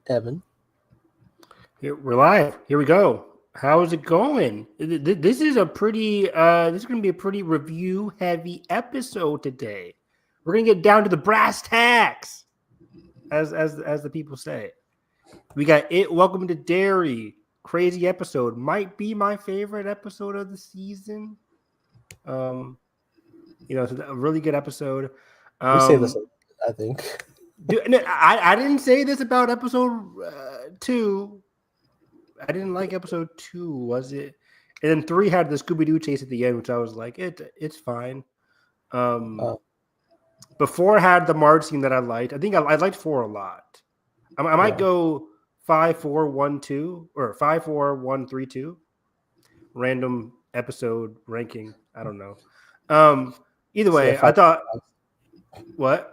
Evan. Here, we're live. Here we go. How's it going? This is a pretty. This is going to be a pretty review heavy episode today. We're going to get down to the brass tacks, as the people say. We got it. Welcome to Derry. Crazy episode. Might be my favorite episode of the season. It's a really good episode. We say this, I think. I didn't say this about episode 2. I didn't like episode 2, was it? And then 3 had the Scooby-Doo chase at the end, which I was like, it's fine. Before had the Marge scene that I liked. I think I liked 4 a lot. I might go 5, 4, 1, 2, or 5, 4, 1, 3, 2. Random episode ranking. I don't know. Either way, I thought. What?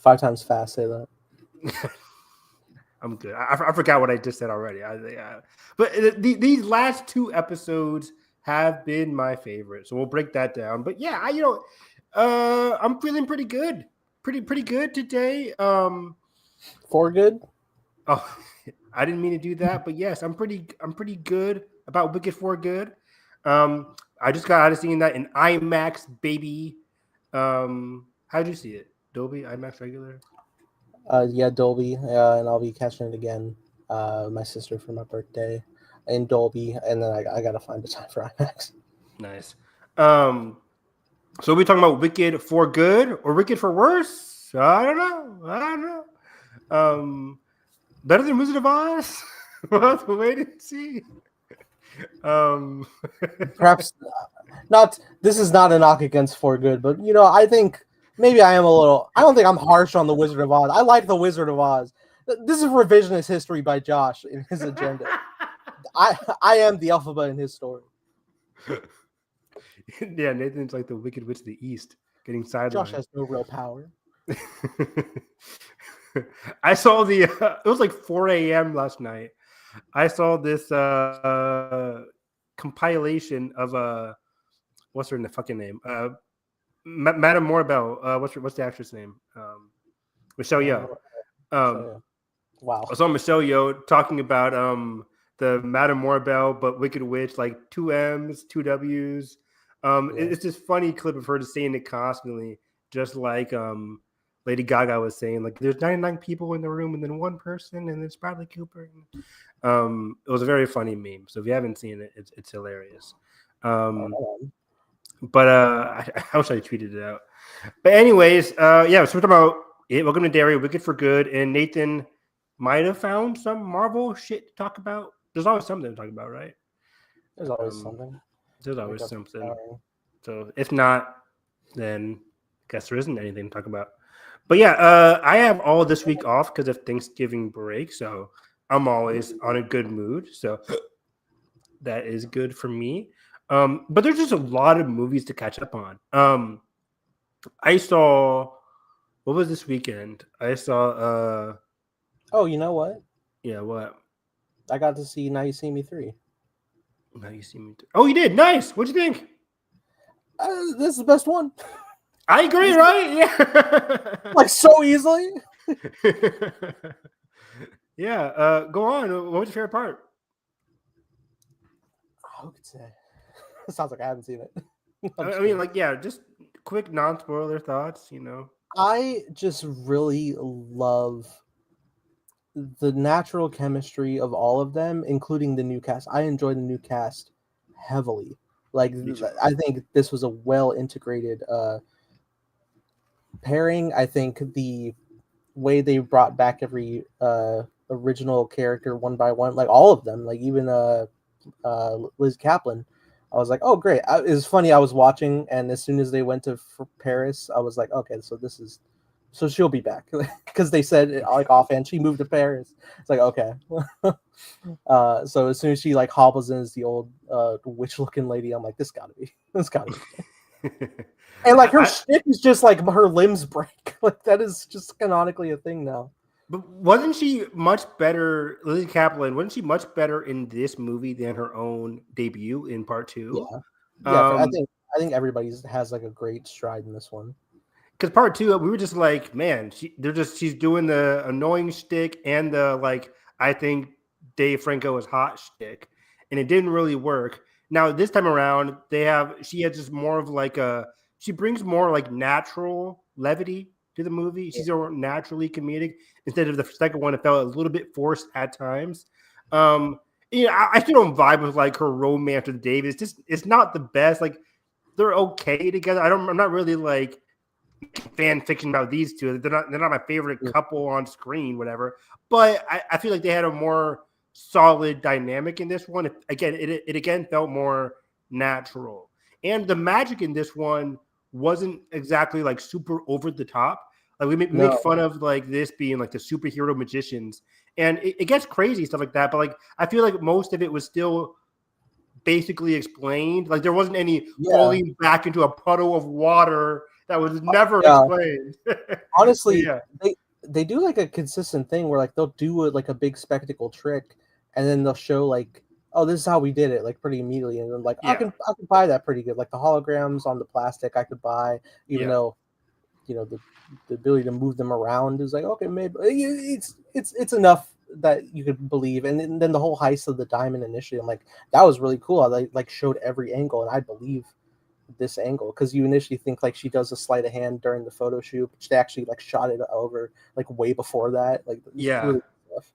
5 times fast, say that. I'm good. I forgot what I just said already. But these last 2 episodes have been my favorite, so we'll break that down. But yeah, I'm feeling pretty good, pretty good today. For good? Oh, I didn't mean to do that, but yes, I'm pretty good about Wicked for Good. I just got out of seeing that in IMAX, baby. How'd you see it? Dolby, IMAX, regular? Yeah, Dolby, and I'll be catching it again. My sister for my birthday in Dolby, and then I gotta find the time for IMAX. Nice. So are we talking about Wicked for Good or Wicked for Worse? I don't know. Better than Wizard of Oz? We'll have to wait and see. Perhaps not. This is not a knock against For Good, but I think maybe I am a little. I don't think I'm harsh on the Wizard of Oz. I like the Wizard of Oz. This is revisionist history by Josh in his agenda. I am the alphabet in his story. Yeah, Nathan's like the Wicked Witch of the East, getting sidelined. Josh has no real power. I saw it was like 4 a.m. last night. I saw this compilation of what's her fucking name? Madame Morabelle. What's the actress name? Michelle Yeoh. Wow. I saw Michelle Yeoh talking about the Madame Morabelle but Wicked Witch, like 2 M's, 2 W's. It's this funny clip of her just saying it constantly, just like Lady Gaga was saying, like there's 99 people in the room and then 1 person, and it's Bradley Cooper. It was a very funny meme. So if you haven't seen it, it's hilarious. But I wish I tweeted it out. But anyways, so we're talking about it. Welcome to Derry, Wicked for Good, and Nathan might have found some Marvel shit to talk about. There's always something to talk about, right? There's always something. There's always something. So if not, then I guess there isn't anything to talk about. But yeah, I have all this week off because of Thanksgiving break, so I'm always on a good mood. So that is good for me. But there's just a lot of movies to catch up on. I saw, what was this weekend? I saw oh, you know what? Yeah, what? I got to see Now You See Me 3. Now You See Me 3. Oh, you did? Nice. What'd you think? This is the best one. I agree, right? Yeah. Like so easily. Yeah. Go on. What was your favorite part? Who could say? It sounds like I haven't seen it. I mean, like, yeah, just quick non-spoiler thoughts, I just really love the natural chemistry of all of them, including the new cast. I enjoy the new cast heavily. Like, I think this was a well-integrated pairing. I think the way they brought back every original character one by one, like all of them, like even Liz Kaplan, I was like, oh great. It was funny, I was watching, and as soon as they went to Paris, I was like, okay, so she'll be back, because they said like offhand she moved to Paris. It's like, okay. So as soon as she like hobbles in as the old witch looking lady, I'm like, this gotta be and like her shtick is just like her limbs break. Like that is just canonically a thing now. But wasn't she much better, Lizzie Kaplan? Wasn't she much better in this movie than her own debut in part 2? Yeah. I think everybody has like a great stride in this one. because part two, we were just like, man, she's doing the annoying shtick and the like. I think Dave Franco is hot shtick, and it didn't really work. Now this time around, she has just more of like she brings more like natural levity to the movie. She's more naturally comedic instead of the second one. It felt a little bit forced at times. I still don't vibe with like her romance with Dave. It's not the best. Like they're okay together. I'm not really like fan fiction about these two. They're not my favorite couple on screen, whatever. But I feel like they had a more solid dynamic in this one. It again felt more natural, and the magic in this one wasn't exactly like super over the top. Like we make fun of like this being like the superhero magicians, and it gets crazy stuff like that. But like I feel like most of it was still basically explained. Like there wasn't any falling back into a puddle of water that was never explained. Honestly, they do like a consistent thing where like they'll do like a big spectacle trick, and then they'll show like, oh, this is how we did it, like pretty immediately, and then like I can buy that pretty good. Like the holograms on the plastic, I could buy, even though, the ability to move them around is like, okay, maybe it's enough that you could believe. And then the whole heist of the diamond initially, I'm like, that was really cool. They like showed every angle, and I believe this angle, because you initially think like she does a sleight of hand during the photo shoot, but they actually like shot it over like way before that. Like really stuff.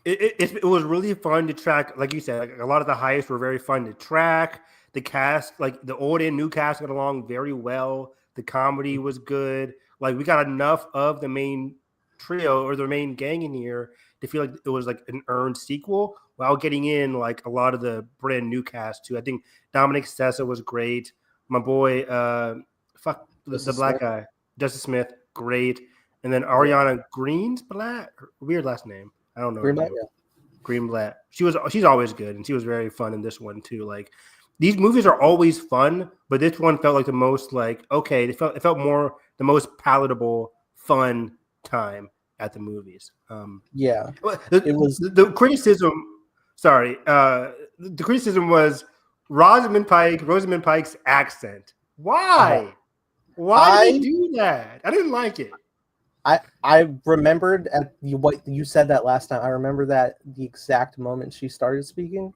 It was really fun to track. Like you said, like a lot of the heists were very fun to track. The cast, like the old and new cast, got along very well. The comedy was good. Like we got enough of the main trio or the main gang in here to feel like it was like an earned sequel, while getting in like a lot of the brand new cast too. I think Dominic Sessa was great. My boy, the black guy, Justice Smith, great. And then Ariana Greenblatt, weird last name. I don't know. Greenblatt. She's always good, and she was very fun in this one too. Like these movies are always fun, but this one felt like the most like okay. It felt more the most palatable, fun time at the movies. It was the criticism. Sorry, the criticism was Rosamund Pike's accent. Why? Why did they do that? I didn't like it. I remembered what you said that last time. I remember that the exact moment she started speaking,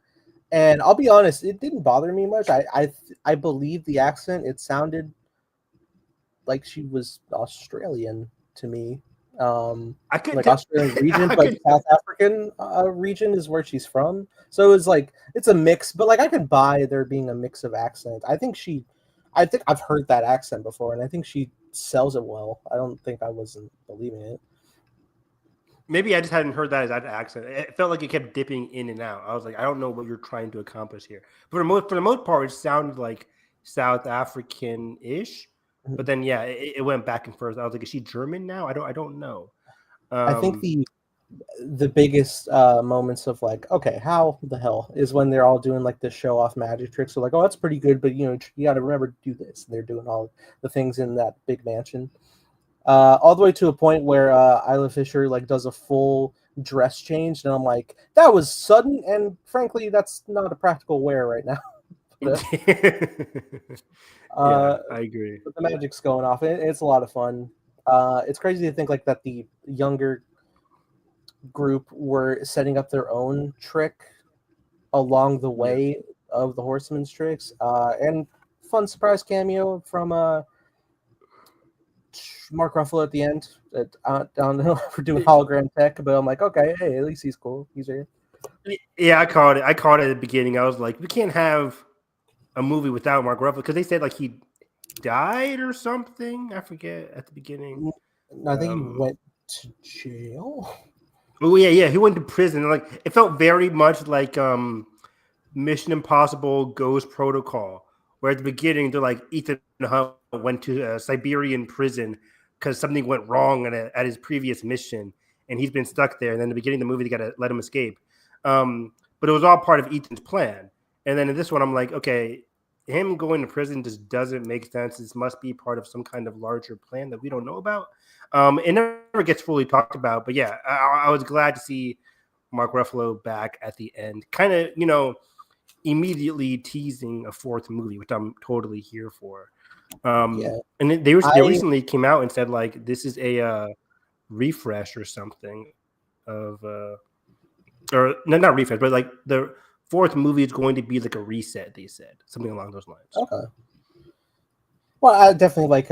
and I'll be honest, it didn't bother me much. I believe the accent. It sounded like she was Australian to me. Australian region, but South African region is where she's from. So it was like it's a mix, but like I could buy there being a mix of accent. I think I've heard that accent before, and I think she sells it well. I don't think I wasn't believing it. Maybe I just hadn't heard that as that accent. It felt like it kept dipping in and out. I was like, I don't know what you're trying to accomplish here. But for the most part, it sounded like South African-ish. But then, it went back and forth. I was like, is she German now? I don't know. I think the biggest moments of like, okay, how the hell is when they're all doing like the show off magic tricks. So like, oh, that's pretty good, but you got to remember to do this. And they're doing all the things in that big mansion, all the way to a point where Isla Fisher like does a full dress change, and I'm like, that was sudden, and frankly, that's not a practical wear right now. But, I agree. But the magic's going off. It's a lot of fun. It's crazy to think like that the younger group were setting up their own trick along the way of the Horseman's tricks, and fun surprise cameo from Mark Ruffalo at the end. I don't know if we're doing hologram tech, but I'm like, okay, hey, at least he's cool. He's here. Yeah, I caught it at the beginning. I was like, we can't have a movie without Mark Ruffalo, because they said like he died or something. I forget at the beginning. I think he went to jail. Oh yeah, he went to prison. Like it felt very much like Mission Impossible Ghost Protocol, where at the beginning they're like Ethan Hunt went to a Siberian prison because something went wrong at his previous mission, and he's been stuck there. And then at the beginning of the movie, they got to let him escape. But it was all part of Ethan's plan. And then in this one, I'm like, okay, him going to prison just doesn't make sense. This must be part of some kind of larger plan that we don't know about. It never gets fully talked about. But yeah, I was glad to see Mark Ruffalo back at the end. Kind of, immediately teasing a fourth movie, which I'm totally here for. And they recently came out and said like this is a refresh or something of or no, not refresh, but like the fourth movie is going to be like a reset. They said something along those lines. Okay. Well, I definitely like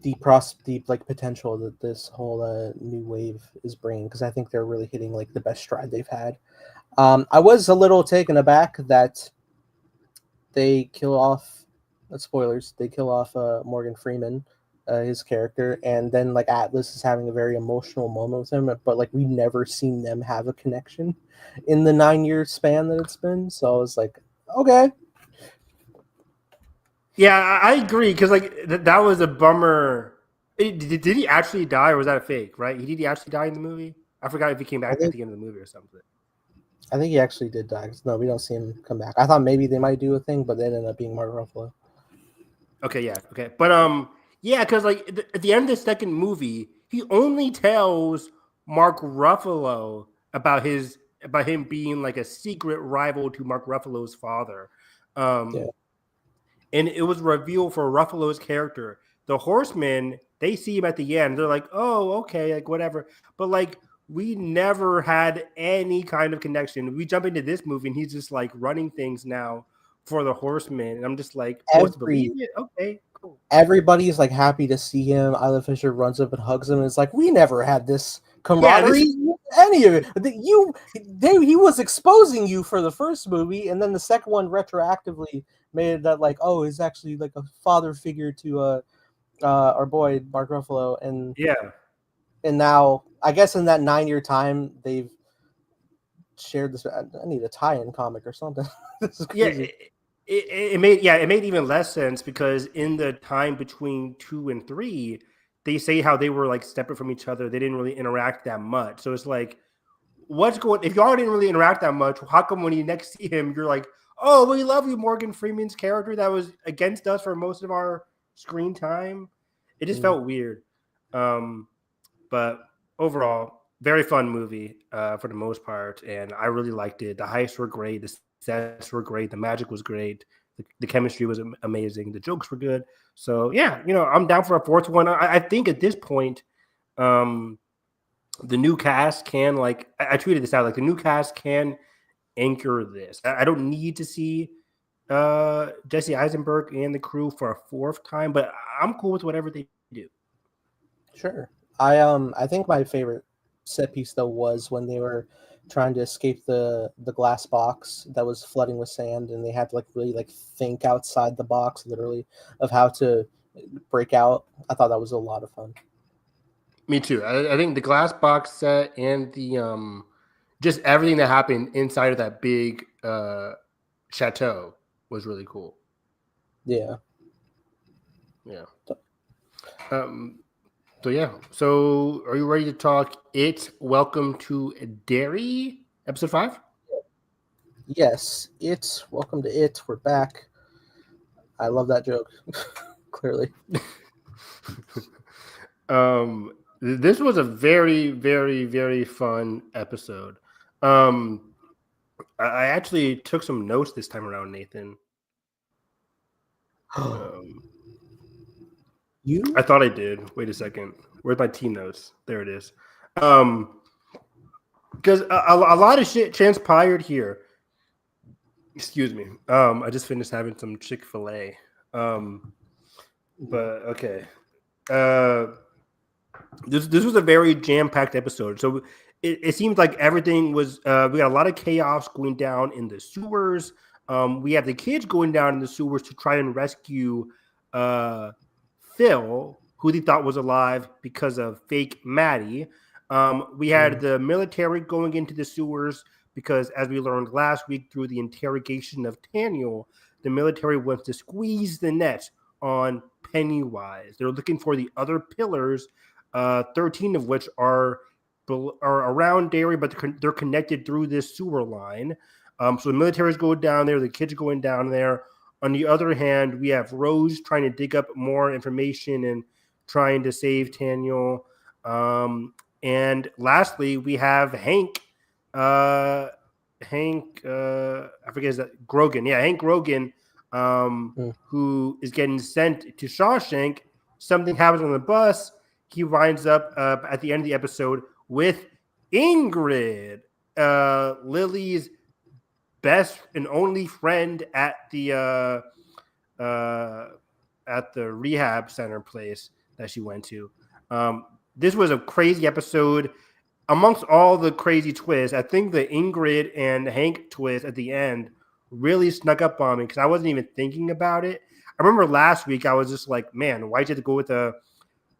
deep like potential that this whole new wave is bringing, because I think they're really hitting like the best stride they've had. I was a little taken aback that they kill off. Spoilers. They kill off Morgan Freeman, his character, and then like Atlas is having a very emotional moment with him, but like we've never seen them have a connection in the 9-year span that it's been. So I was like, okay. Yeah, I agree, because like that was a bummer. Did he actually die, or was that a fake? Right? Did he actually die in the movie? I forgot if he came back at the end of the movie or something. I think he actually did die. No, we don't see him come back. I thought maybe they might do a thing, but they ended up being Mark Ruffalo. Okay, yeah, okay, but yeah, because like at the end of the second movie, he only tells Mark Ruffalo about him being like a secret rival to Mark Ruffalo's father. Yeah. And it was revealed for Ruffalo's character. The Horsemen, they see him at the end. They're like, oh, okay, like whatever. But like, we never had any kind of connection. We jump into this movie and he's just like running things now for the Horsemen. And I'm just like, supposed to believe it? Okay, cool. Everybody's like happy to see him. Isla Fisher runs up and hugs him, and it's like, we never had this camaraderie. Any of it. He was exposing you for the first movie, and then the second one retroactively made it that like, oh, he's actually like a father figure to our boy Mark Ruffalo, and now I guess in that 9-year time they've shared this. I need a tie-in comic or something. This is crazy. It made even less sense, because in the time between 2 and 3, they say how they were like separate from each other. They didn't really interact that much. So it's like, what's going? If y'all didn't really interact that much, how come when you next see him, you're like, oh, we love you, Morgan Freeman's character that was against us for most of our screen time? It just felt weird. But overall, very fun movie for the most part, and I really liked it. The heists were great, the sets were great, the magic was great, the chemistry was amazing, the jokes were good. So yeah, I'm down for a fourth one. I think at this point, the new cast can, like, I tweeted this out, like the new cast can anchor this. I don't need to see Jesse Eisenberg and the crew for a fourth time, but I'm cool with whatever they do. Sure. I think my favorite set piece though was when they were trying to escape the glass box that was flooding with sand, and they had to like really like think outside the box literally of how to break out. I thought that was a lot of fun. Me too. I think the glass box set and the just everything that happened inside of that big chateau was really cool. Yeah. So yeah. So are you ready to talk It? Welcome to Derry, episode 5? Yes, It. Welcome to It. We're back. I love that joke. Clearly. This was a very, very, very fun episode. I actually took some notes this time around, Nathan. I thought I did. Wait a second. Where's my team notes? There it is. Because a lot of shit transpired here. Excuse me. I just finished having some Chick-fil-A. But okay. This was a very jam-packed episode. So it seems like everything was. We got a lot of chaos going down in the sewers. We have the kids going down in the sewers to try and rescue Phil, who they thought was alive because of fake Maddie. We had the military going into the sewers because, as we learned last week through the interrogation of Daniel, the military wants to squeeze the net on Pennywise. They're looking for the other pillars, 13 of which are around Derry, but they're connected through this sewer line. So the military's going down there, the kids are going down there. On the other hand, we have Rose trying to dig up more information and trying to save Daniel. And lastly, we have Hank. I forget, is that Grogan? Yeah, Hank Grogan who is getting sent to Shawshank. Something happens on the bus. He winds up at the end of the episode with Ingrid, Lily's best and only friend at the rehab center place that she went to. This was a crazy episode. Amongst all the crazy twists, I think the Ingrid and Hank twist at the end really snuck up on me because I wasn't even thinking about it. I remember last week I was just like, man, why'd you have to go with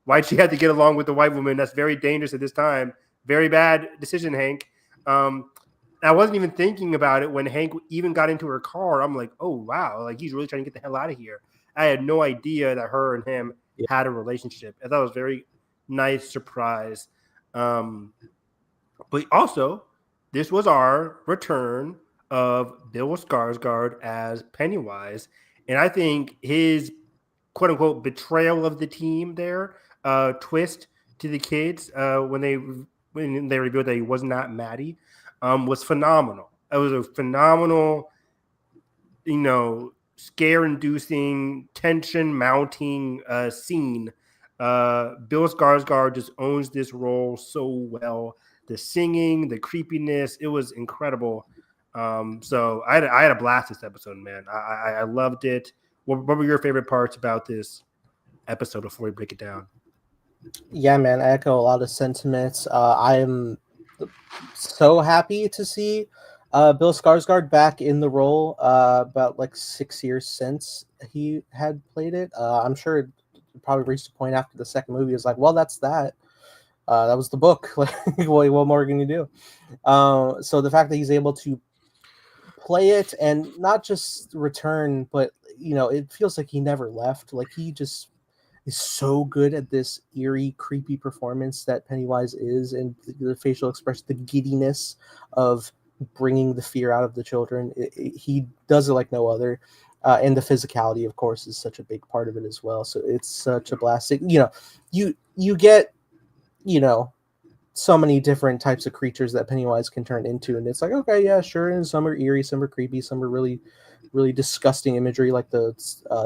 why'd she have to get along with the white woman? That's very dangerous at this time. Very bad decision, Hank. I wasn't even thinking about it when Hank even got into her car. I'm like, oh, wow. Like, he's really trying to get the hell out of here. I had no idea that her and him had a relationship. I thought it was a very nice surprise. But also, this was our return of Bill Skarsgård as Pennywise. And I think his quote-unquote betrayal of the team there, twist to the kids when they revealed that he was not Maddie, was phenomenal. It was a phenomenal, scare-inducing, tension-mounting scene. Bill Skarsgård just owns this role so well. The singing, the creepiness, it was incredible. So I had a blast this episode, man. I loved it. What were your favorite parts about this episode before we break it down? Yeah, man, I echo a lot of sentiments. I am so happy to see Bill Skarsgård back in the role about like 6 years since he had played it. I'm sure it probably reached a point after the second movie. It was like, well, that's that. That was the book. Like, what more can you do? So the fact that he's able to play it and not just return, but it feels like he never left. Like, he just is so good at this eerie, creepy performance that Pennywise is, and the facial expression, the giddiness of bringing the fear out of the children. He does it like no other. And the physicality, of course, is such a big part of it as well. So it's such a blast. You get so many different types of creatures that Pennywise can turn into, and it's like, okay, yeah, sure. And some are eerie, some are creepy, some are really, really disgusting imagery, like the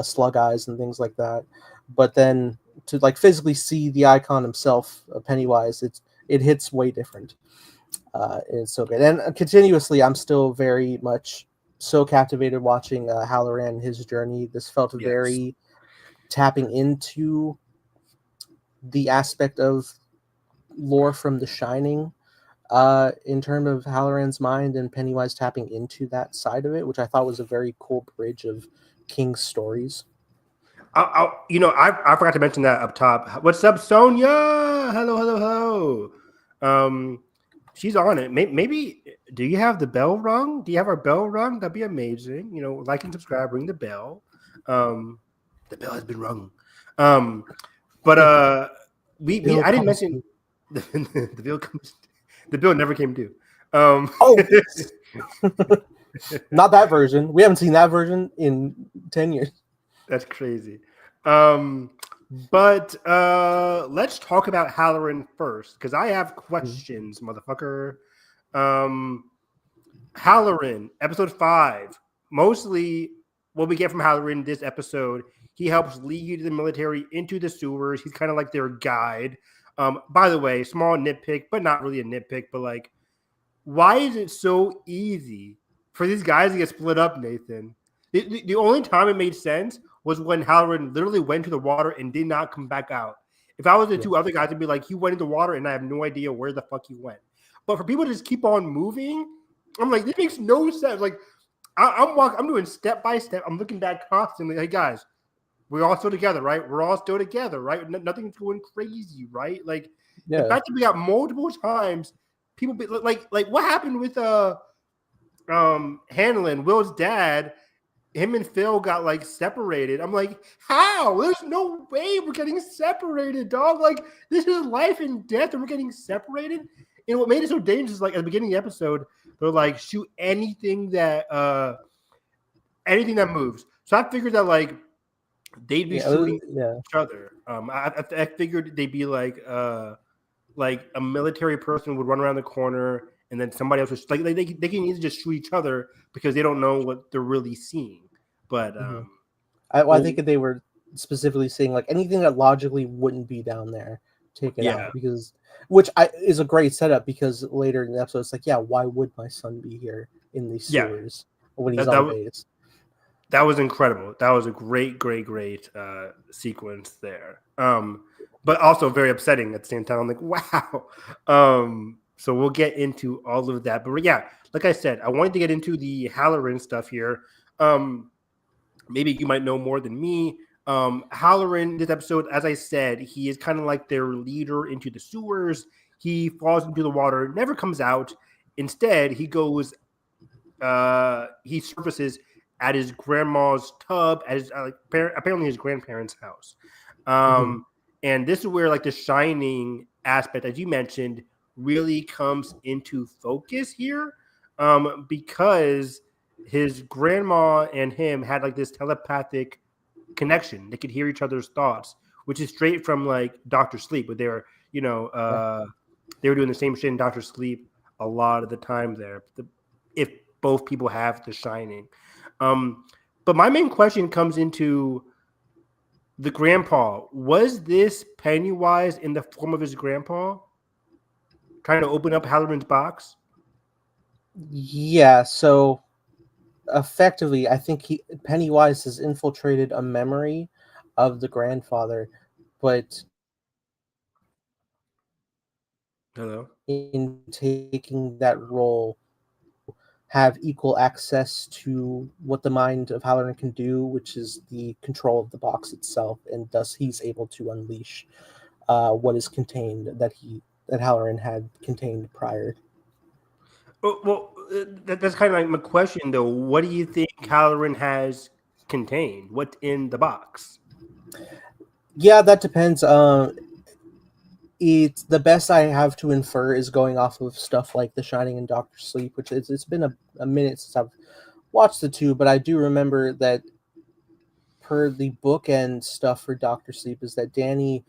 slug eyes and things like that. But then to like physically see the icon himself, Pennywise, it hits way different. It's so good, and continuously, I'm still very much so captivated watching Halloran, his journey. This felt very tapping into the aspect of lore from The Shining in terms of Halloran's mind, and Pennywise tapping into that side of it, which I thought was a very cool bridge of King's stories. I forgot to mention that up top. What's up, Sonia? Hello. She's on it. Maybe, do you have the bell rung? Do you have our bell rung? That'd be amazing. Like and subscribe, ring the bell. The bell has been rung. But I didn't mention the bill comes. The bill never came due. Yes. Not that version. We haven't seen that version in 10 years. That's crazy. But let's talk about Halloran first, because I have questions, motherfucker. Halloran, episode 5. Mostly what we get from Halloran this episode, he helps lead the military into the sewers. He's kind of like their guide. By the way, small nitpick, but not really a nitpick, but like, why is it so easy for these guys to get split up, Nathan? The only time it made sense was when Halloran literally went to the water and did not come back out. If I was the two other guys, I'd be like, he went into the water and I have no idea where the fuck he went. But for people to just keep on moving, I'm like, this makes no sense. Like, I'm doing step by step. I'm looking back constantly. Hey, guys, we're all still together, right? We're all still together, right? Nothing's going crazy, right? Like, the fact that we got multiple times, people be like what happened with Hanlon, Will's dad? Him and Phil got like separated. I'm like, how? There's no way we're getting separated, dog. Like, this is life and death, and we're getting separated. And what made it so dangerous is, like, at the beginning of the episode, they're like, shoot anything that moves. So I figured that like they'd be shooting each other. I figured they'd be like a military person would run around the corner, and then somebody else was like they can easily just shoot each other because they don't know what they're really seeing. But I think they were specifically saying like anything that logically wouldn't be down there, take it out, because is a great setup, because later in the episode it's like, yeah, why would my son be here in these sewers when he's on base? That was incredible. That was a great sequence there. But also very upsetting at the same time. I'm like, wow. So we'll get into all of that. But yeah, like I said, I wanted to get into the Halloran stuff here. Maybe you might know more than me. Halloran, this episode, as I said, he is kind of like their leader into the sewers. He falls into the water, never comes out. Instead, he goes, he surfaces at his grandma's tub, at his apparently his grandparents' house. And this is where like the shining aspect, as you mentioned, really comes into focus here, because his grandma and him had like this telepathic connection. They could hear each other's thoughts, which is straight from like Dr. Sleep, but they were, they were doing the same shit in Dr. Sleep a lot of the time there. If both people have the shining. But my main question comes into the grandpa. Was this Pennywise in the form of his grandpa trying to open up Halloran's box? Yeah, so effectively, I think Pennywise has infiltrated a memory of the grandfather, but in taking that role, have equal access to what the mind of Halloran can do, which is the control of the box itself, and thus he's able to unleash what is contained that Halloran had contained prior. Well, that's kind of like my question, though. What do you think Halloran has contained? What's in the box? Yeah, that depends. It's the best I have to infer is going off of stuff like The Shining and Doctor Sleep, which it's been a minute since I've watched the two, but I do remember that per the bookend stuff for Doctor Sleep is that Danny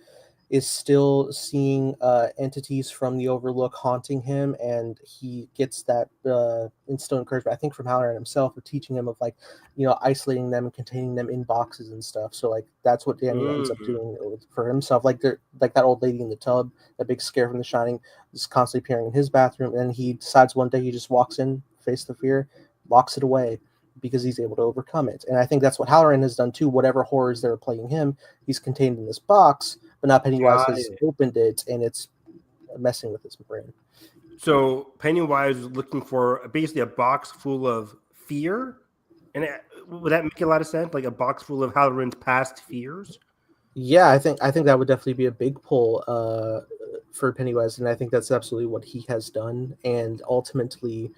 is still seeing entities from the Overlook haunting him, and he gets that instilled encouragement, I think, from Halloran himself, of teaching him of like, isolating them and containing them in boxes and stuff. So like that's what Danny ends up doing for himself. Like that old lady in the tub, that big scare from The Shining, is constantly appearing in his bathroom, and he decides one day he just walks in, face the fear, locks it away, because he's able to overcome it. And I think that's what Halloran has done too. Whatever horrors that are plaguing him, he's contained in this box, but now Pennywise has opened it, and it's messing with his brain. So Pennywise was looking for basically a box full of fear, and would that make a lot of sense? Like a box full of Halloran's past fears? Yeah, I think that would definitely be a big pull for Pennywise, and I think that's absolutely what he has done. And ultimately,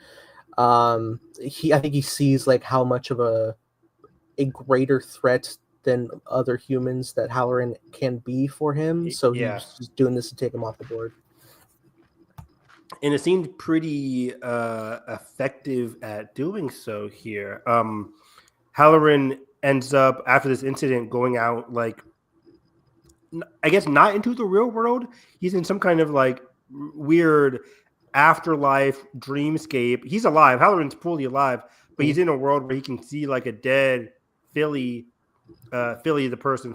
I think he sees like how much of a greater threat than other humans that Halloran can be for him. So he's just doing this to take him off the board. And it seemed pretty effective at doing so here. Halloran ends up, after this incident, going out, like, I guess not into the real world. He's in some kind of like weird afterlife dreamscape. He's alive. Halloran's fully alive, but he's in a world where he can see like a dead Philly, Russo,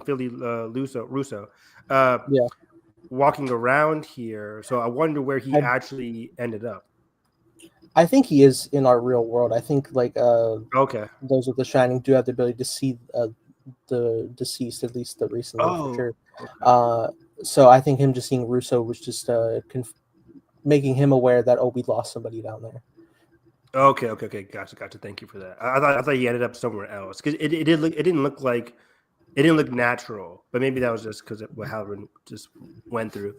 walking around here. So I wonder where he actually ended up. I think he is in our real world. I think like those with The Shining do have the ability to see the deceased, at least the recent for sure. Okay. So I think him just seeing Russo was just making him aware that we lost somebody down there. Okay, gotcha. Thank you for that. I thought he ended up somewhere else, because it didn't look natural, but maybe that was just because of what Halloran just went through.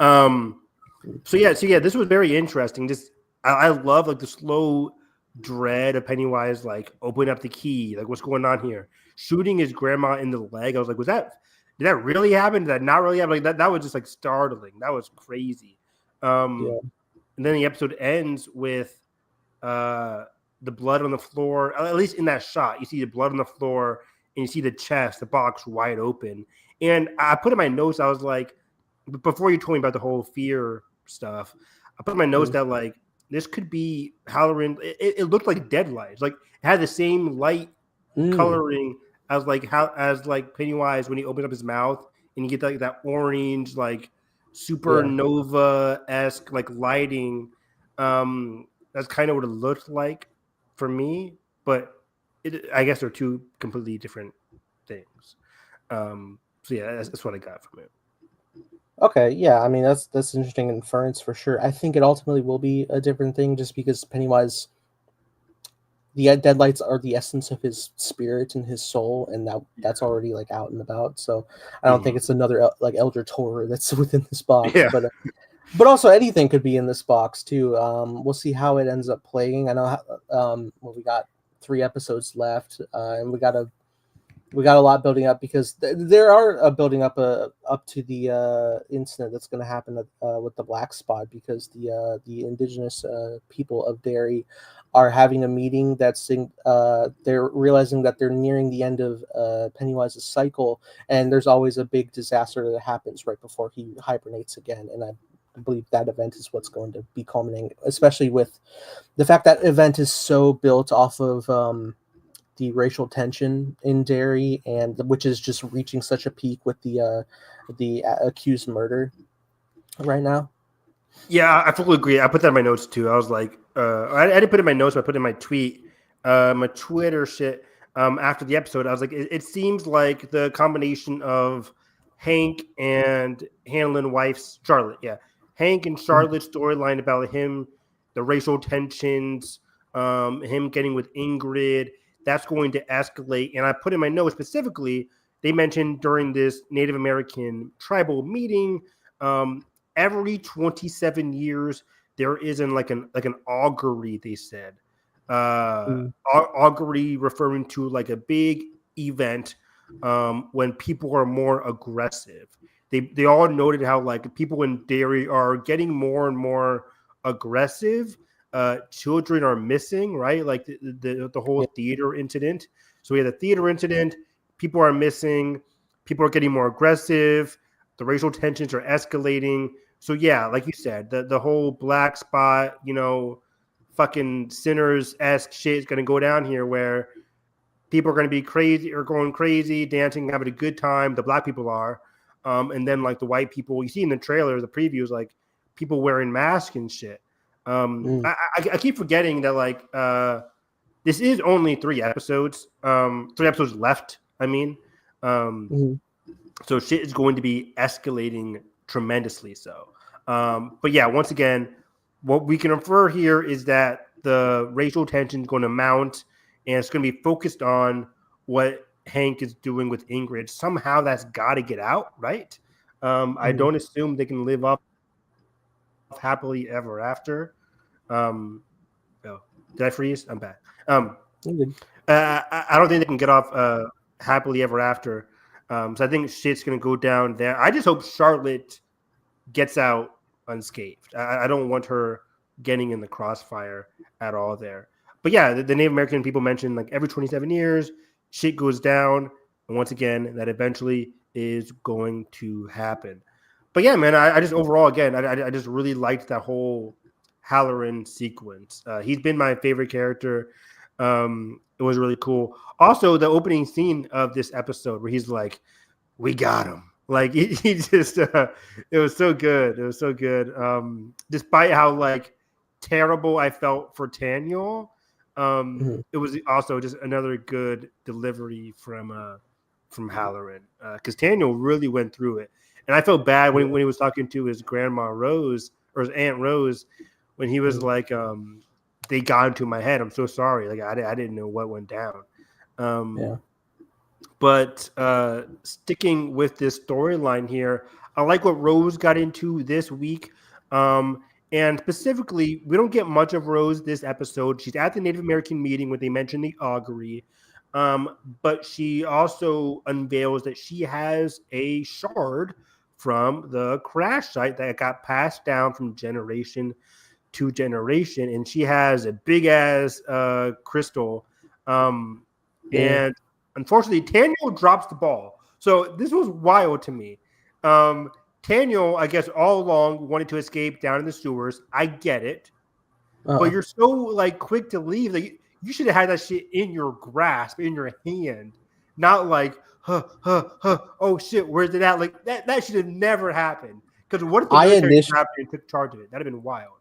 So yeah, this was very interesting. Just I love like the slow dread of Pennywise, like opening up the key, like what's going on here, shooting his grandma in the leg. I was like, did that really happen? Did that not really happen? Like that was just like startling. That was crazy. And then the episode ends with the blood on the floor. At least in that shot, you see the blood on the floor, and you see the chest, the box wide open. And I put in my notes, I was like, before you told me about the whole fear stuff, I put in my notes that like this could be Halloran. It looked like dead lights. Like it had the same light coloring as like Pennywise when he opens up his mouth and you get like that orange like supernova-esque like lighting. That's kind of what it looked like for me, but I guess they're two completely different things. So yeah, that's what I got from it. Okay, yeah, I mean that's interesting inference for sure. I think it ultimately will be a different thing, just because Pennywise, the deadlights are the essence of his spirit and his soul, and that's already like out and about. So I don't think it's another like Eldritch horror that's within this box, Yeah. but also anything could be in this box too. We'll see how it ends up playing. I know well, we got 3 episodes left, and we got a lot building up, because there are building up up to the incident that's going to happen with the black spot, because the indigenous people of Derry are having a meeting they're realizing that they're nearing the end of Pennywise's cycle, and there's always a big disaster that happens right before he hibernates again, and I believe that event is what's going to be culminating, especially with the fact that event is so built off of the racial tension in Derry, and which is just reaching such a peak with the accused murder right now. Yeah, I fully agree. I put that in my notes too. I was like, I didn't put it in my notes, but I put it in my tweet, my Twitter shit. After the episode, I was like, it seems like the combination of Hank and Hanlon wife's Charlotte. Yeah, Hank and Charlotte's storyline about him, the racial tensions, him getting with Ingrid. That's going to escalate. And I put in my notes specifically, they mentioned during this Native American tribal meeting, every 27 years there is like an augury, they said. Augury referring to like a big event when people are more aggressive. They all noted how like people in Derry are getting more and more aggressive. Children are missing, right? Like the whole theater incident. So we had the theater incident. People are missing. People are getting more aggressive. The racial tensions are escalating. So yeah, like you said, the whole black spot, fucking Sinners-esque shit is going to go down here, where people are going to be crazy or going crazy, dancing, having a good time. The black people are. And then like the white people, you see in the trailer, the previews, like people wearing masks and shit. I keep forgetting that like this is only 3 episodes. 3 episodes left, I mean. So shit is going to be escalating tremendously so. But yeah, once again, what we can infer here is that the racial tension is going to mount, and it's going to be focused on what Hank is doing with Ingrid. Somehow that's got to get out, right? I don't assume they can live up happily ever after. Oh, did I freeze? I'm back. I don't think they can get off happily ever after. So I think shit's going to go down there. I just hope Charlotte gets out unscathed. I don't want her getting in the crossfire at all there. But yeah, the Native American people mentioned like every 27 years, shit goes down. And once again, that eventually is going to happen. But yeah, man, I just overall, again, I just really liked that whole Halloran sequence. He's been my favorite character. It was really cool. Also, the opening scene of this episode where he's like, "We got him." Like he just, it was so good. It was so good. Despite how like terrible I felt for Daniel, it was also just another good delivery from Halloran, because Daniel really went through it, and I felt bad when he was talking to his grandma Rose or his Aunt Rose, when he was like, "They got into my head. I'm so sorry. Like I didn't know what went down." But sticking with this storyline here, I like what Rose got into this week. And specifically, we don't get much of Rose this episode. She's at the Native American meeting where they mention the augury. But she also unveils that she has a shard from the crash site that got passed down from generation to generation. And she has a big-ass crystal. And unfortunately, Daniel drops the ball. So this was wild to me. Daniel, I guess, all along wanted to escape down in the sewers. I get it. But you're so like quick to leave that you should have had that shit in your grasp, in your hand, not like, oh shit, where's it at? Like that should have never happened. Because what if the military grabbed it and took charge of it? That'd have been wild.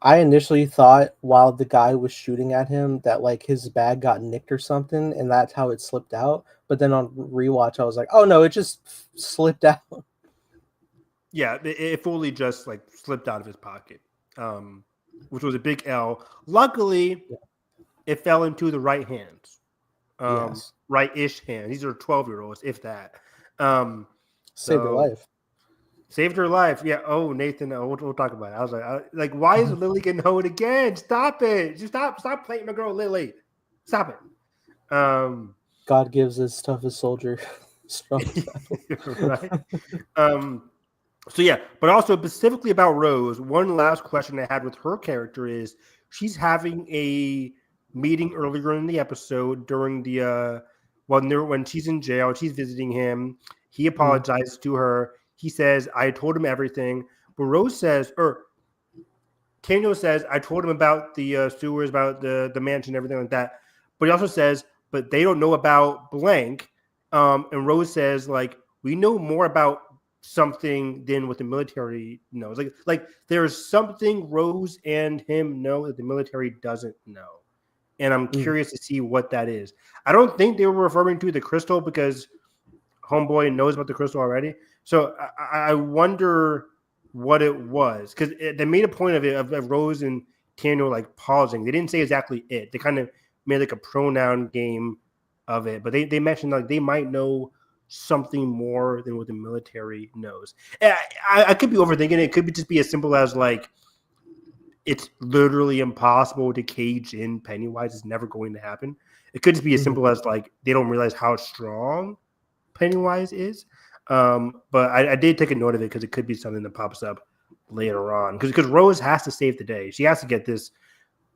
I initially thought while the guy was shooting at him that like his bag got nicked or something, and that's how it slipped out. But then on rewatch, I was like, oh no, it just slipped out. Yeah, it fully just like slipped out of his pocket, which was a big L. Luckily, it fell into the right hands, right-ish hands. These are 12-year-olds, if that. Saved her life. Saved her life. Yeah. Oh, Nathan. We'll talk about it. I was like, why is Lily getting hoed again? Stop it. Just stop playing my girl Lily. Stop it. God gives his toughest soldier strong. Right. So yeah, but also specifically about Rose, one last question I had with her character is she's having a meeting earlier in the episode during the when she's in jail, she's visiting him. He apologizes to her. He says, I told him everything. But Rose says, or Daniel says, I told him about the sewers, about the mansion, everything like that. But he also says, but they don't know about blank. And Rose says, like, we know more about something than what the military knows. Like there's something Rose and him know that the military doesn't know. And I'm curious to see what that is. I don't think they were referring to the crystal because Homeboy knows about the crystal already. So I wonder what it was, because they made a point of it of Rose and Daniel like pausing. They didn't say exactly it. They kind of made like a pronoun game of it, but they mentioned like they might know something more than what the military knows. I could be overthinking it. It could just be as simple as like it's literally impossible to cage in Pennywise. It's never going to happen. It could just be as simple as like they don't realize how strong Pennywise is. But I did take a note of it because it could be something that pops up later on. Because Rose has to save the day. She has to get this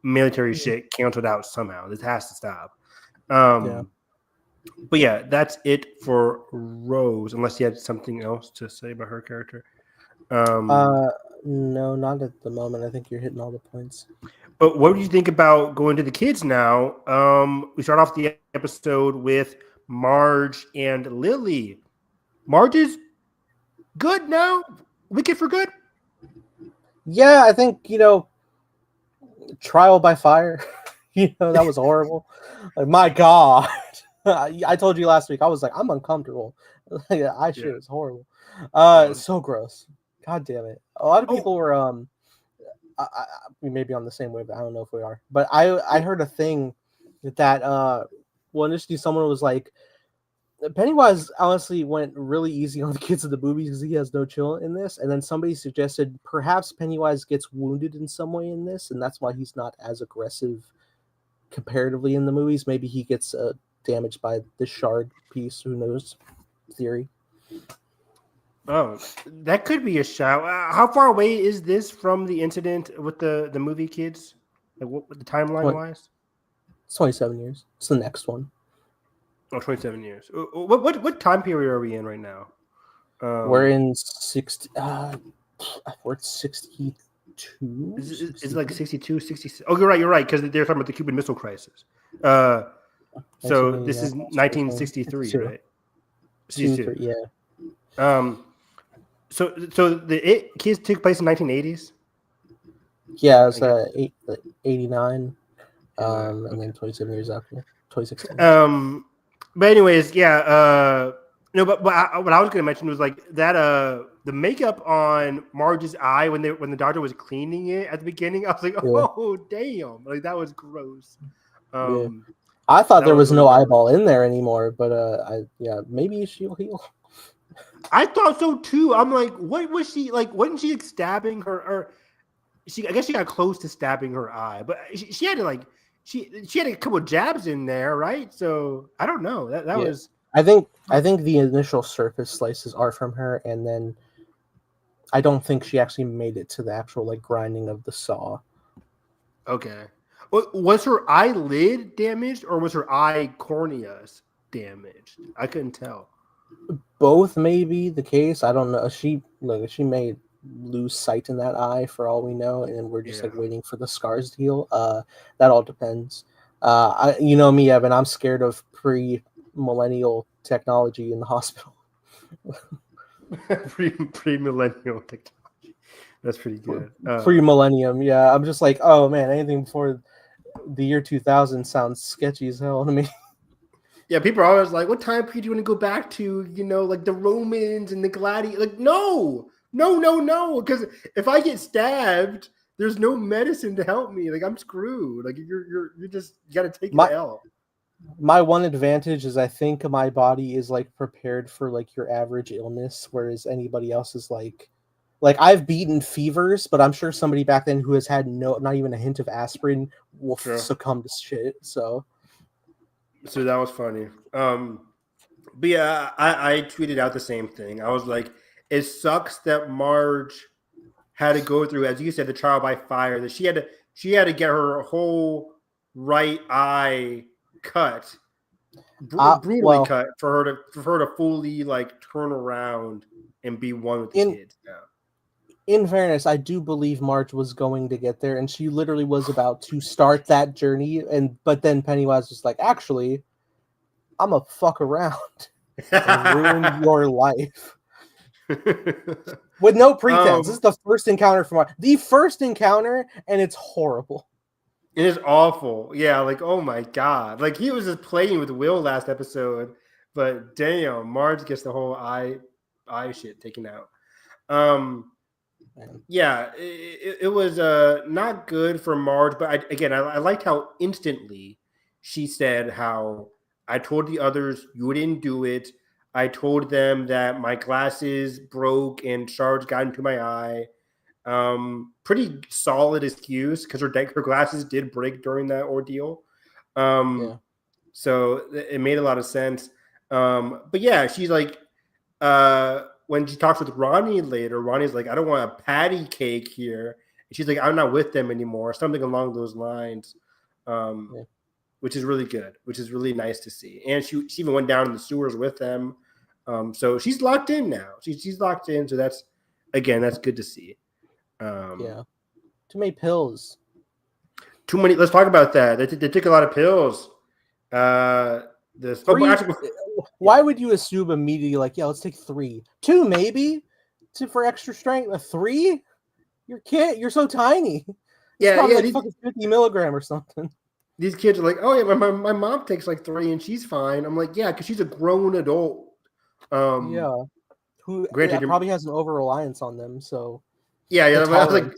military shit canceled out somehow. This has to stop. But yeah, that's it for Rose. Unless you had something else to say about her character. No, not at the moment. I think you're hitting all the points. But what do you think about going to the kids now? We start off the episode with Marge and Lily. Marge is good now. Wicked for good. Yeah, I think trial by fire. That was horrible. Like, my God. I told you last week. I was like, I'm uncomfortable. Shit was horrible. So gross. God damn it. A lot of people were we may be on the same wave. I don't know if we are, but I heard a thing that initially someone was like, Pennywise honestly went really easy on the kids of the movies because he has no chill in this, and then somebody suggested perhaps Pennywise gets wounded in some way in this, and that's why he's not as aggressive comparatively in the movies. Maybe he gets damaged by the shard piece. Who knows? Theory. Oh, that could be a shout. How far away is this from the incident with the movie kids? Like what the timeline wise? It's 27 years. It's the next one. Oh, 27 years. What time period are we in right now? We're in 60. We're at 62. Is it like 62, 66? Oh, you're right, because they're talking about the Cuban Missile Crisis. So this is 1963, right? 62. Yeah. So the kids took place in 1980s. Yeah, it's 89, and then 27 years after 2016. But anyways, yeah. But what I was going to mention was like that. The makeup on Marge's eye when the doctor was cleaning it at the beginning, I was like, oh damn, like that was gross. I thought there was no eyeball in there anymore, but maybe she'll heal. I thought so too. I'm like, what was she like? Wasn't she like stabbing her? Or I guess she got close to stabbing her eye, but she had to like she had a couple of jabs in there, right? So I don't know. That was. I think the initial surface slices are from her, and then I don't think she actually made it to the actual like grinding of the saw. Okay. Was her eyelid damaged or was her eye cornea damaged? I couldn't tell. Both may be the case. I don't know. She may lose sight in that eye for all we know, and we're just like waiting for the scars to heal. That all depends. You know me, Evan. I'm scared of pre-millennial technology in the hospital. Pre-millennial technology. That's pretty good. Pre-millennium, yeah. I'm just like, oh man, anything before the year 2000 sounds sketchy as hell to me. Yeah, people are always like, "What time period do you want to go back to?" You know, like the Romans and the gladiators. Like, no, because if I get stabbed, there's no medicine to help me. Like, I'm screwed. Like, you just got to take My the L. my one advantage is I think my body is like prepared for like your average illness, whereas anybody else is like I've beaten fevers, but I'm sure somebody back then who has had not even a hint of aspirin will succumb to shit. So that was funny. But yeah, I tweeted out the same thing. I was like, it sucks that Marge had to go through, as you said, the trial by fire. That she had to get her whole right eye cut, brutally well, cut, for her to fully like turn around and be one with the in kids. Yeah. in fairness, I do believe Marge was going to get there, and she literally was about to start that journey. But then Pennywise was like, "Actually, I'm a fuck around and ruin your life with no pretense." This is the first encounter from the first encounter, and it's horrible. It is awful. Yeah, like, oh my god. Like, he was just playing with Will last episode, but damn, Marge gets the whole eye shit taken out. Yeah, it was not good for Marge, but I liked how instantly she said how I told the others you didn't do it. I told them that my glasses broke and shards got into my eye. Pretty solid excuse because her glasses did break during that ordeal. So it made a lot of sense. But yeah, she's like, when she talks with Ronnie later, Ronnie's like, I don't want a patty cake here. And she's like, I'm not with them anymore. Something along those lines, which is really good, which is really nice to see. And she even went down in the sewers with them. So she's locked in now. She's locked in. So that's good to see. Too many pills. Too many. Let's talk about that. They took a lot of pills. Why would you assume immediately like, yeah, let's take 3, 2 maybe, for extra strength? 3? You're so tiny. It's probably like fucking 50 milligram or something. These kids are like, oh yeah, my mom takes like 3 and she's fine. I'm like, yeah, because she's a grown adult. Who probably has an over reliance on them. So yeah. I was like,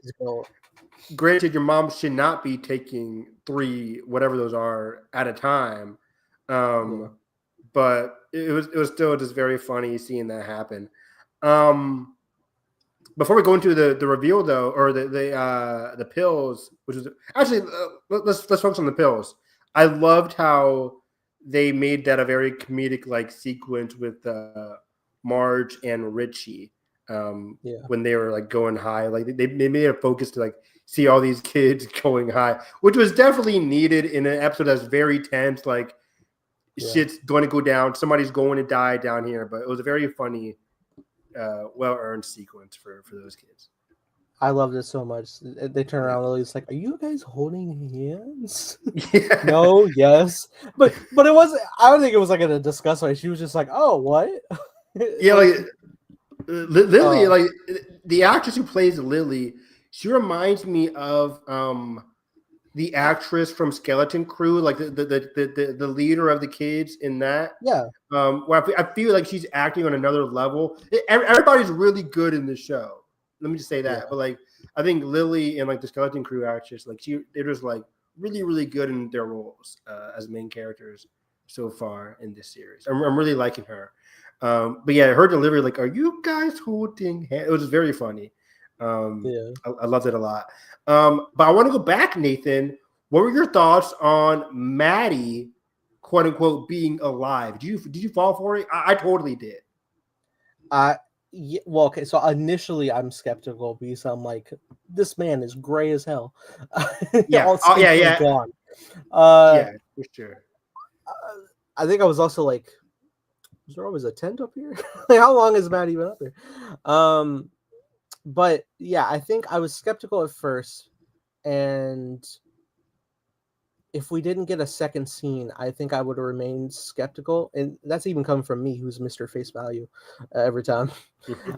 granted, your mom should not be taking 3, whatever those are, at a time. But it was still just very funny seeing that happen. Before we go into the reveal though, or the pills, which is actually let's focus on the pills. I loved how they made that a very comedic like sequence with Marge and Richie when they were like going high. Like they made a focus to like see all these kids going high, which was definitely needed in an episode that's very tense. Like shit's going to go down, somebody's going to die down here. But it was a very funny, well-earned sequence for those kids. I loved it so much. They turn around, Lily's like, "Are you guys holding hands?" Yeah. No, yes, but it wasn't. I don't think it was like in a disgust way. She was just like, "Oh, what?" Yeah, like Lily, like the actress who plays Lily, she reminds me of the actress from Skeleton Crew, like the leader of the kids in that. Yeah. Where I feel like she's acting on another level. Everybody's really good in the show. Let me just say that. Yeah. But like, I think Lily and like the Skeleton Crew actress, like they're just like really, really good in their roles as main characters so far in this series. I'm really liking her. But yeah, her delivery, like, "Are you guys holding hands?" It was very funny. I loved it a lot. But I want to go back, Nathan. What were your thoughts on Maddie, quote unquote, being alive? Did you fall for it? I totally did. Yeah, well, okay. So initially, I'm skeptical because I'm like, this man is gray as hell. Yeah. Gone. Yeah, for sure. I think I was also like, is there always a tent up here? Like, how long has Maddie been up there? But yeah, I think I was skeptical at first, and if we didn't get a second scene, I think I would have remained skeptical, and that's even coming from me, who's Mr. Face Value every time.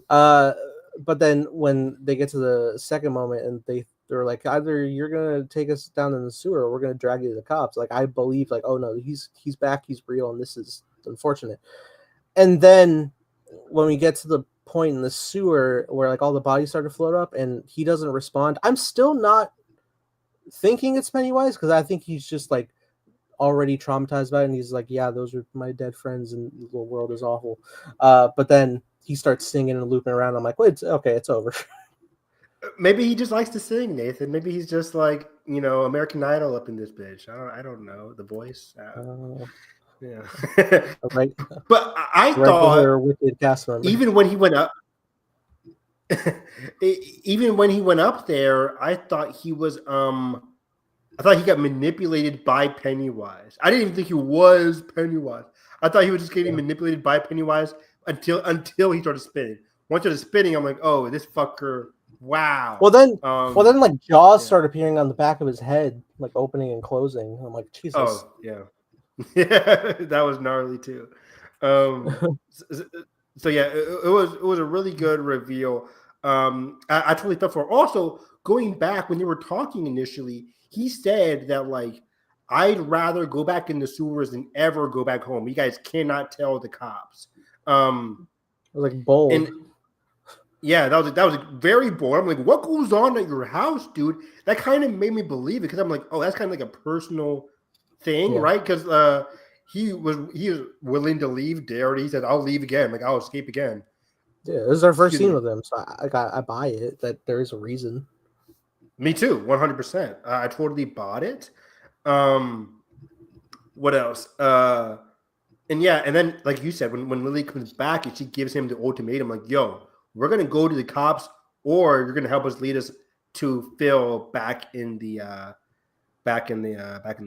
Uh, but then when they get to the second moment and they're like, either you're gonna take us down in the sewer or we're gonna drag you to the cops. Like I believe, like, oh no, he's back, he's real, and this is unfortunate. And then when we get to the point in the sewer where like all the bodies start to float up and he doesn't respond, I'm still not thinking it's Pennywise because I think he's just like already traumatized by it, and he's like, yeah, those are my dead friends and the world is awful. But then he starts singing and looping around. I'm like, wait, okay, it's over. Maybe he just likes to sing, Nathan. Maybe he's just like, American Idol up in this bitch. I don't know. The Voice. Yeah. Right. But I Regular thought wicked cast member. even when he went up even when he went up there, I thought he was I thought he got manipulated by Pennywise. I didn't even think he was Pennywise. I thought he was just getting manipulated by Pennywise until he started spinning. Once he started spinning, I'm like, oh, this fucker, wow. Well then like jaws start appearing on the back of his head, like opening and closing. I'm like, Jesus. Oh yeah. Yeah, that was gnarly too. So yeah, it was a really good reveal. I totally felt for it. Also, going back when you were talking initially, he said that like I'd rather go back in the sewers than ever go back home. You guys cannot tell the cops. It was like bold. And yeah, that was very bold. I'm like, what goes on at your house, dude? That kind of made me believe it because I'm like, oh, that's kind of like a personal thing, right? Because he was willing to leave Derry. He said, I'll leave again. Like, I'll escape again. Yeah, this is our first scene with him, so I buy it that there is a reason. Me too, 100%. I totally bought it. What else? And yeah, and then like you said, when Lily comes back and she gives him the ultimatum, like, yo, we're gonna go to the cops, or you're gonna help us lead us to Phil back in the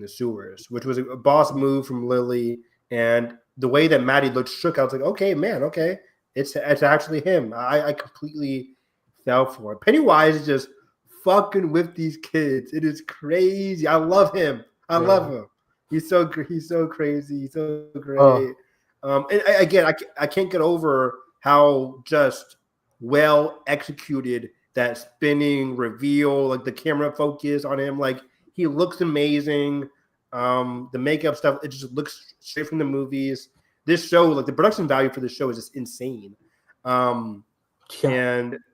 sewers, which was a boss move from Lily. And the way that Maddie looked shook, I was like, okay, man, okay, it's actually him. I completely fell for it. Pennywise is just fucking with these kids. It is crazy. I love him. I love him. He's so crazy. He's so great. And again, I can't get over how just well executed that spinning reveal, like the camera focus on him, like he looks amazing. The makeup stuff, it just looks straight from the movies. This show, like the production value for this show is just insane. And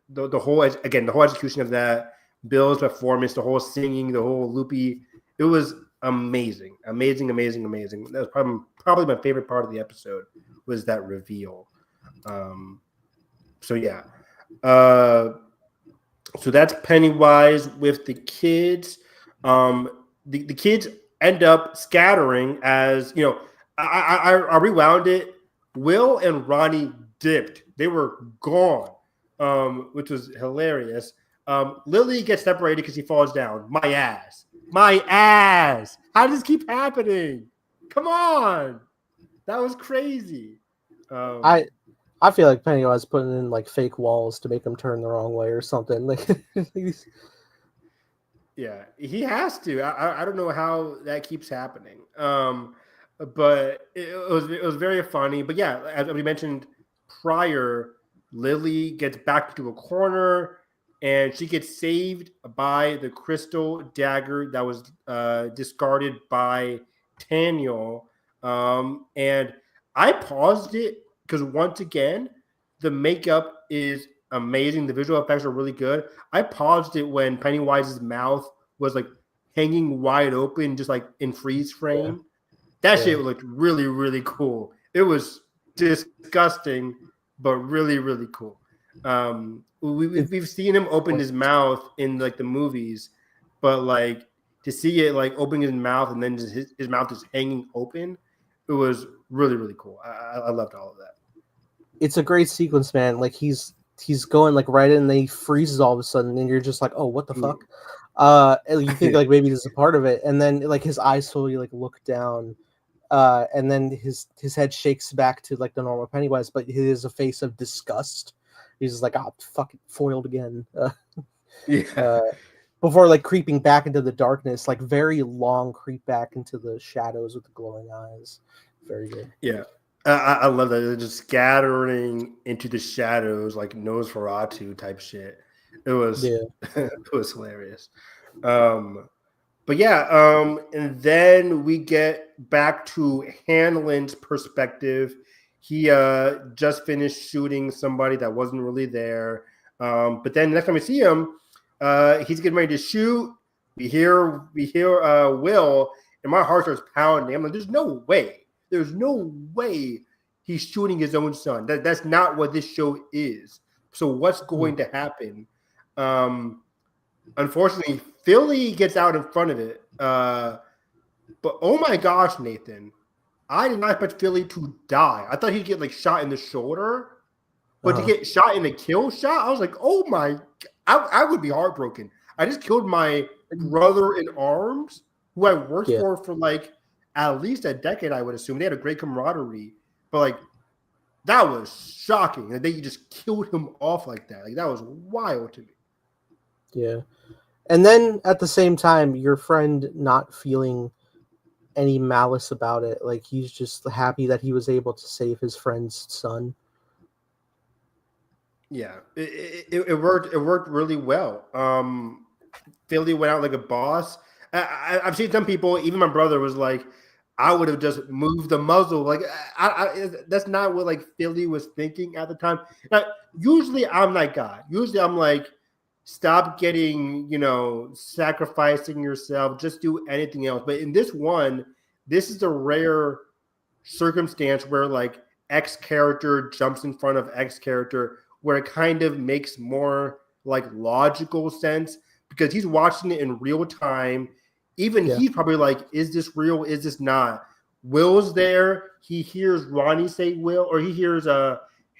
the whole execution of that, Bill's performance, the whole singing, the whole loopy, it was amazing. That was probably my favorite part of the episode was that reveal. So yeah. So that's Pennywise with the kids. The kids end up scattering as, I rewound it. Will and Ronnie dipped. They were gone, which was hilarious. Lily gets separated because he falls down. My ass. How does this keep happening? Come on. That was crazy. I feel like Pennywise putting in like fake walls to make him turn the wrong way or something. Like, yeah, he has to. I don't know how that keeps happening. But it was very funny. But yeah, as we mentioned prior, Lily gets back to a corner and she gets saved by the crystal dagger that was discarded by Daniel. And I paused it because once again, the makeup is amazing. The visual effects are really good. I paused it when Pennywise's mouth was like hanging wide open, just like in freeze frame. That shit looked really, really cool. It was disgusting, but really, really cool. We've seen him open his mouth in like the movies, but like to see it like opening his mouth and then just his mouth just hanging open, it was really, really cool. I loved all of that. It's a great sequence, man. Like he's going like right in, and then he freezes all of a sudden, and you're just like, oh, what the fuck? And you think like maybe this is a part of it, and then like his eyes slowly like look down, and then his head shakes back to like the normal Pennywise, but he has a face of disgust. He's just like, oh, fucking foiled again. before like creeping back into the darkness, like very long creep back into the shadows with the glowing eyes. Very good. Yeah. I love that. They're just scattering into the shadows like Nosferatu type shit. It was Yeah. it was hilarious. Um, but yeah, and then we get back to Hanlon's perspective. He just finished shooting somebody that wasn't really there. But then the next time we see him, he's getting ready to shoot. We hear Will, and my heart starts pounding. I'm like, there's no way. There's no way he's shooting his own son. That's not what this show is. So what's going to happen? Unfortunately, Philly gets out in front of it. But oh my gosh, Nathan, I did not expect Philly to die. I thought he'd get like shot in the shoulder, but to get shot in a kill shot, I was like, oh my, I would be heartbroken. I just killed my brother in arms, who I worked for like at least a decade, I would assume. They had a great camaraderie, but like that was shocking. That they just killed him off like that. Like that was wild to me. Yeah. And then at the same time, your friend not feeling any malice about it. Like he's just happy that he was able to save his friend's son. Yeah, it worked. It worked really well. Philly went out like a boss. I've seen some people, even my brother was like, I would have just moved the muzzle. Like, that's not what like Philly was thinking at the time. Now, usually I'm that guy. Usually I'm like, stop getting, sacrificing yourself. Just do anything else. But in this one, this is a rare circumstance where like X character jumps in front of X character, where it kind of makes more like logical sense because he's watching it in real time. Even he's probably like, is this real? Is this not? Will's there. He hears Ronnie say Will, or he hears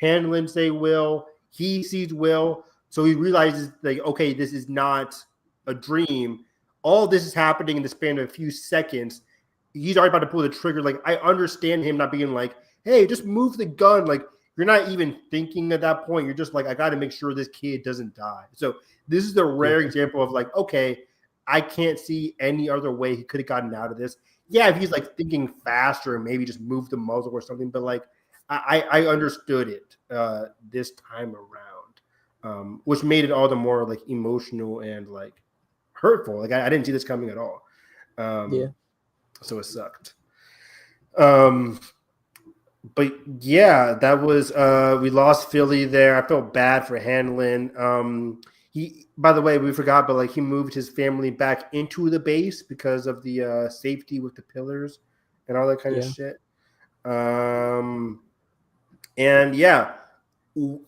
Hanlon say Will. He sees Will. So he realizes like, okay, this is not a dream. All this is happening in the span of a few seconds. He's already about to pull the trigger. Like, I understand him not being like, hey, just move the gun. Like, you're not even thinking at that point. You're just like, I got to make sure this kid doesn't die. So this is the rare example of like, okay, I can't see any other way he could have gotten out of this. Yeah, if he's like thinking faster and maybe just move the muzzle or something, but like I understood it this time around, which made it all the more like emotional and like hurtful. Like I didn't see this coming at all. So it sucked. But yeah, that was we lost Philly there. I felt bad for Hanlon. He, by the way, we forgot, but like he moved his family back into the base because of the safety with the pillars and all that kind of shit. And yeah,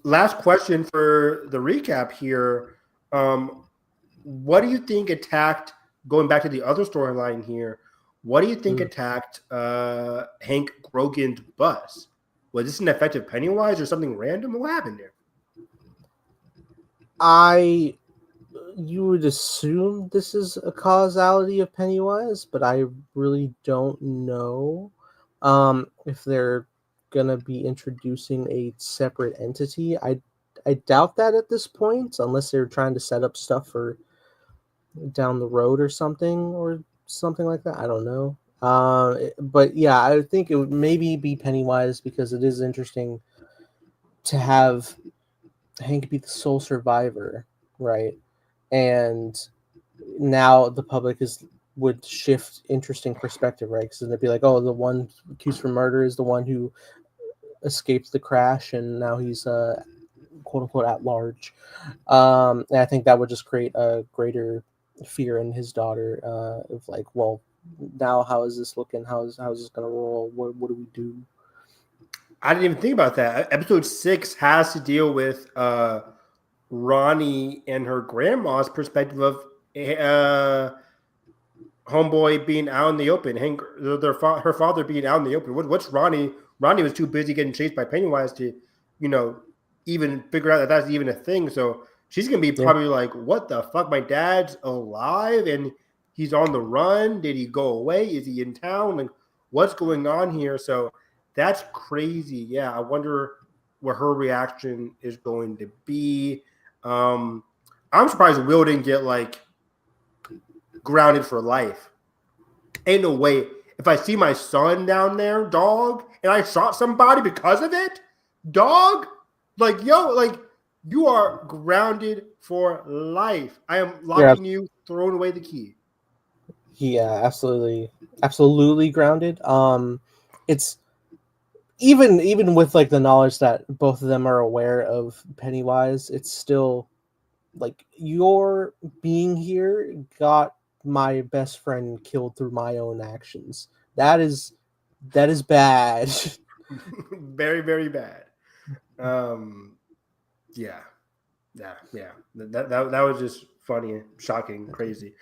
last question for the recap here. What do you think attacked? Going back to the other storyline here, what do you think attacked Hank Grogan's bus? Was this an effective Pennywise or something random? What happened there? You would assume this is a causality of Pennywise, but I really don't know if they're gonna be introducing a separate entity. I doubt that at this point, unless they're trying to set up stuff for down the road or something like that. I don't know. But yeah, I think it would maybe be Pennywise because it is interesting to have Hank be the sole survivor, right? And now the public would shift interesting perspective, right? Because they'd be like, oh, the one accused for murder is the one who escaped the crash, and now he's quote unquote at large. And I think that would just create a greater fear in his daughter of like, well, now how is this looking? How is this gonna roll? What do we do? I didn't even think about that. Episode 6 has to deal with Ronnie and her grandma's perspective of homeboy being out in the open, her father being out in the open. What's Ronnie? Ronnie was too busy getting chased by Pennywise to, even figure out that that's even a thing. So she's gonna be probably like, "What the fuck? My dad's alive and he's on the run. Did he go away? Is he in town? Like, what's going on here?" So that's crazy. Yeah, I wonder what her reaction is going to be. I'm surprised Will didn't get like grounded for life. Ain't no way. If I see my son down there, dog, and I shot somebody because of it, dog, like, yo, like, you are grounded for life. I am locking you, throwing away the key. Yeah, absolutely grounded. It's even with like the knowledge that both of them are aware of Pennywise, it's still like your being here got my best friend killed through my own actions. That is bad. Very, very bad. Yeah. That was just funny, shocking, crazy.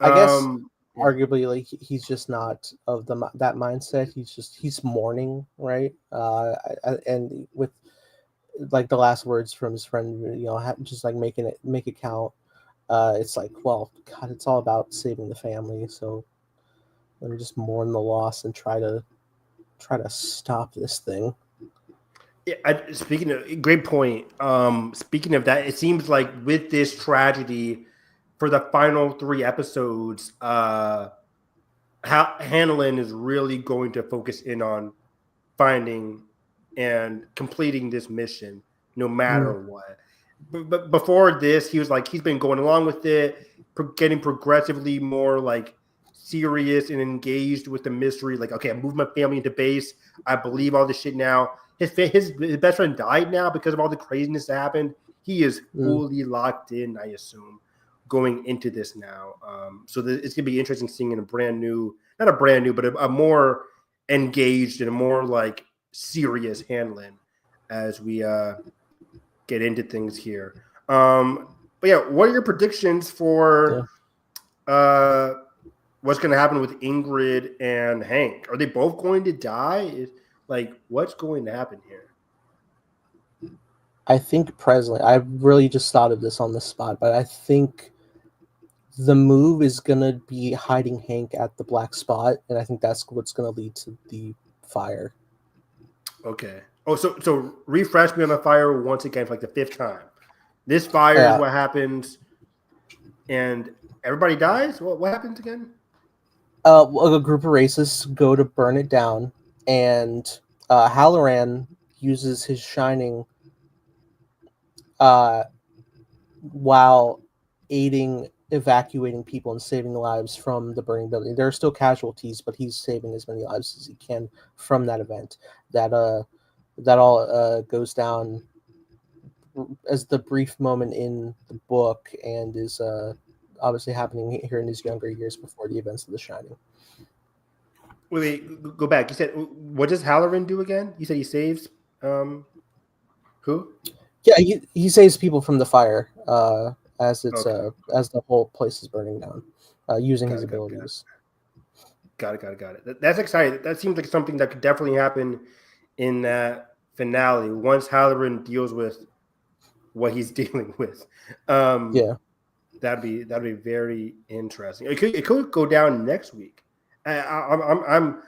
I guess arguably like he's just not of that mindset. He's mourning, right? And with like the last words from his friend, just like make it count. It's like, well, God, it's all about saving the family. So let me just mourn the loss and try to stop this thing. Yeah, speaking of great point. Speaking of that, it seems like with this tragedy, for the final 3 episodes, Hanlon is really going to focus in on finding and completing this mission, no matter what. But before this, he was like, he's been going along with it, getting progressively more like serious and engaged with the mystery. Like, okay, I moved my family into base. I believe all this shit now. His best friend died now because of all the craziness that happened. He is fully locked in, I assume, going into this now. So it's gonna be interesting seeing in a brand new, not a brand new, but a more engaged and a more like serious Hanlon as we get into things here. But yeah, what are your predictions for what's going to happen with Ingrid and Hank? Are they both going to die? Like, what's going to happen here? I think presently, I really just thought of this on the spot, but I think the move is going to be hiding Hank at the black spot, and I think that's what's going to lead to the fire. Okay. Oh, so refresh me on the fire once again for like the 5th time. This fire is what happens, and everybody dies? What happens again? A group of racists go to burn it down, and Halloran uses his shining while aiding evacuating people and saving lives from the burning building. There are still casualties, but he's saving as many lives as he can from that event. That all goes down as the brief moment in the book, and is obviously happening here in his younger years before the events of The Shining. Wait, go back. You said, what does Halloran do again? You said he saves who? Yeah, he saves people from the fire as it's as the whole place is burning down, using his abilities. Got it. That's exciting. That seems like something that could definitely happen in that finale once Halloran deals with what he's dealing with. That'd be very interesting. It could go down next week. I'm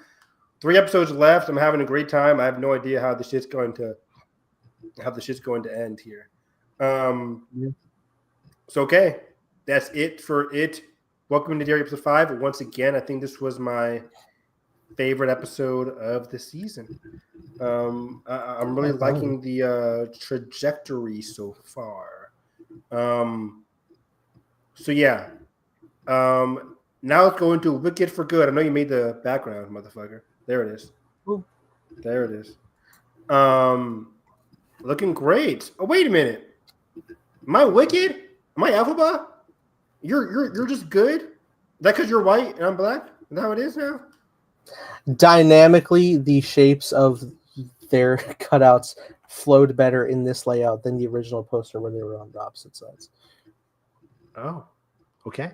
3 episodes left. I'm having a great time. I have no idea how the shit's going to end here. So okay, that's it for it. Welcome to Derry episode 5. Once again, I think this was my favorite episode of the season. I'm really liking the trajectory so far. So yeah. Now let's go into Wicked for Good. I know you made the background, motherfucker. There it is. Ooh. There it is. Looking great. Oh, wait a minute. Am I wicked? Am I Alphaba? You're just good? Is that because you're white and I'm black? Is that how it is now? Dynamically, the shapes of their cutouts flowed better in this layout than the original poster where they were on the opposite sides. Oh, okay.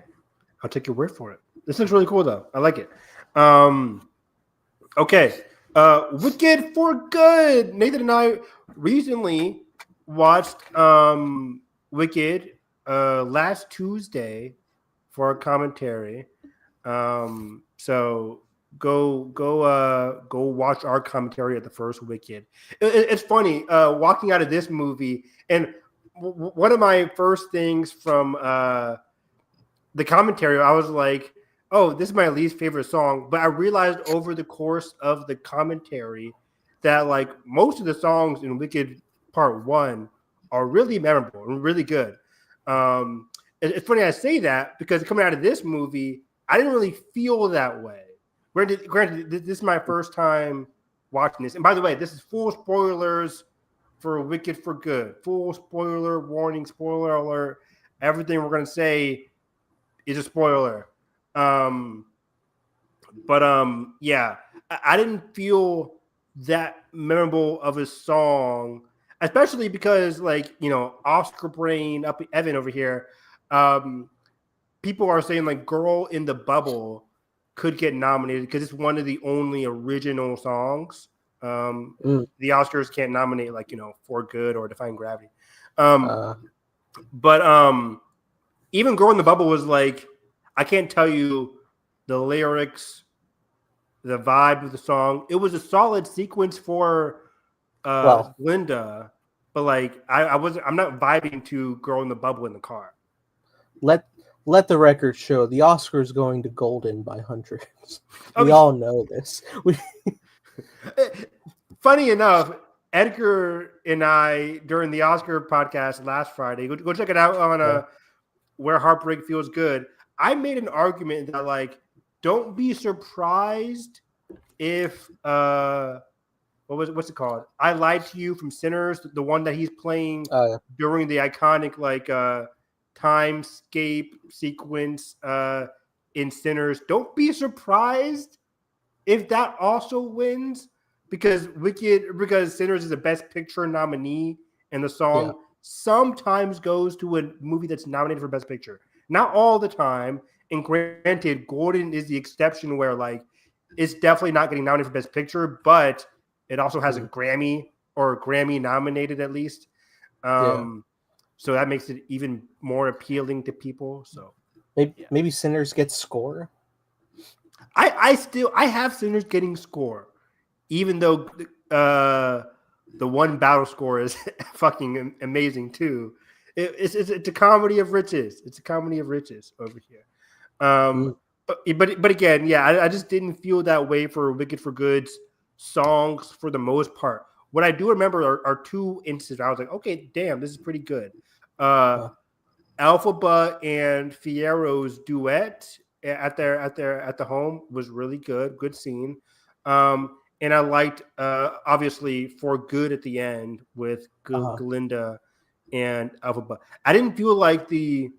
I'll take your word for it. This looks really cool, though. I like it. Okay. Wicked for Good. Nathan and I recently watched Wicked last Tuesday for our commentary. So go watch our commentary at the first Wicked. It's funny walking out of this movie, and one of my first things from the commentary, I was like, oh, this is my least favorite song. But I realized over the course of the commentary that like most of the songs in Wicked Part 1 are really memorable and really good. It's funny I say that because coming out of this movie, I didn't really feel that way. Granted, this is my first time watching this. And by the way, this is full spoilers for Wicked for Good. Full spoiler warning, spoiler alert. Everything we're going to say is a spoiler. Yeah, I didn't feel that memorable of a song, especially because, like, you know, Oscar brain up Evan over here, people are saying like "Girl in the Bubble" could get nominated because it's one of the only original songs. The Oscars can't nominate like, you know, For Good or Defying Gravity. But even "Girl in the Bubble" was like, I can't tell you the lyrics, the vibe of the song. It was a solid sequence for Linda, but like I'm not vibing to "Girl in the Bubble" in the car. Let the record show the Oscar's going to Golden by hundreds. We all know this. Funny enough, Edgar and I, during the Oscar podcast last Friday, go check it out on Where Heartbreak Feels Good. I made an argument that, like, don't be surprised if what's it called? I Lied to You from Sinners, the one that he's playing during the iconic like timescape sequence in Sinners. Don't be surprised if that also wins because Sinners is a Best Picture nominee and the song sometimes goes to a movie that's nominated for Best Picture. Not all the time. And granted, Golden is the exception where like it's definitely not getting nominated for Best Picture, but it also has a Grammy or Grammy nominated at least. So that makes it even more appealing to people. So maybe Sinners gets score. I have Sinners getting score, even though the one battle score is fucking amazing too. It's a comedy of riches. It's a comedy of riches over here. But again, yeah, I just didn't feel that way for Wicked for Good's songs for the most part. What I do remember are two instances. I was like, okay, damn, this is pretty good. Elphaba and Fiero's duet at the home was really good scene. And I liked obviously For Good at the end with Glinda and Elphaba. I didn't feel like the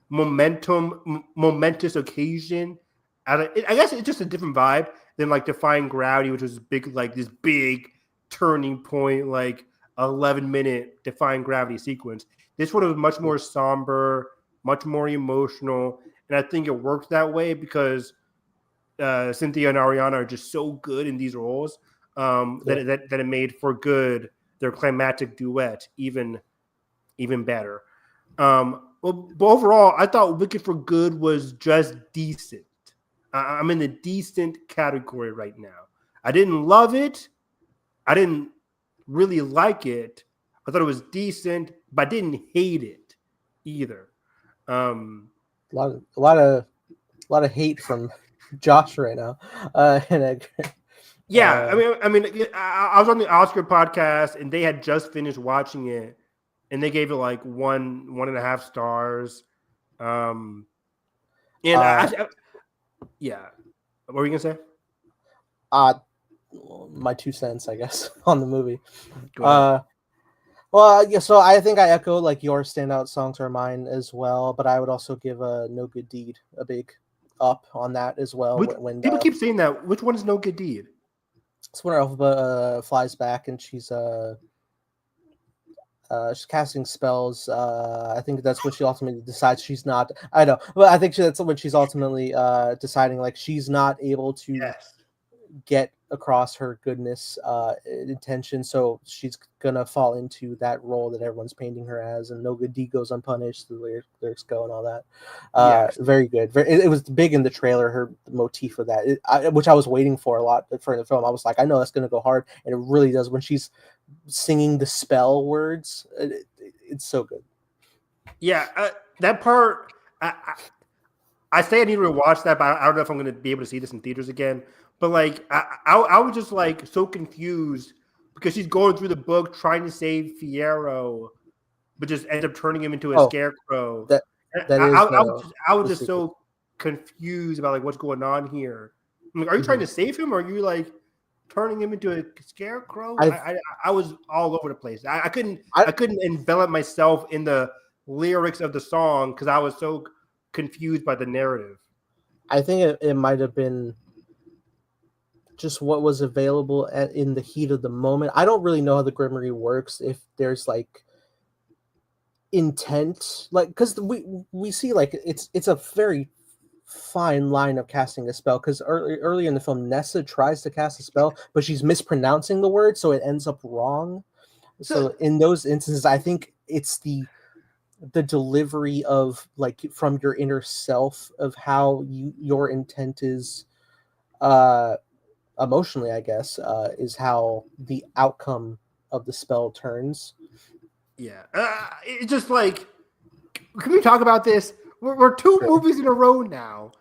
momentous occasion. I guess it's just a different vibe than like Defying Gravity, which was big, like this big turning point, like 11-minute Defying Gravity sequence. This one was much more somber, much more emotional, and I think it worked that way because Cynthia and Ariana are just so good in these roles that it made For Good, their climactic duet, even better. But overall, I thought Wicked for Good was just decent. I'm in the decent category right now. I didn't love it. I didn't really like it. I thought it was decent, but I didn't hate it either. A lot of hate from Josh right now. Yeah, I mean, I was on the Oscar podcast and they had just finished watching it, and they gave it like 1.5 stars. Yeah. What were you gonna say? My 2 cents, I guess, on the movie. Well, yeah. So I think I echo like your standout songs are mine as well, but I would also give No Good Deed a big up on that as well. When people keep saying that, which one is No Good Deed? It's when Elphaba flies back and she's casting spells. I think that's what she ultimately decides she's not. I know, but I think that's when she's ultimately deciding like she's not able to get across her goodness intention, so she's gonna fall into that role that everyone's painting her as, and no good deed goes unpunished. The lyrics go and all that. Very good. It was big in the trailer. Her motif of that, which I was waiting for a lot for the film. I was like, I know that's gonna go hard, and it really does when she's singing the spell words. It's so good. Yeah, that part. I say I need to rewatch that, but I don't know if I'm going to be able to see this in theaters again. But like, I was just like so confused because she's going through the book trying to save Fiyero, but just ends up turning him into a scarecrow. That is I was the just secret. so confused about like what's going on here. I'm like, are you trying Mm-hmm. to save him, or are you like turning him into a scarecrow? I I was all over the place. I couldn't envelop myself in the lyrics of the song because I was so confused by the narrative. I think it might have been just what was available in the heat of the moment. I don't really know how the Grimoire works. If there's like intent, like because we see like it's a very fine line of casting a spell, because early in the film Nessa tries to cast a spell but she's mispronouncing the word, so it ends up wrong. So in those instances I think it's the delivery of like from your inner self of how your intent is emotionally, I guess, is how the outcome of the spell turns. Yeah, it's just like, can we talk about this? We're two Sure. movies in a row now.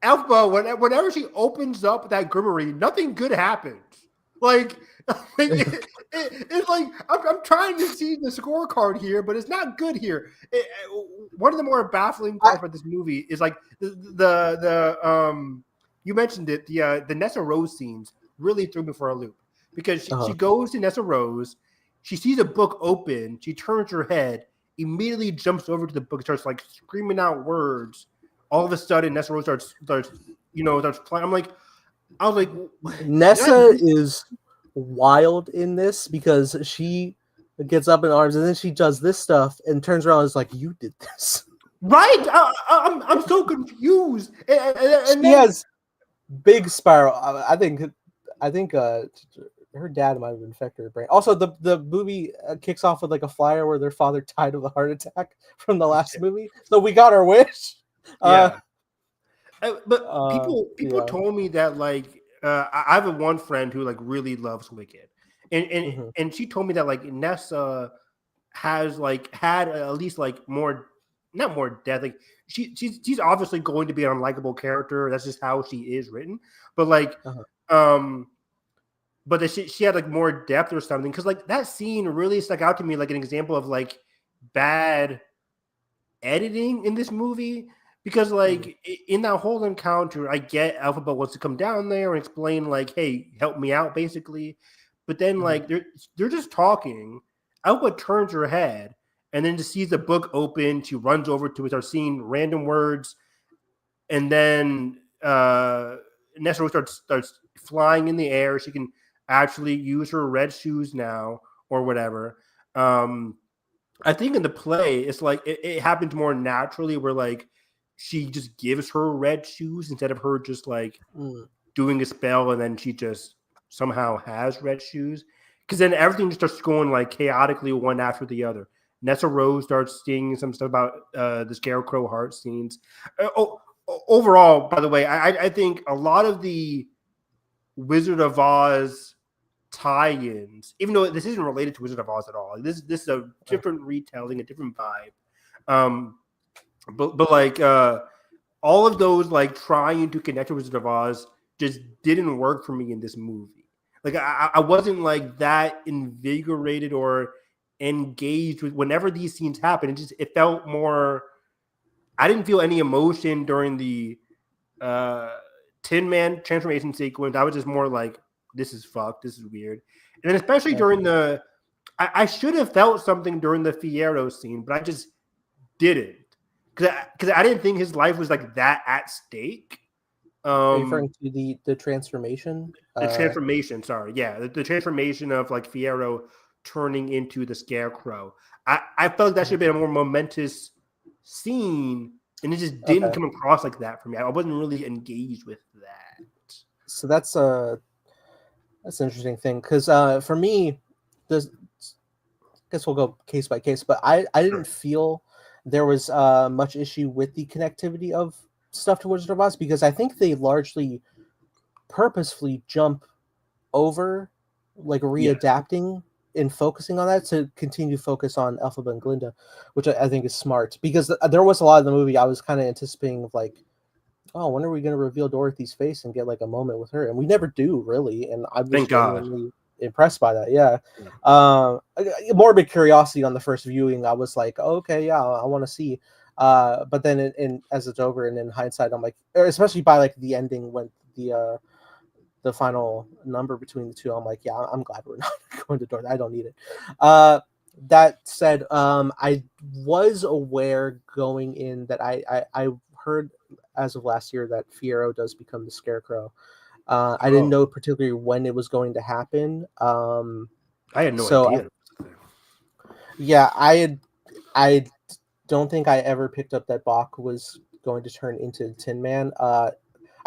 Alpha, whenever she opens up that Grimoire, nothing good happens. Like, it's like I'm trying to see the scorecard here, but it's not good here. One of the more baffling parts about this movie is like the you mentioned it, the Nessa Rose scenes really threw me for a loop because she goes to Nessa Rose, she sees a book open, she turns her head, immediately jumps over to the book, starts like screaming out words. All of a sudden, Nessa Rose starts playing. I was like, Nessa is wild in this because she gets up in arms and then she does this stuff and turns around and is like, "You did this." Right? I'm so confused. And She then has big spiral. I think her dad might have infected her brain. Also, the movie kicks off with like a flyer where their father died of a heart attack from the last movie, so we got our wish. yeah. But people Yeah. told me that like I have one friend who like really loves Wicked, and she told me that like Nessa has like had at least like more, not more death. Like she's obviously going to be an unlikable character. That's just how she is written. But like but that she had like more depth or something, because like that scene really stuck out to me like an example of like bad editing in this movie. Because like in that whole encounter, I get Alphabet wants to come down there and explain like, hey, help me out, basically. But then like they're just talking. Alphabet turns her head and then just sees the book open. She runs over to it, starts seeing random words, and then Nessa starts flying in the air. She can actually use her red shoes now or whatever. I think in the play, it's like it happens more naturally, where like she just gives her red shoes instead of her just like doing a spell and then she just somehow has red shoes. Because then everything just starts going like chaotically one after the other. Nessa Rose starts seeing some stuff about the Scarecrow heart scenes. Overall, by the way, I think a lot of the Wizard of Oz tie-ins, even though this isn't related to Wizard of Oz at all. This is a different retelling, a different vibe. But like all of those like trying to connect to Wizard of Oz just didn't work for me in this movie. Like I wasn't like that invigorated or engaged with whenever these scenes happen. It felt more. I didn't feel any emotion during the Tin Man transformation sequence. I was just more like, this is fucked. This is weird. And then especially during the, I should have felt something during the Fiyero scene, but I just didn't. Because I didn't think his life was like that at stake. Are you referring to the transformation? The transformation, sorry. Yeah, the transformation of like Fiyero turning into the Scarecrow. I felt like that should have been a more momentous scene, and it just didn't come across like that for me. I wasn't really engaged with that. So that's an interesting thing, because for me, this, I guess we'll go case by case, but I didn't feel there was much issue with the connectivity of stuff to Wizard of Oz, because I think they largely purposefully jump over like readapting and focusing on that to continue to focus on Elphaba and Glinda, which I think is smart, because there was a lot of the movie I was kind of anticipating of like oh, when are we going to reveal Dorothy's face and get like a moment with her? And we never do, really. And I was Thank God. genuinely impressed by that. Yeah. Yeah. Morbid curiosity on the first viewing. I was like, oh, okay, yeah, I want to see. But then in as it's over and in hindsight, I'm like, especially by like the ending when the final number between the two, I'm like, yeah, I'm glad we're not going to Dorothy. I don't need it. That said, I was aware going in that I heard as of last year that Fiero does become the Scarecrow. I didn't know particularly when it was going to happen. I had no so idea. Yeah, I don't think I ever picked up that Bach was going to turn into Tin Man. I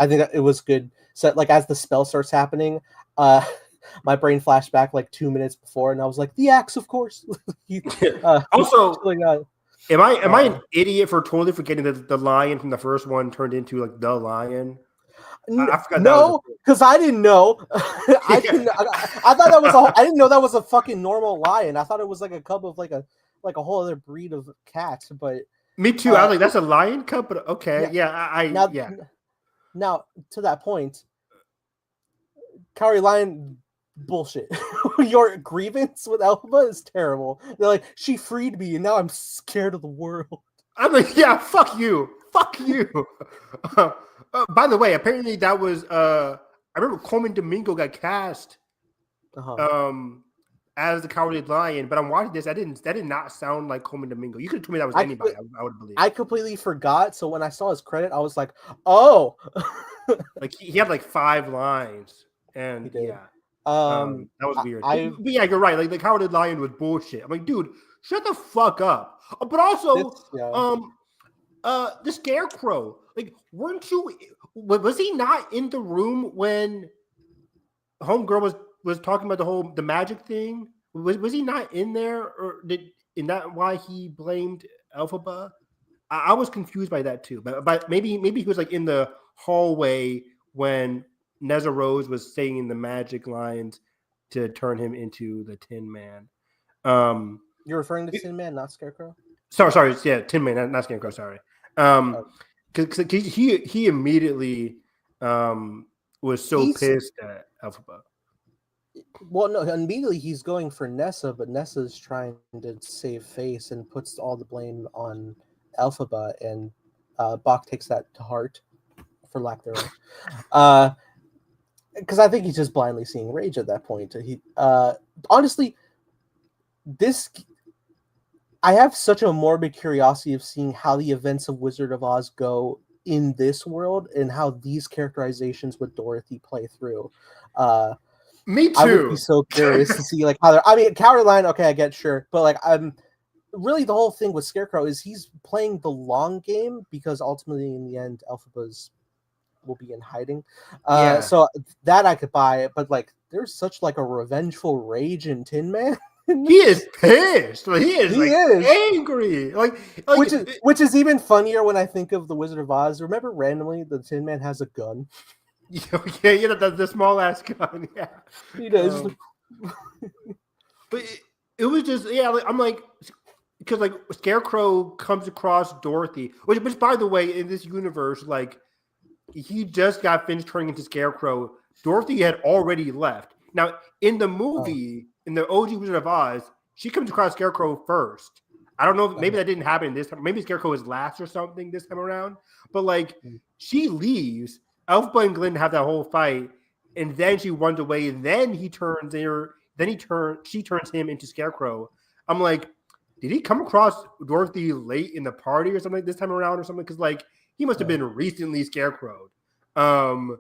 think that it was good. So like as the spell starts happening, my brain flashed back like 2 minutes before, and I was like, the axe, of course. Also, like, am I an idiot for totally forgetting that the lion from the first one turned into like the lion? I forgot no, because I didn't know. I didn't. I thought that was I didn't know that was a fucking normal lion. I thought it was like a cub of like a whole other breed of cats. But me too. I was like, that's a lion cub, but okay, yeah. Now to that point, Cowardly Lion bullshit. Your grievance with Elphaba is terrible. They're like, she freed me, and now I'm scared of the world. I'm like, yeah, fuck you. By the way, apparently that was I remember Coleman Domingo got cast as the Cowardly Lion, but I'm watching this. That did not sound like Coleman Domingo. You could have told me that was anybody. I would believe. I completely forgot. So when I saw his credit, I was like, oh. Like he had like 5 lines, and yeah, that was weird. But yeah, you're right. Like the Cowardly Lion was bullshit. I'm like, dude, shut the fuck up. But also, the Scarecrow. Like, weren't you? Was he not in the room when Homegirl was talking about the magic thing? Was he not in there, or is that why he blamed Elphaba? I was confused by that too. But maybe he was like in the hallway when Neza Rose was saying the magic lines to turn him into the Tin Man. You're referring to Tin Man, not Scarecrow? Sorry, yeah, Tin Man, not Scarecrow. Sorry, because he immediately was so pissed at Elphaba. Well, no, immediately he's going for Nessa, but Nessa's trying to save face and puts all the blame on Elphaba, and Bach takes that to heart, for lack thereof. Because I think he's just blindly seeing rage at that point. He honestly, I have such a morbid curiosity of seeing how the events of Wizard of Oz go in this world and how these characterizations with Dorothy play through. Me too. I would be so curious to see like how they're. I mean, Cowardly Lion, okay, I get sure, but like really the whole thing with Scarecrow is he's playing the long game because ultimately in the end Elphaba's will be in hiding. So that I could buy, but like there's such like a revengeful rage in Tin Man. He is pissed. Like, he is angry. Like which is even funnier when I think of the Wizard of Oz. Remember randomly the Tin Man has a gun. Yeah, the small ass gun. Yeah, he does. But it was just like, I'm like, because like Scarecrow comes across Dorothy, which by the way in this universe, like he just got finished turning into Scarecrow. Dorothy had already left. Now in the movie, in the OG Wizard of Oz, she comes across Scarecrow first. I don't know if maybe that didn't happen this time. Maybe Scarecrow is last or something this time around. But like she leaves. Elphaba and Glenn have that whole fight, and then she runs away, and then she turns him into Scarecrow. I'm like, did he come across Dorothy late in the party or something this time around or something? Because like he must have been recently Scarecrowed. And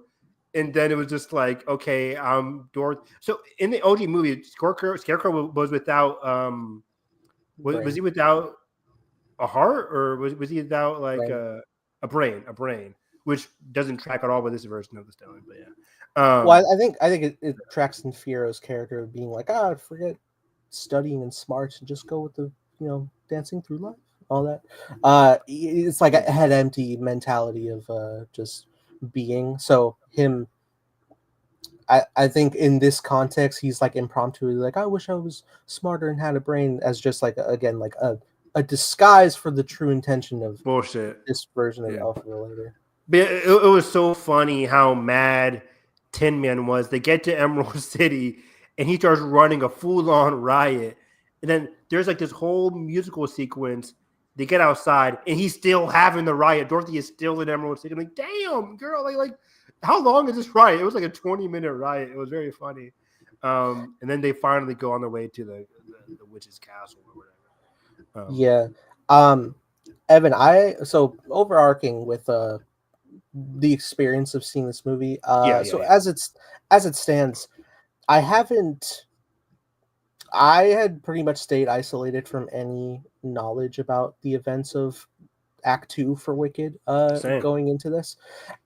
then it was just like, okay, Dorothy. So in the OG movie, Scarecrow was without was he without a heart, or was he without like a brain? Which doesn't track at all with this version of the story, but yeah. Well, I think it tracks in Fiero's character of being like, forget studying and smarts and just go with the dancing through life, all that. It's like a head empty mentality of just being. So him, I think in this context, he's like impromptu, like I wish I was smarter and had a brain, as just like again like a disguise for the true intention of bullshit. This version of Elphaba later. But it was so funny how mad Tin Man was. They get to Emerald City and he starts running a full-on riot. And then there's like this whole musical sequence. They get outside and he's still having the riot. Dorothy is still in Emerald City. I'm like, damn, girl, like how long is this riot? It was like a 20-minute riot. It was very funny. And then they finally go on their way to the witch's castle or whatever. Yeah. Evan, so overarching with the experience of seeing this movie, Yeah. so as it stands, I had pretty much stayed isolated from any knowledge about the events of Act 2 for Wicked Same. going into this,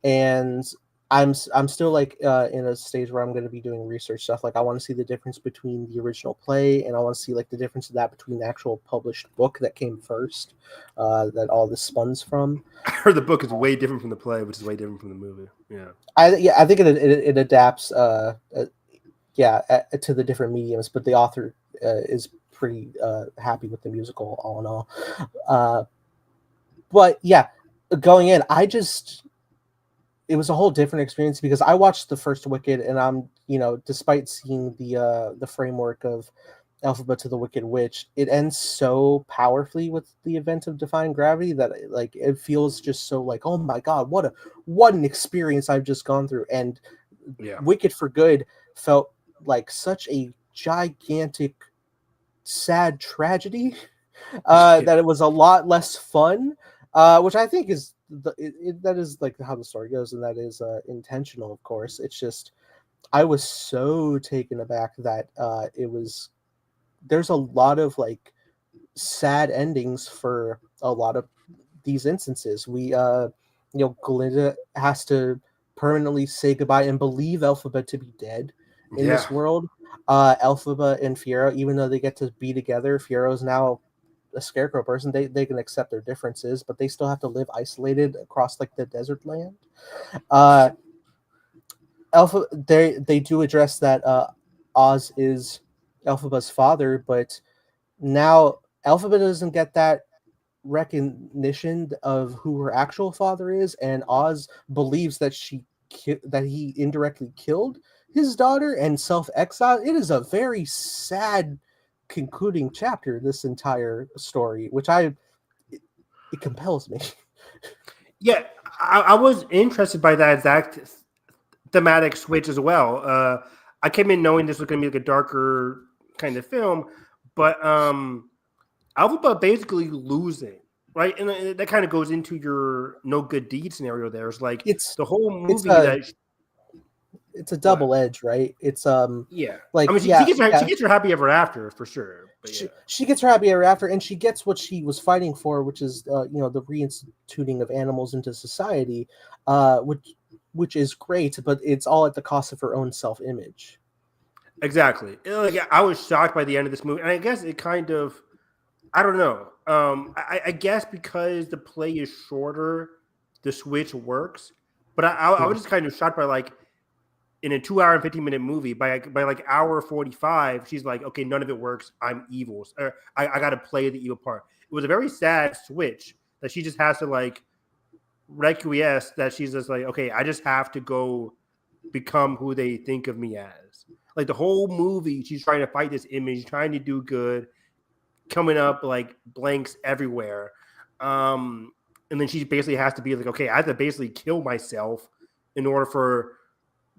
and I'm still like in a stage where I'm going to be doing research stuff. Like I want to see the difference between the original play, and I want to see like the difference of that between the actual published book that came first, that all this spuns from. I heard the book is way different from the play, which is way different from the movie. Yeah. I think it adapts to the different mediums, but the author is pretty happy with the musical all in all. But yeah, going in, it was a whole different experience because I watched the first Wicked, and I'm, despite seeing the framework of Alphabet to the Wicked Witch, it ends so powerfully with the event of Defying Gravity that like it feels just so like, oh my god, what an experience I've just gone through. And Wicked for Good felt like such a gigantic, sad tragedy that it was a lot less fun, which I think is that is like how the story goes, and that is intentional, of course. It's just I was so taken aback that there's a lot of like sad endings for a lot of these instances. Glinda has to permanently say goodbye and believe Elphaba to be dead in this world. Elphaba and Fiero, even though they get to be together, Fiero's now a scarecrow person. They can accept their differences, but they still have to live isolated across like the desert land. They do address that Oz is Elphaba's father, but now Elphaba doesn't get that recognition of who her actual father is, and Oz believes that that he indirectly killed his daughter and self-exiled. It is a very sad concluding chapter, this entire story, which it compels me. Yeah, I was interested by that exact thematic switch as well. I came in knowing this was going to be like a darker kind of film, but Alphaba basically losing, right? And that kind of goes into your no good deed scenario there. It's like the whole movie it's a double edge, right? It's like I mean, she gets her happy ever after for sure. But she gets her happy ever after, and she gets what she was fighting for, which is the reinstituting of animals into society, which is great, but it's all at the cost of her own self-image. Exactly. Like I was shocked by the end of this movie, and I guess it kind of, I don't know. I guess because the play is shorter, the switch works. But I was just kind of shocked by like in a 2 hour and 15-minute movie by like hour 45, she's like, okay, none of it works. I'm evil. I got to play the evil part. It was a very sad switch that she just has to like requiesce that she's just like, okay, I just have to go become who they think of me as. Like the whole movie, she's trying to fight this image, trying to do good, coming up like blanks everywhere. And then she basically has to be like, okay, I have to basically kill myself in order for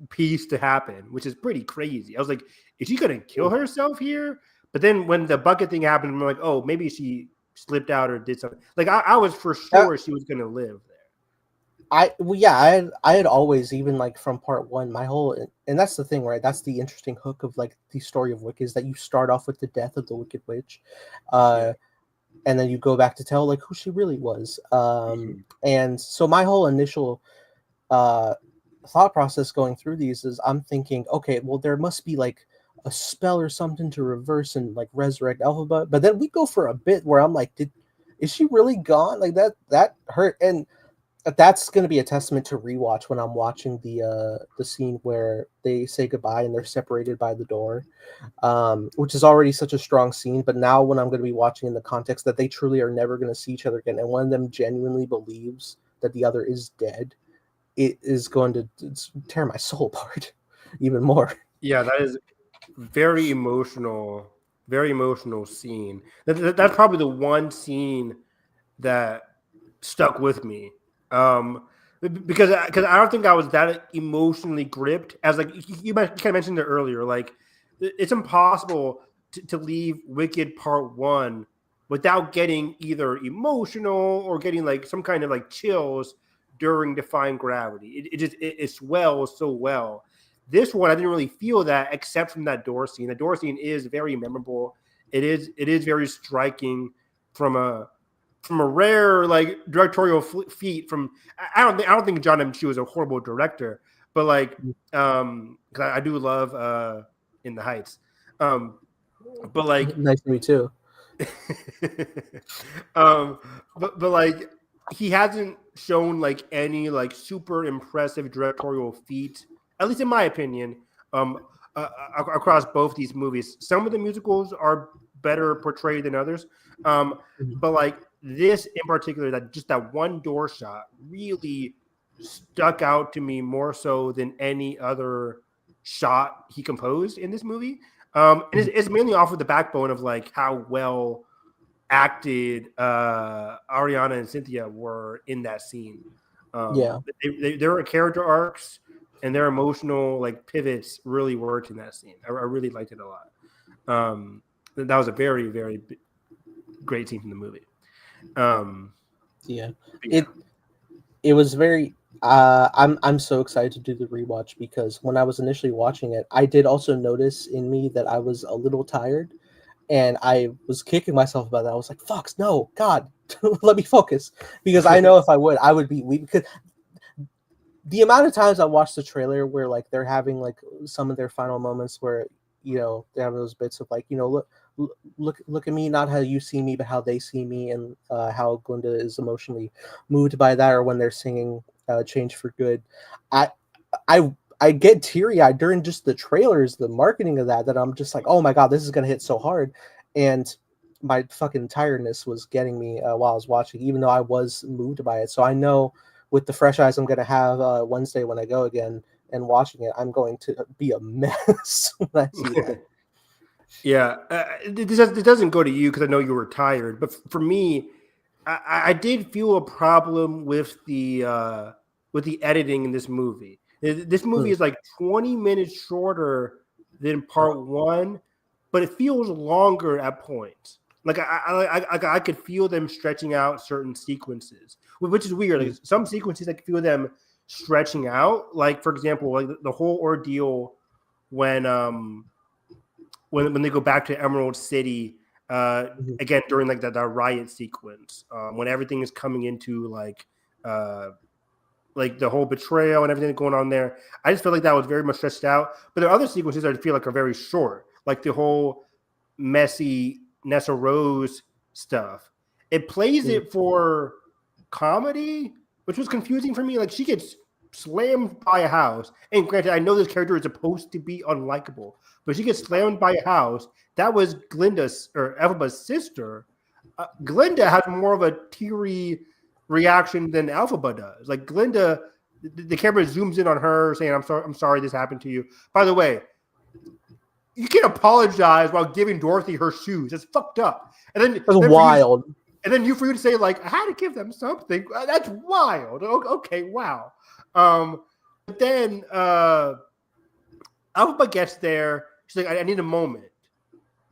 peace to happen, which is pretty crazy. I was like, is she gonna kill herself here? But then when the bucket thing happened, I'm like, oh, maybe she slipped out or did something. Like I was for sure she was gonna live there. I had always, even like from part one, my whole, and that's the thing, right? That's the interesting hook of like the story of Wicked, is that you start off with the death of the Wicked Witch, and then you go back to tell like who she really was. And so my whole initial thought process going through these is I'm thinking, okay, well there must be like a spell or something to reverse and like resurrect Elphaba. But then we go for a bit where I'm like, is she really gone? Like that hurt. And that's going to be a testament to rewatch when I'm watching the scene where they say goodbye and they're separated by the door, which is already such a strong scene. But now when I'm going to be watching in the context that they truly are never going to see each other again, and one of them genuinely believes that the other is dead, it is going to tear my soul apart even more. Yeah, that is very emotional scene. That's probably the one scene that stuck with me. Because I don't think I was that emotionally gripped as like you kind of mentioned it earlier. Like it's impossible to leave Wicked Part 1 without getting either emotional or getting like some kind of like chills during Defying Gravity. It swells so well. This one I didn't really feel that except from that door scene. The door scene is very memorable. It is very striking from a rare like directorial feat. From I don't think John M. Chu is a horrible director, but like because I do love In the Heights, but like Nice to meet you. but like he hasn't shown like any like super impressive directorial feat, at least in my opinion, across both these movies. Some of the musicals are better portrayed than others, but like this in particular, that one door shot really stuck out to me more so than any other shot he composed in this movie. And it's mainly off of the backbone of like how well acted Ariana and Cynthia were in that scene. Their character arcs and their emotional like pivots really worked in that scene. I really liked it a lot. That was a very, very great scene from the movie. It was very I'm so excited to do the rewatch because when I was initially watching it, I did also notice in me that I was a little tired, and I was kicking myself about that. I was like, "Fox, no, God, let me focus," because I know if I would be weak. Because the amount of times I watched the trailer where like they're having like some of their final moments where they have those bits of like look at me, not how you see me, but how they see me, and how Glinda is emotionally moved by that, or when they're singing "Change for Good." I get teary eyed during just the trailers, the marketing of that I'm just like, oh my God, this is gonna hit so hard, and my fucking tiredness was getting me while I was watching, even though I was moved by it. So I know with the fresh eyes I'm gonna have Wednesday when I go again and watching it, I'm going to be a mess when I see that. Yeah, it doesn't go to you because I know you were tired, but for me, I did feel a problem with the editing in this movie. This movie is like 20 minutes shorter than Part 1, but it feels longer at points. Like I could feel them stretching out certain sequences, which is weird. Like some sequences I could feel them stretching out. Like for example, like the whole ordeal when they go back to Emerald City again during like the riot sequence, when everything is coming into like the whole betrayal and everything going on there. I just feel like that was very much stretched out. But there are other sequences I feel like are very short, like the whole messy Nessa Rose stuff. It plays it for comedy, which was confusing for me. Like she gets slammed by a house, and granted, I know this character is supposed to be unlikable, but she gets slammed by a house. That was Glinda's or Elphaba's sister. Glinda has more of a teary reaction than Elphaba does. Like Glinda, the camera zooms in on her saying, I'm sorry this happened to you. By the way, you can't apologize while giving Dorothy her shoes. That's fucked up. And then that's wild. For you to say like, I had to give them something. That's wild. Okay, wow. But then Elphaba gets there. She's like, I need a moment.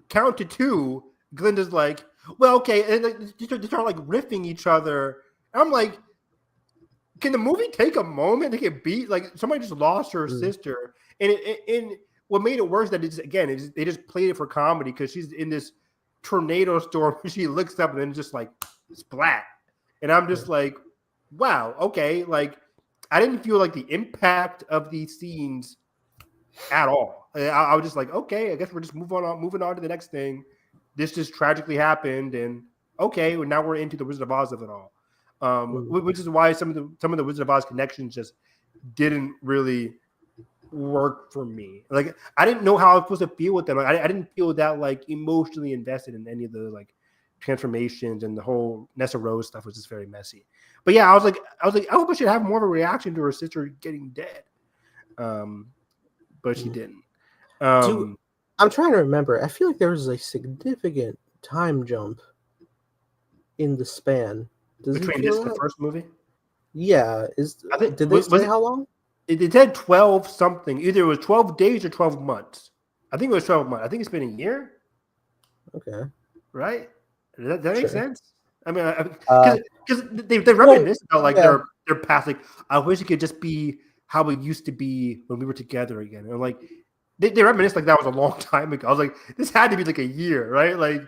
Count to 2. Glinda's like, well, okay. And they start like riffing each other. And I'm like, can the movie take a moment to get beat? Like somebody just lost her sister. And what made it worse that they just played it for comedy because she's in this tornado storm. She looks up and then just like splat. And I'm just like, wow, okay. Like I didn't feel like the impact of these scenes at all. I was just like, okay, I guess we're just moving on to the next thing. This just tragically happened, and okay, well, now we're into the Wizard of Oz of it all, which is why some of the Wizard of Oz connections just didn't really work for me. Like I didn't know how I was supposed to feel with them. Like, I didn't feel that like emotionally invested in any of the like transformations, and the whole Nessa Rose stuff was just very messy. But yeah, I was like, I hope I should have more of a reaction to her sister getting dead. But she didn't. I'm trying to remember. I feel like there was a significant time jump in the span. Does he between feel this and the that? first movie, Yeah. I think Did they say it, how long? it said 12 something. Either it was 12 days or 12 months. I think it was 12 months. I think it's been a year, Okay. right? Does that make Sure. sense? I mean, Uh, because they well, reminisce about like yeah. their past. Like, I wish it could just be how it used to be when we were together again. And like they reminisce like that was a long time ago. I was like, this had to be like a year, right? Like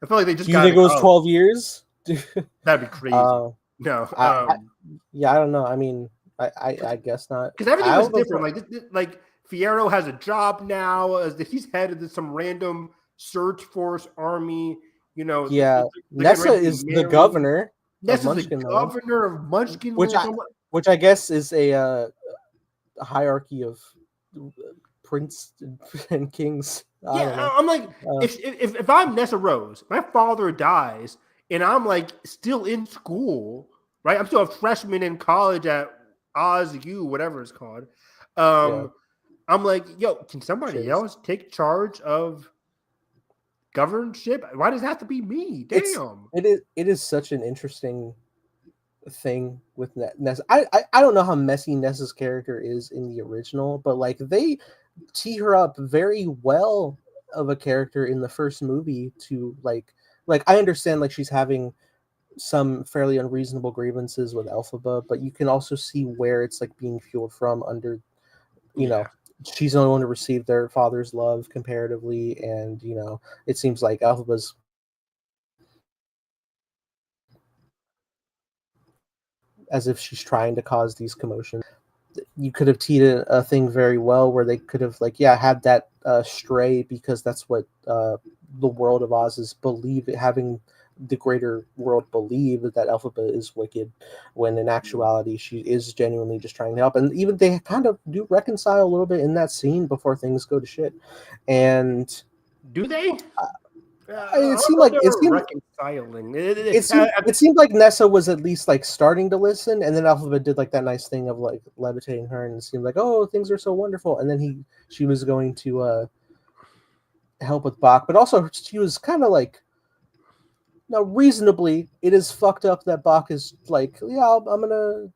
I felt like they just Do you got think like, it was oh, 12 years? that'd be crazy. uh, No, yeah, I don't know. I mean, I guess not. because everything I was also different. Like Fierro has a job now. He's head of some random search force army. You know, yeah, they're getting Nessa ready to be is the married. governor of Nessa's the Munchkin Land, governor of Munchkin which Land. I So I'm like, which I guess is a hierarchy of prince and kings. I yeah, don't know. I'm like, Uh, if I'm Nessa Rose, my father dies, and I'm like still in school, right? I'm still a freshman in college at Oz U, whatever it's called. yeah, I'm like, yo, can somebody shiz. else take charge of governorship? Why does it have to be me? Damn. It is such an interesting thing with Nessa. I don't know how messy Nessa's character is in the original, but like they tee her up very well of a character in the first movie to like I understand like she's having some fairly unreasonable grievances with Elphaba, but you can also see where it's like being fueled from under, you Yeah. know, she's the only one to receive their father's love comparatively, and it seems like Elphaba's as if she's trying to cause these commotions. You could have teed a thing very well where they could have like had that stray because that's what the world of Oz is having the greater world believe that Elphaba is wicked, when in actuality she is genuinely just trying to help. And even they kind of do reconcile a little bit in that scene before things go to shit. And Do they? I it don't seemed know if like they're reconciling. it seemed like Nessa was at least like starting to listen, and then Alphabet did like that nice thing of like levitating her, and it seemed like, oh, things are so wonderful. And then she was going to help with Bach, but also she was kind of like, now reasonably, it is fucked up that Bach is like, yeah, I'm gonna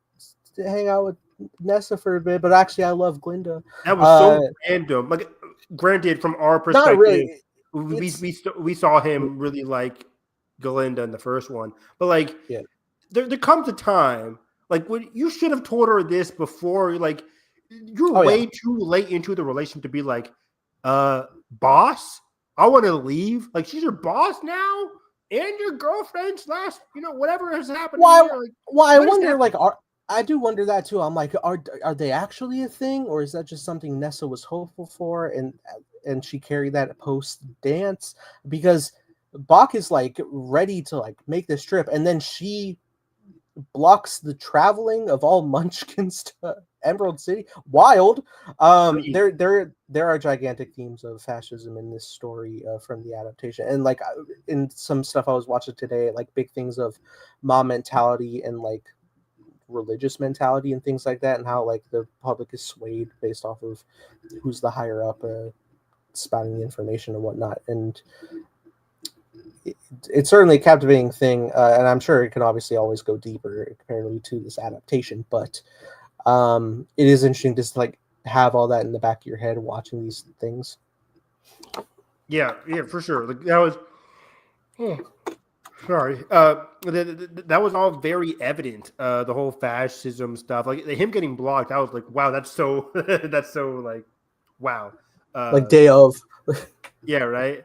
hang out with Nessa for a bit, but actually I love Glinda. That was so random. Like, granted, from our Not perspective, really. we saw him really like Galinda in the first one, but like Yeah. there comes a time like when you should have told her this before. Like, you're Oh yeah. way too late into the relationship to be like, boss, I want to leave. Like, she's your boss now, and your girlfriend slash whatever has happened Why? here. Like, Why? I what is wonder. happening? Like, I do wonder that too. I'm like, are they actually a thing, or is that just something Nessa was hopeful for, and she carried that post dance? Because Bach is like ready to like make this trip, and then she blocks the traveling of all munchkins to Emerald City. Wild. There are gigantic themes of fascism in this story from the adaptation, and like in some stuff I was watching today, like big things of mom mentality and like religious mentality and things like that, and how like the public is swayed based off of who's the higher up spouting the information and whatnot. And it's certainly a captivating thing, and I'm sure it can obviously always go deeper comparatively to this adaptation, but it is interesting just to like have all that in the back of your head watching these things. Yeah, for sure. Like, that was sorry. That was all very evident. The whole fascism stuff, like him getting blocked. I was like, wow, that's so that's so like, wow. Like day of. Yeah, right.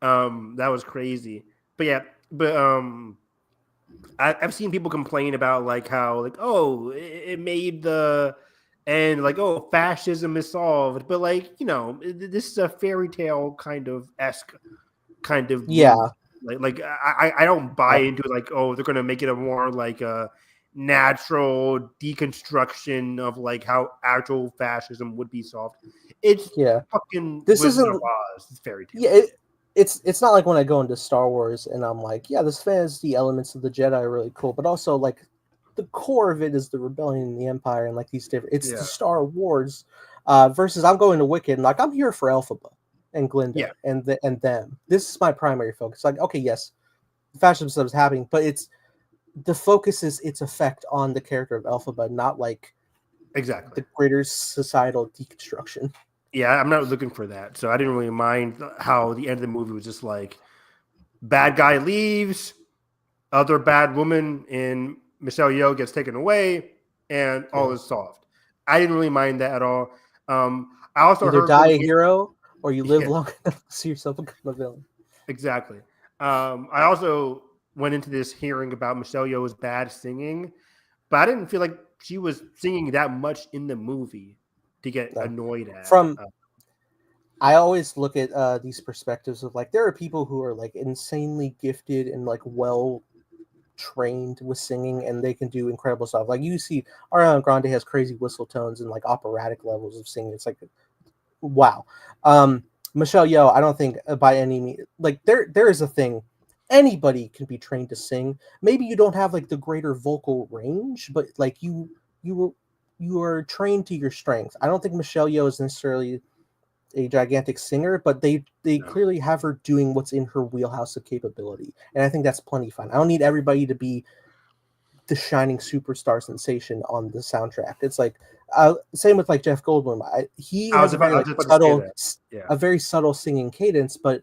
That was crazy. But yeah, I've seen people complain about like how like, oh, it made the and like, oh, fascism is solved, but like, this is a fairy tale kind of esque kind of Yeah. movie. Like I don't buy into like, oh, they're gonna make it a more like a natural deconstruction of like how actual fascism would be solved. It's fucking This Wizard isn't of Oz. It's fairy tale. Yeah, it's not like when I go into Star Wars and I'm like, yeah, this fantasy elements of the Jedi are really cool, but also like the core of it is the rebellion in the Empire and like these different. It's the Yeah. Star Wars versus I'm going to Wicked and like I'm here for Elphaba and Glinda Yeah. and them. This is my primary focus. Like, okay, yes, the fascism stuff is happening, but it's the focus is its effect on the character of Elphaba, not like Exactly. the greater societal deconstruction. Yeah, I'm not looking for that. So I didn't really mind how the end of the movie was just like bad guy leaves, other bad woman in Michelle Yeoh gets taken away, and all is solved. I didn't really mind that at all. I also Either heard die going a hero or you live yeah, long enough to see yourself become a villain. exactly. I also went into this hearing about Michelle Yeoh's bad singing, but I didn't feel like she was singing that much in the movie to get No. annoyed at. From I always look at these perspectives of like there are people who are like insanely gifted and like well trained with singing and they can do incredible stuff. Like you see Ariana Grande has crazy whistle tones and like operatic levels of singing. It's like wow. Michelle Yeoh, I don't think by any means like there is a thing. Anybody can be trained to sing. Maybe you don't have like the greater vocal range, but like you you are trained to your strength. I don't think Michelle Yeoh is necessarily a gigantic singer, but they clearly have her doing what's in her wheelhouse of capability, and I think that's plenty fine. I don't need everybody to be the shining superstar sensation on the soundtrack. It's like same with like Jeff Goldblum. He has a very I was like just about to say subtle, that. Yeah. a very subtle singing cadence, but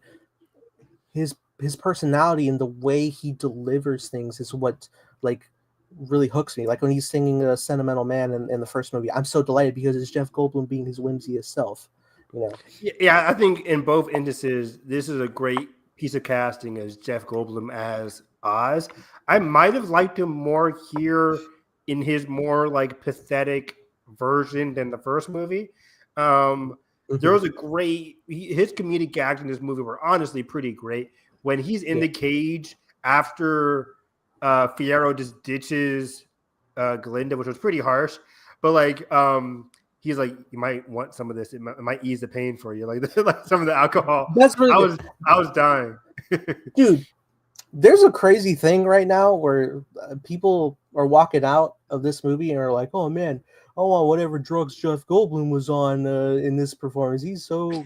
his personality and the way he delivers things is what like really hooks me. Like when he's singing a Sentimental Man in the first movie, I'm so delighted because it's Jeff Goldblum being his whimsiest self. You know. Yeah, I think in both instances, this is a great piece of casting as Jeff Goldblum as Oz. I might have liked him more here in his more like pathetic version than the first movie. There was a great his comedic acts in this movie were honestly pretty great. When he's in the cage after Fierro just ditches Glinda, which was pretty harsh, but like he's like, you might want some of this. It might ease the pain for you, like some of the alcohol. That's really good. I was dying, Dude. There's a crazy thing right now where people are walking out of this movie and are like, "Oh man, I want whatever drugs Jeff Goldblum was on in this performance. He's so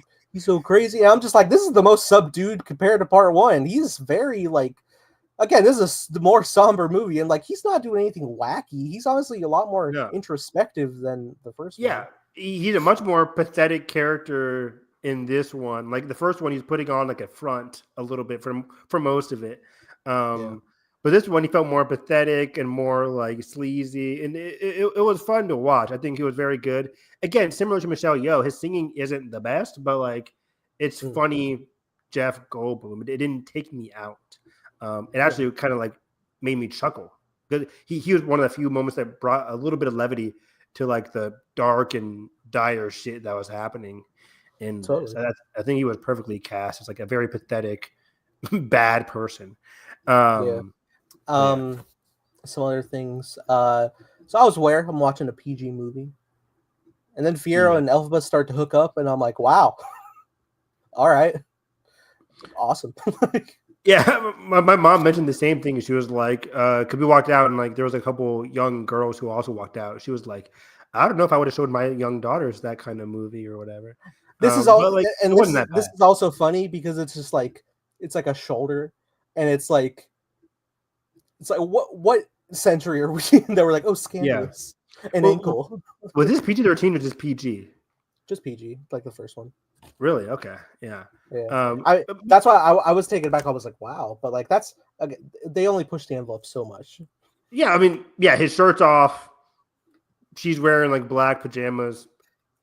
crazy." And I'm just like, this is the most subdued compared to part one. He's very like, again, this is the more somber movie, and like he's not doing anything wacky. He's honestly a lot more introspective than the first one. Yeah, he's a much more pathetic character in this one. Like the first one, he's putting on like a front a little bit for most of it. But this one, he felt more pathetic and more like sleazy, and it was fun to watch. I think he was very good. Again, similar to Michelle Yeoh, his singing isn't the best, but like it's funny. Jeff Goldblum, it didn't take me out. It actually kind of like made me chuckle. He was one of the few moments that brought a little bit of levity to like the dark and dire shit that was happening in this. I think he was perfectly cast as like a very pathetic, bad person. Some other things. So I was aware I'm watching a PG movie, and then Fierro and Elphaba start to hook up, and I'm like, wow, all right, awesome. Yeah, my mom mentioned the same thing. She was like, because we walked out and like there was a couple young girls who also walked out. She was like, I don't know if I would have showed my young daughters that kind of movie or whatever. This is all, like, and this is also funny because it's just like it's like a shoulder, and it's like what century are we in that we're like, oh, scandalous and ankle. Was this PG-13 or just PG? Just PG, like the first one. Really? Okay. Yeah. That's why I was taken back. I was like, wow, but like that's they only push the envelope so much. Yeah, I mean, yeah, his shirt's off. She's wearing like black pajamas.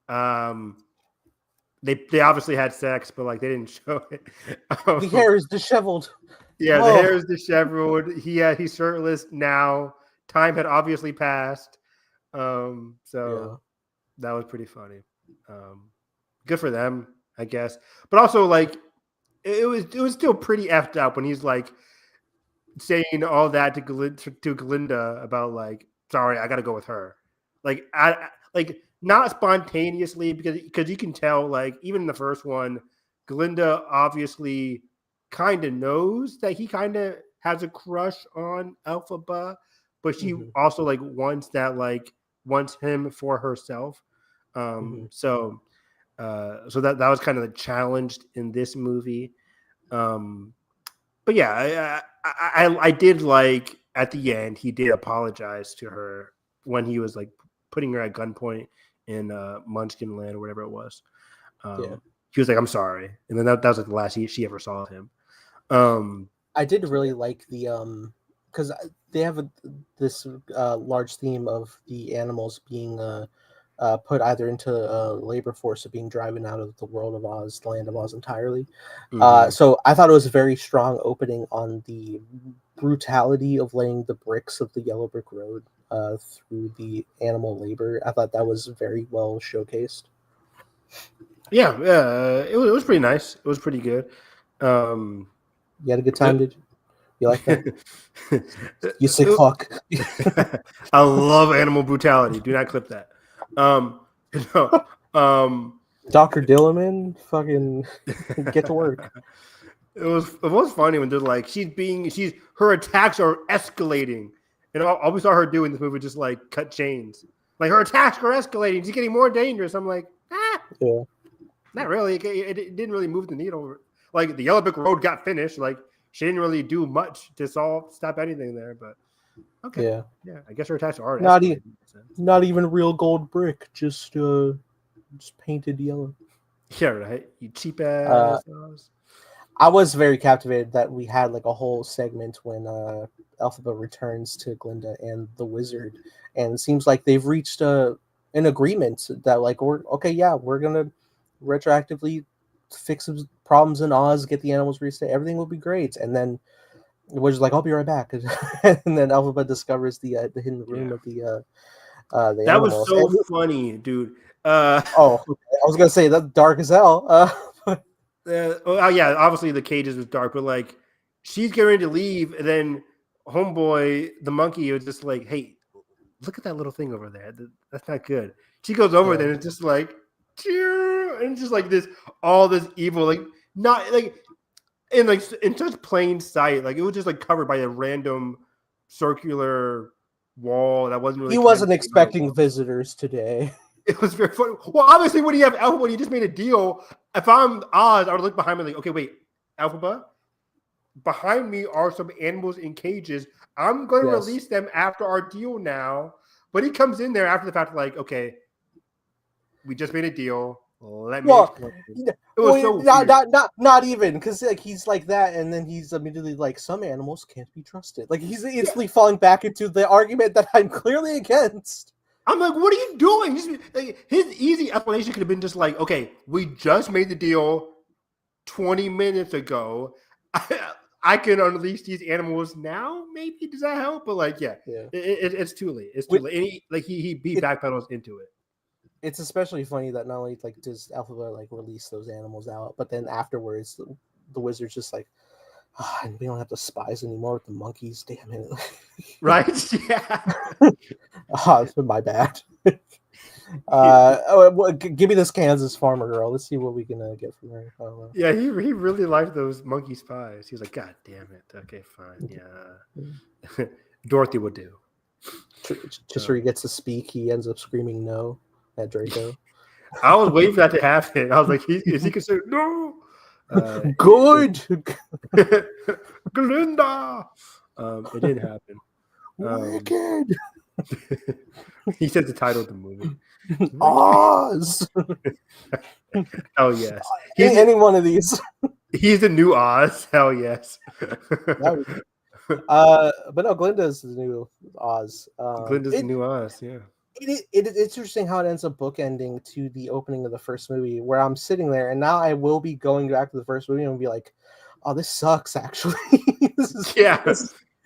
They obviously had sex, but like they didn't show it. The hair is disheveled. Yeah, the hair is disheveled. He's shirtless now. Time had obviously passed. So that was pretty funny. Good for them, I guess. But also, like, it was still pretty effed up when he's like saying all that to Glinda about like, sorry, I got to go with her. Like, not spontaneously because you can tell, like, even in the first one, Glinda obviously kind of knows that he kind of has a crush on Elphaba, but she also like wants him for herself. So that was kind of challenged in this movie. But yeah, I did like at the end he did apologize to her when he was like putting her at gunpoint in Munchkin Land or whatever it was. He was like, "I'm sorry," and then that was like the last she ever saw of him. I did really like the because they have this large theme of the animals being put either into labor force or being driven out of the world of Oz, the land of Oz entirely. So I thought it was a very strong opening on the brutality of laying the bricks of the yellow brick road through the animal labor. I thought that was very well showcased. Yeah, it was pretty nice. It was pretty good. You had a good time, did you? You like that? You sick fuck. I love animal brutality. Do not clip that. Dr. Dillerman, fucking get to work. It was funny when they're like, her attacks are escalating. And all we saw her do in this movie just like cut chains. Like her attacks are escalating. She's getting more dangerous. I'm like, yeah. Not really. It didn't really move the needle. Like the yellow brick road got finished. Like she didn't really do much to stop anything there. But okay, yeah. I guess her attacks are not even real gold brick, just painted yellow. Yeah, right. You cheap ass. I was very captivated that we had like a whole segment when Elphaba returns to Glinda and the wizard, and it seems like they've reached an agreement that like we're gonna retroactively fix problems in Oz, get the animals reset, everything will be great. And then we're just like, I'll be right back. And then Elphaba discovers the hidden room of the that animals. Was so funny, dude. I was gonna say that's dark as hell. Obviously the cages was dark, but like she's getting ready to leave, and then homeboy, the monkey, was just like, "Hey, look at that little thing over there. That's not good." She goes over there, and it's just like, and just like all this evil, like not like in such plain sight, like it was just like covered by a random circular wall that wasn't really. He wasn't expecting visitors today. It was very funny. Well, obviously, when you have Elphaba, you just made a deal. If I'm Oz, I would look behind me like, okay, wait, Elphaba, behind me are some animals in cages. I'm going to release them after our deal now. But he comes in there after the fact, like, okay, we just made a deal. Let me explain. It was so not even because like he's like that, and then he's immediately like, some animals can't be trusted. Like he's instantly falling back into the argument that I'm clearly against. I'm like, what are you doing? His easy explanation could have been just like, okay, we just made the deal 20 minutes ago. I can unleash these animals now. Maybe does that help? But like, it's too late. It's too late. And he backpedals into it. It's especially funny that not only like does Elphaba like release those animals out, but then afterwards the wizard's just like, we don't have the spies anymore with the monkeys. Damn it! Right? Yeah. It's been my bad. Give me this Kansas farmer girl. Let's see what we can get from her. Yeah, he really liked those monkey spies. He was like, God damn it. Okay, fine. Yeah. Dorothy would do. Just where he gets to speak, he ends up screaming no at Draco. I was waiting for that to happen. I was like, is he considered no? Good. Glinda. It didn't happen. Wicked. He said the title of the movie. Oz. Oh yes. Any one of these. He's the new Oz. Hell yes. But no, Glinda's the new Oz. Glinda's the new Oz. Yeah. It's interesting how it ends up bookending to the opening of the first movie, where I'm sitting there, and now I will be going back to the first movie and be like, "Oh, this sucks." Actually,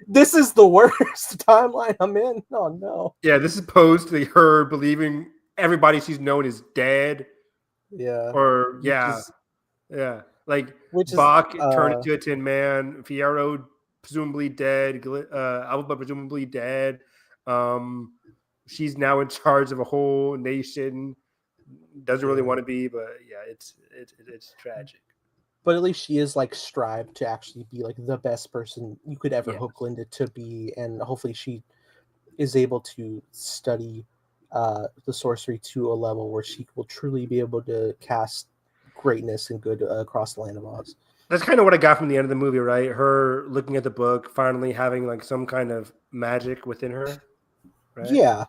this is the worst timeline I'm in. Oh no. Yeah, this is posed to her believing everybody she's known is dead. Yeah. Or yeah. Like Bach turned into a Tin Man, Fiyero presumably dead, Elphaba presumably dead. She's now in charge of a whole nation. Doesn't really want to be, but yeah, it's tragic. But at least she is like strived to actually be like the best person you could ever hope Glinda to be, and hopefully she is able to study the sorcery to a level where she will truly be able to cast greatness and good across the land of Oz. That's kind of what I got from the end of the movie, right? Her looking at the book, finally having like some kind of magic within her, right? Yeah,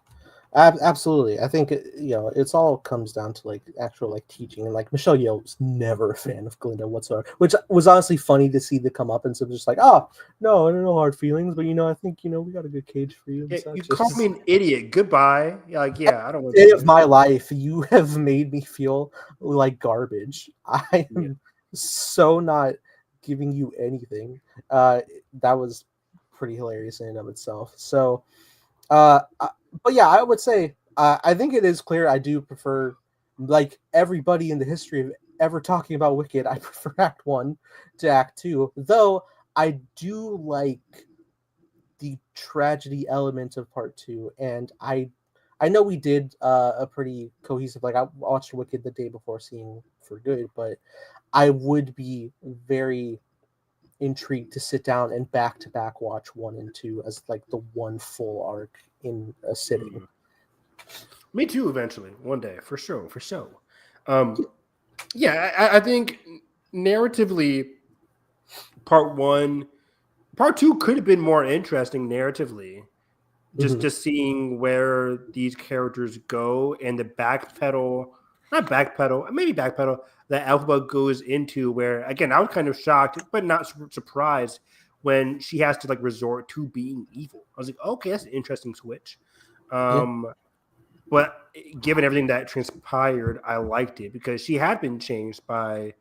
absolutely. I think it's all comes down to like actual like teaching, and like Michelle Yeoh was never a fan of Glinda whatsoever, which was honestly funny to see the come up and so just like, oh no, I don't know hard feelings, but I think we got a good cage for you and Yeah, such. you call me an idiot. Goodbye. Like, yeah, I don't want Day you. of my life, you have made me feel like garbage. I Yeah. am so not giving you anything. That was pretty hilarious in and of itself. So, but yeah, I would say I think it is clear I do prefer, like everybody in the history of ever talking about Wicked, I prefer Act 1 to Act 2. Though I do like the tragedy element of Part 2, and I know we did a pretty cohesive. Like I watched Wicked the day before seeing For Good, but I would be very intrigued to sit down and back to back watch 1 and 2 as like the one full arc in a sitting. Me too. Eventually, one day, for sure, for sure. Yeah, I think narratively, part 1, part 2 could have been more interesting narratively. Just seeing where these characters go and the backpedal, not backpedal, maybe backpedal that Alpha goes into. Where again, I was kind of shocked, but not surprised when she has to like resort to being evil. I was like, okay, that's an interesting switch. Yeah. But given everything that transpired, I liked it because she had been changed by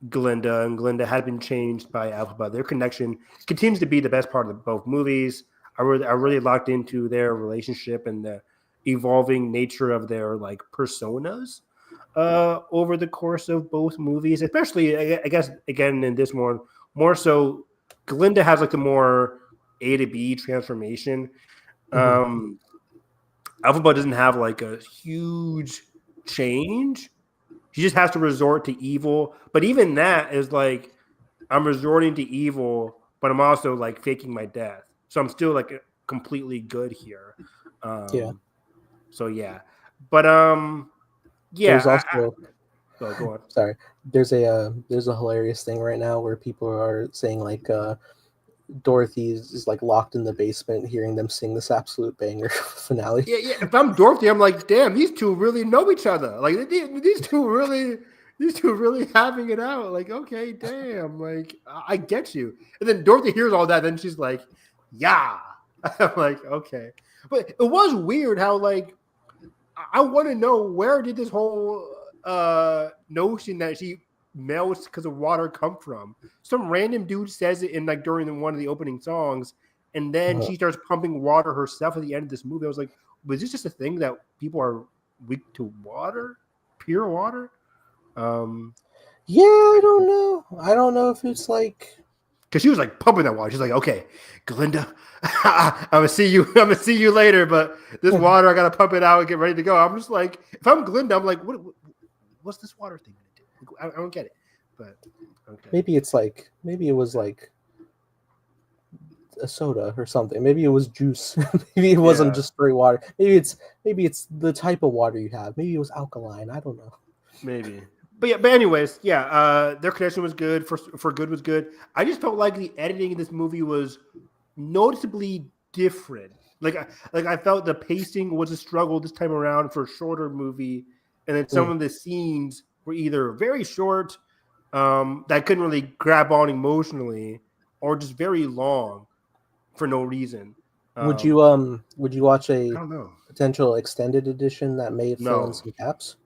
Glinda, and Glinda had been changed by Alphaba. Their connection continues to be the best part of both movies. I really locked into their relationship and the evolving nature of their like personas over the course of both movies. Especially, I guess, again in this one, more so, Glinda has like the more A to B transformation. Alphaba doesn't have like a huge change. She just has to resort to evil. But even that is like, I'm resorting to evil, but I'm also like faking my death. So I'm still like completely good here. Yeah. So yeah. But There's yeah. also Go on. sorry. There's a hilarious thing right now where people are saying like Dorothy is like locked in the basement hearing them sing this absolute banger finale. Yeah. If I'm Dorothy, I'm like, damn, these two really know each other. Like these two really having it out. Like, okay, damn. Like, I get you. And then Dorothy hears all that, then she's like, yeah. I'm like, okay. But it was weird how like I want to know, where did this whole notion that she melts because of water come from? Some random dude says it in like during one of the opening songs, and then she starts pumping water herself at the end of this movie. I was like, was this just a thing that people are weak to water, pure water? Yeah, I don't know. I don't know if it's like, because she was like pumping that water. She's like, okay, Glinda, I'm gonna see you later. But this water, I gotta pump it out and get ready to go. I'm just like, if I'm Glinda, I'm like, what's this water thing gonna do? I don't get it. But okay. maybe it was like a soda or something. Maybe it was juice. Maybe it wasn't just straight water. Maybe it's the type of water you have. Maybe it was alkaline. I don't know. Maybe. But anyways, yeah, their connection was good. For Good was good. I just felt like the editing in this movie was noticeably different. Like I felt the pacing was a struggle this time around for a shorter movie, and then some of the scenes were either very short, that couldn't really grab on emotionally, or just very long for no reason. Would you watch a I don't know. potential extended edition that may fill in No. some gaps?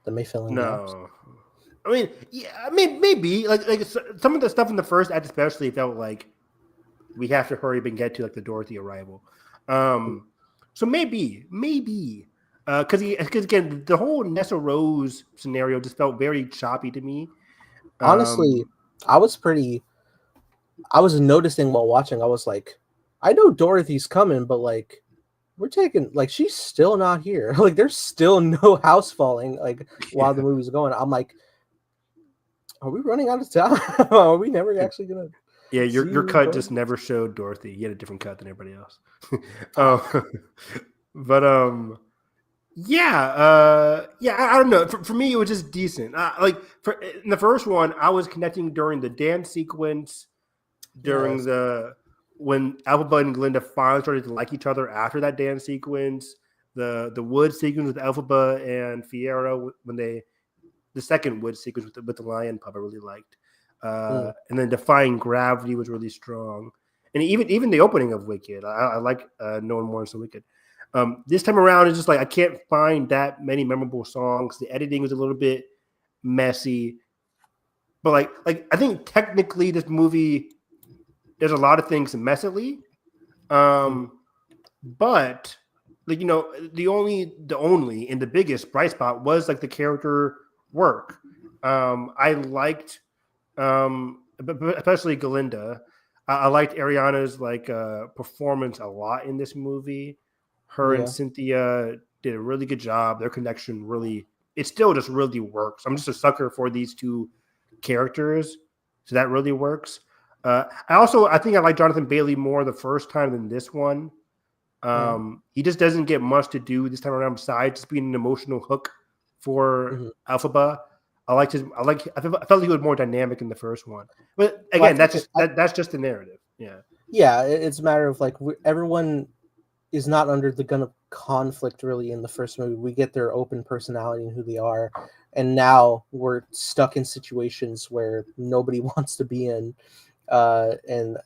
That may fill in gaps. No. I mean, yeah, I mean, maybe like some of the stuff in the first act, especially, felt like we have to hurry up and get to like the Dorothy arrival. So maybe, because again, the whole Nessa Rose scenario just felt very choppy to me. Honestly, I was noticing while watching. I was like, I know Dorothy's coming, but like, we're taking like she's still not here. Like, there's still no house falling. Like while the movie's going, I'm like, are we running out of time? Are we never actually gonna? Yeah, your Zero cut just ghosts. never showed Dorothy. You had a different cut than everybody else. Fuck. But yeah, yeah. I don't know. For me, it was just decent. In the first one, I was connecting during the dance sequence, during Yes. the when Alphaba and Glinda finally started to like each other after that dance sequence. The wood sequence with Alphaba and Fiero when they the second wood sequence with the lion pup I really liked. Mm. And then Defying Gravity was really strong, and even the opening of Wicked, I like No One Mourns so Wicked. This time around, it's just like I can't find that many memorable songs. The editing was a little bit messy, but like I think technically this movie there's a lot of things messily, Mm. but like the only and the biggest bright spot was like the character work. I liked especially Galinda. I liked Ariana's performance a lot in this movie. Her and Yeah. Cynthia did a really good job. Their connection it still just really works. I'm just a sucker for these two characters, so that really works. I think I like Jonathan Bailey more the first time than this one. Mm. He just doesn't get much to do this time around besides just being an emotional hook for Mm-hmm. Alphaba. I felt he was more dynamic in the first one. But Well, I again, think that's just the narrative. Yeah. yeah, it's a matter of like everyone is not under the gun of conflict really in the first movie. We get their open personality and who they are, and now we're stuck in situations where nobody wants to be in, and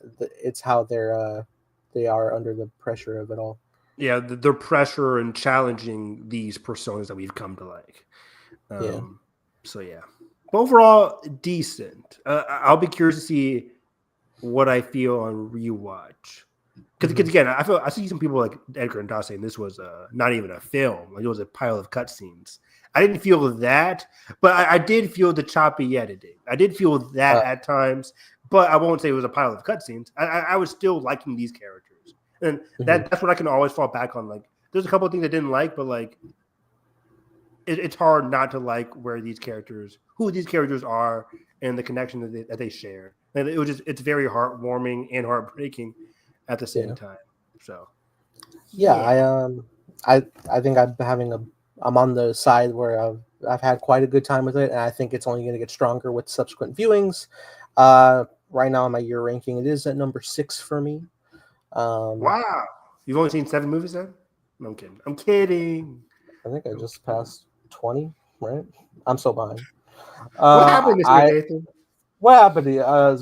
it's how they are under the pressure of it all. Yeah, the pressure and challenging these personas that we've come to like. Yeah. So yeah, but overall decent. I'll be curious to see what I feel on rewatch. Because Mm-hmm. again, I see some people like Edgar and Doss saying this was not even a film, like it was a pile of cutscenes. I didn't feel that, but I did feel the choppy editing. I did feel that at times, but I won't say it was a pile of cutscenes. I was still liking these characters, and Mm-hmm. that's what I can always fall back on. Like, there's a couple of things I didn't like, but like, it's hard not to like who these characters are, and the connection that they share. And it's very heartwarming and heartbreaking at the same Yeah. time. So Yeah. yeah. I think I'm on the side where I've had quite a good time with it, and I think it's only going to get stronger with subsequent viewings. Right now on my year ranking, it is at number 6 for me. Um, Wow. You've only seen 7 movies then? No, I'm kidding. I'm kidding. I think I I'm just kidding. passed 20, right? I'm so behind. What happened this year, I Nathan? What happened to you? I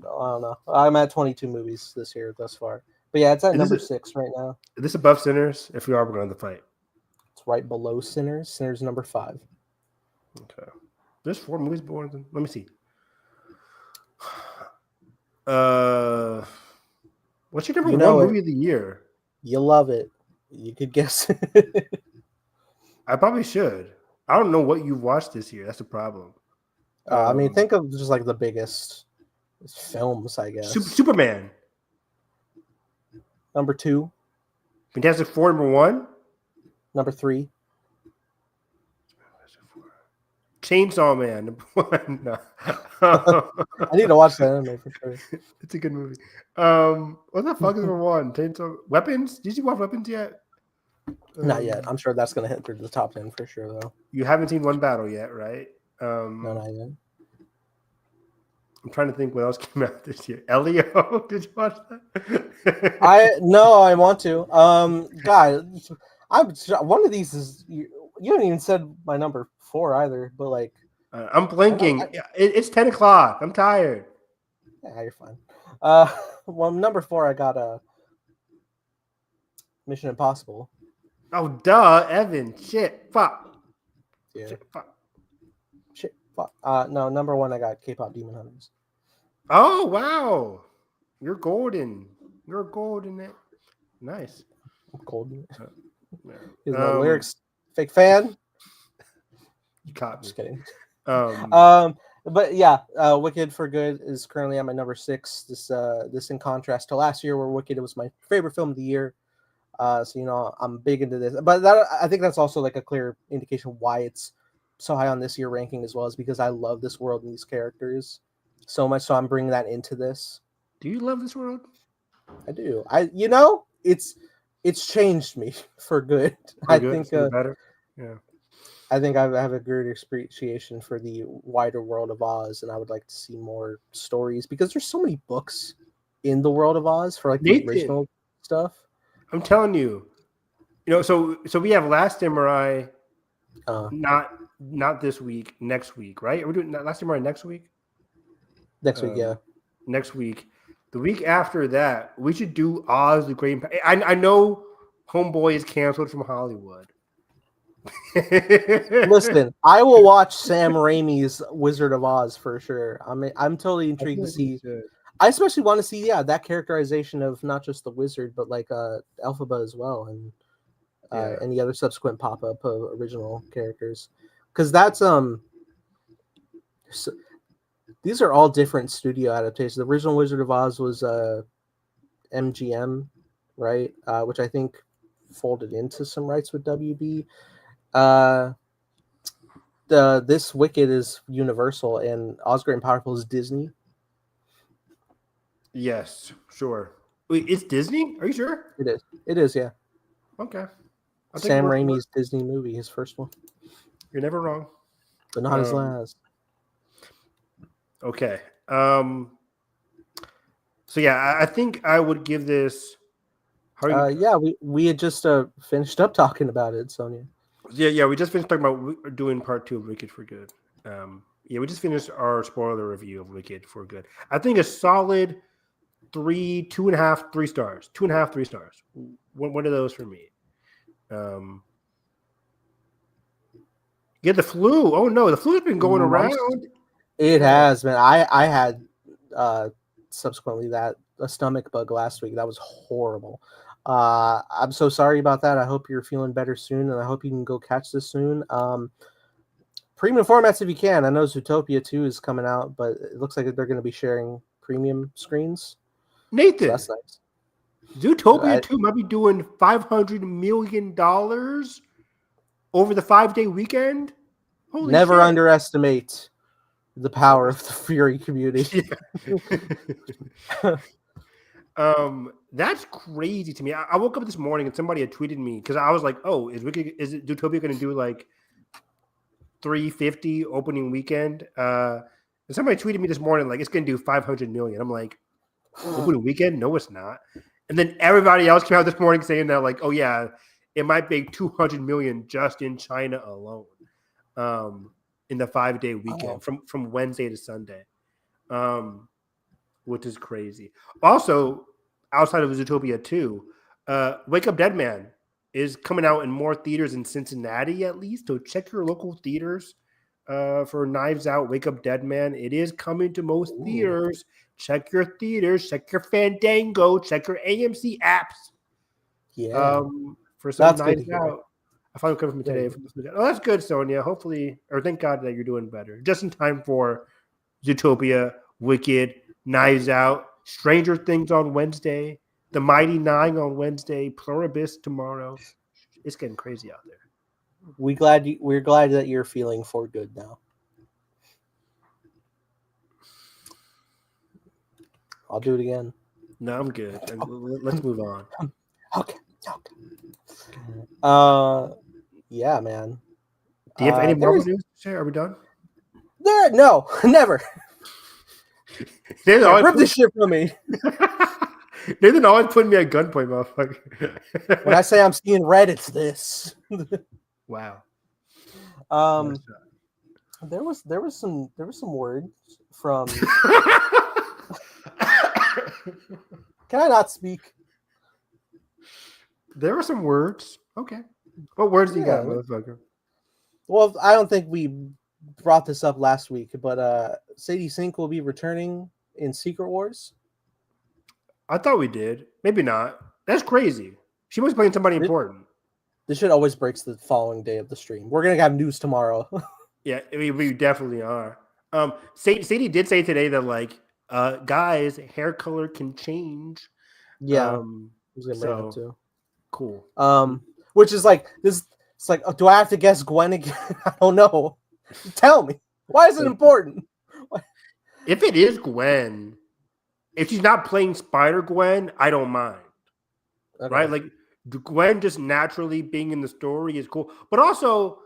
don't know. I'm at 22 movies this year thus far, but yeah, it's at Is number this 6 right now. above Sinners? If we are, we're going to fight. It's right below Sinners. Sinners number 5. Okay. There's 4 movies born. Let me see. What's your number You one know it. movie of the year? You love it. You could guess. I probably should. I don't know what you've watched this year. That's the problem. I mean, think of just like the biggest films, I guess. Superman. Number 2, Fantastic Four, number 1. number 3. Chainsaw Man, number 1. No. I need to watch that anime for sure. It's a good movie. What the fuck is number 1? Chainsaw Weapons? Did you watch Weapons yet? Not yet. I'm sure that's gonna hit through the top 10 for sure, though. You haven't seen One Battle yet, right? No, not yet. I'm trying to think what else came out this year. Elio, did you watch that? I want to. God, I'm one of these is you haven't even said my number 4 either, but like I'm blinking. It's 10 o'clock. I'm tired. Yeah, you're fine. Well, number 4, I got Mission Impossible. Oh, duh, Evan. Shit. Fuck. Yeah. Shit, fuck. Shit. Fuck. No, number 1, I got K-pop Demon Hunters. Oh, wow. You're golden. You're golden. Nice. I'm golden. Yeah. Is my lyrics fake fan? You caught me. Just kidding. But yeah, Wicked for Good is currently at my number 6. This in contrast to last year, where Wicked was my favorite film of the year. So I'm big into this, but I think that's also like a clear indication why it's so high on this year ranking as well, is because I love this world and these characters. so much. So I'm bringing that into this. Do you love this world? I do. It's changed me for good. For good, think better. Yeah. I think I have a greater appreciation for the wider world of Oz, and I would like to see more stories because there's so many books in the world of Oz for like the original stuff. I'm telling you, so we have Last Samurai, not this week, next week, right? Are we doing Last Samurai next week? Next week, yeah. Next week. The week after that, we should do Oz the Great. I know Homeboy is canceled from Hollywood. Listen, I will watch Sam Raimi's Wizard of Oz for sure. I'm totally intrigued to see. I especially want to see, that characterization of not just the wizard, but like Elphaba as well, and any other subsequent pop-up of original characters, because that's these are all different studio adaptations. The original Wizard of Oz was MGM, right? Which I think folded into some rights with WB. This Wicked is Universal, and Oz Great and Powerful is Disney. Yes, sure. Wait, it's Disney? Are you sure? It is. It is, yeah. Okay. Sam Raimi's Disney movie, his first one. You're never wrong. But not his last. Okay. So yeah, I think I would give this. We had just finished up talking about it, Sonia. Yeah, we just finished talking about doing part 2 of Wicked for Good. We just finished our spoiler review of Wicked for Good. I think a solid 2.5, 3 stars. 2.5, 3 stars. One of those for me. Get the flu. Oh no, the flu's been going around. It has, man. I had subsequently a stomach bug last week. That was horrible. I'm so sorry about that. I hope you're feeling better soon, and I hope you can go catch this soon. Premium formats if you can. I know Zootopia 2 is coming out, but it looks like they're going to be sharing premium screens. Nathan, so that's nice. Zootopia 2 might be doing $500 million over the 5-day weekend. Holy Never shit. Underestimate the power of the Fury community. That's crazy to me. I woke up this morning and somebody had tweeted me because I was like, "Oh, is Zootopia going to do like 350 opening weekend?" And somebody tweeted me this morning like it's going to do 500 million. I'm like, opening weekend? No, it's not. And then everybody else came out this morning saying that like, "Oh yeah, it might be 200 million just in China alone." In the 5-day weekend from Wednesday to Sunday, which is crazy. Also, outside of Zootopia 2, Wake Up Dead Man is coming out in more theaters in Cincinnati at least. So check your local theaters for Knives Out, Wake Up Dead Man. It is coming to most theaters. Check your theaters. Check your Fandango. Check your AMC apps. Yeah. For some Knives Out. I finally covered from today. Oh, that's good, Sonia. Hopefully, or thank God that you're doing better. Just in time for Zootopia, Wicked, Knives Out, Stranger Things on Wednesday, The Mighty Nine on Wednesday, Pluribus tomorrow. It's getting crazy out there. We're glad that you're feeling for good now. I'll do it again. No, I'm good. Let's move on. Okay. Yeah, man. Do you have any Marvel news to share? Are we done? No, never. Rip this shit from me. Nathan always putting me at gunpoint, motherfucker. When I say I'm seeing red, it's this. Wow. There was some words from. Can I not speak? There were some words. Okay. What words do you got, motherfucker? Well, I don't think we brought this up last week, but Sadie Sink will be returning in Secret Wars. I thought we did. Maybe not. That's crazy. She was playing somebody important. This shit always breaks the following day of the stream. We're going to have news tomorrow. Yeah, we definitely are. Sadie did say today that, like, guys, hair color can change. Yeah. I was going to bring that too. Cool. Which is like this. It's like, do I have to guess Gwen again? I don't know. Tell me. Why is it important? if it is Gwen, if she's not playing Spider-Gwen, I don't mind. Okay. Right? Like Gwen just naturally being in the story is cool. But also,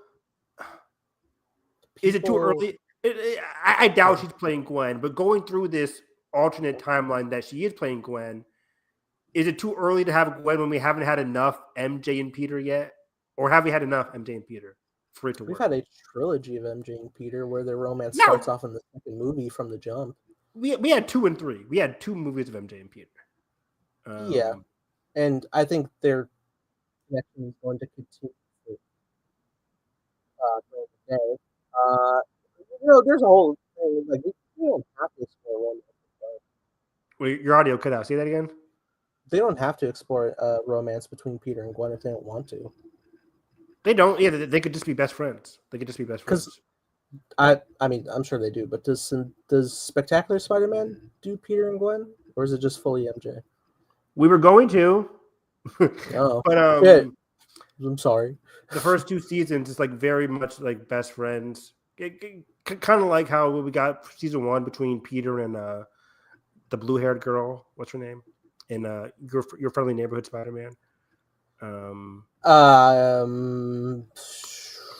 is it too early? I doubt she's playing Gwen, but going through this alternate timeline that she is playing Gwen, is it too early to have Gwen when we haven't had enough MJ and Peter yet? Or have we had enough MJ and Peter for it to work? We've had a trilogy of MJ and Peter where their romance No. starts off in the second movie from the jump. We had 2 and 3. We had 2 movies of MJ and Peter. Yeah. And I think their connection is going to continue during the day. There's a whole thing, like, we don't have to explore romance. Wait, your audio cut out. Say that again. They don't have to explore romance between Peter and Gwen if they don't want to. They don't. Yeah, they could just be best friends. They could just be best friends. I mean, I'm sure they do, but does Spectacular Spider-Man do Peter and Gwen, or is it just fully MJ? We were going to. Oh, but I'm sorry. The first 2 seasons is like very much like best friends. Kind of like how we got season 1 between Peter and the blue-haired girl. What's her name? In your friendly neighborhood Spider-Man.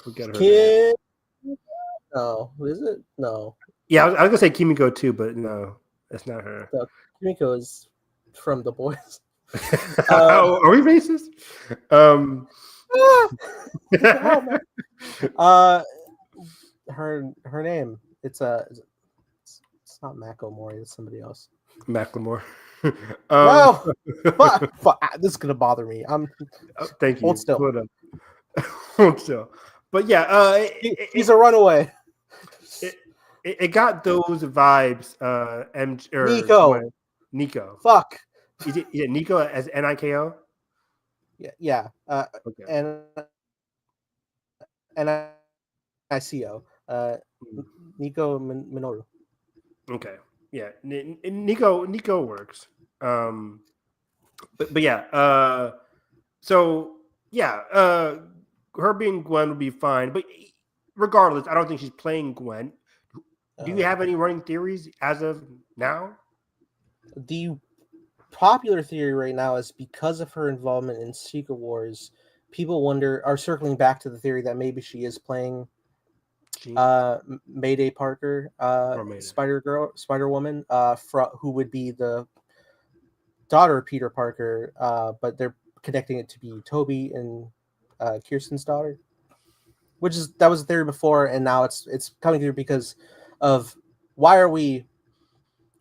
Forget her name. No, is it? No. Yeah, I was gonna say Kimiko too, but no, that's not her. No, Kimiko is from The Boys. Are we racist? Her name. It's not Macklemore. It's somebody else. Macklemore. No, this is gonna bother me. Thank you. Hold still. Hold still. But yeah, he's a runaway. It got those vibes. Nico. Fuck. Is it Nico as Niko? Yeah. Okay. And Nico. Nico Minoru. Okay. Yeah. Nico works. But yeah. So yeah. Her being Gwen would be fine, but regardless, I don't think she's playing Gwen. Do you have any running theories as of now? The popular theory right now is because of her involvement in Secret Wars, people are circling back to the theory that maybe she is playing Mayday Parker, Spider-Woman, who would be the daughter of Peter Parker, but they're connecting it to be Toby and Kirsten's daughter, that was a theory before, and now it's coming through because of why are we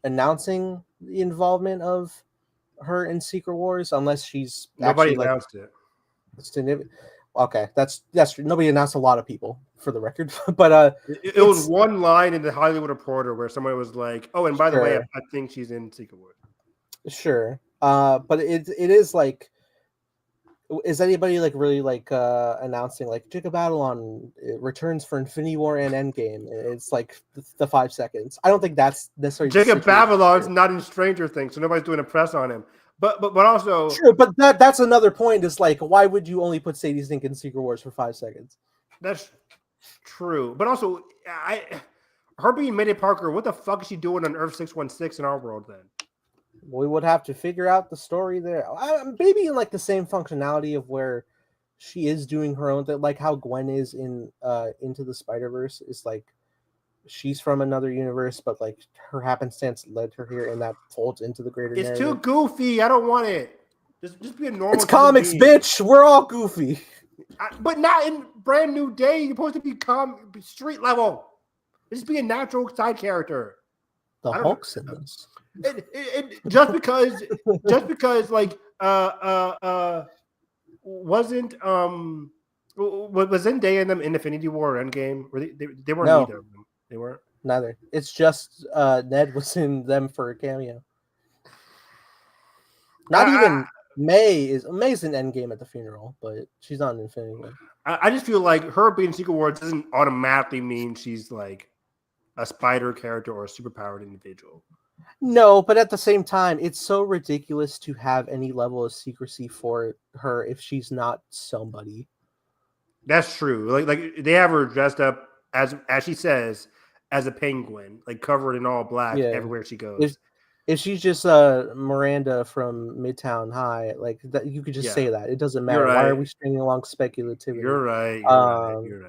announcing the involvement of her in Secret Wars unless she's nobody announced it. Okay, that's true. Nobody announced a lot of people for the record, but it was one line in the Hollywood Reporter where somebody was like, "Oh, and by the way, I think she's in Secret Wars." Sure, but it is like. Is anybody like really like announcing like Jacob Batalon returns for Infinity War and Endgame? It's like the 5 seconds. I don't think that's necessarily Jacob Batalon's not in Stranger Things, so nobody's doing a press on him. But also true. But that's another point. Is like why would you only put Sadie Sink in Secret Wars for 5 seconds? That's true. But also, her being Mayday Parker, what the fuck is she doing on Earth 616 in our world then? We would have to figure out the story there. Maybe in like the same functionality of where she is doing her own thing, like how Gwen is in Into the Spider-Verse is like she's from another universe, but like her happenstance led her here, and that folds into the greater narrative. It's too goofy. I don't want it. Just be a normal. It's comics, bitch. We're all goofy, but not in Brand New Day. You're supposed to be street level. Just be a natural side character. The Hulk's in this. Just because like wasn't was Zendaya in them in Infinity War or Endgame? They weren't either of them. They weren't. Neither. It's just Ned was in them for a cameo. Not even May's in Endgame at the funeral, but she's not in Infinity War. I just feel like her being in Secret Wars doesn't automatically mean she's like a spider character or a superpowered individual. No, but at the same time, it's so ridiculous to have any level of secrecy for her if she's not somebody. That's true. Like they have her dressed up as she says as a penguin, like covered in all black Yeah. everywhere she goes. If she's just Miranda from Midtown High, like that, you could just say that. It doesn't You're matter. Why are right. we stringing along speculativity? You're right. Um,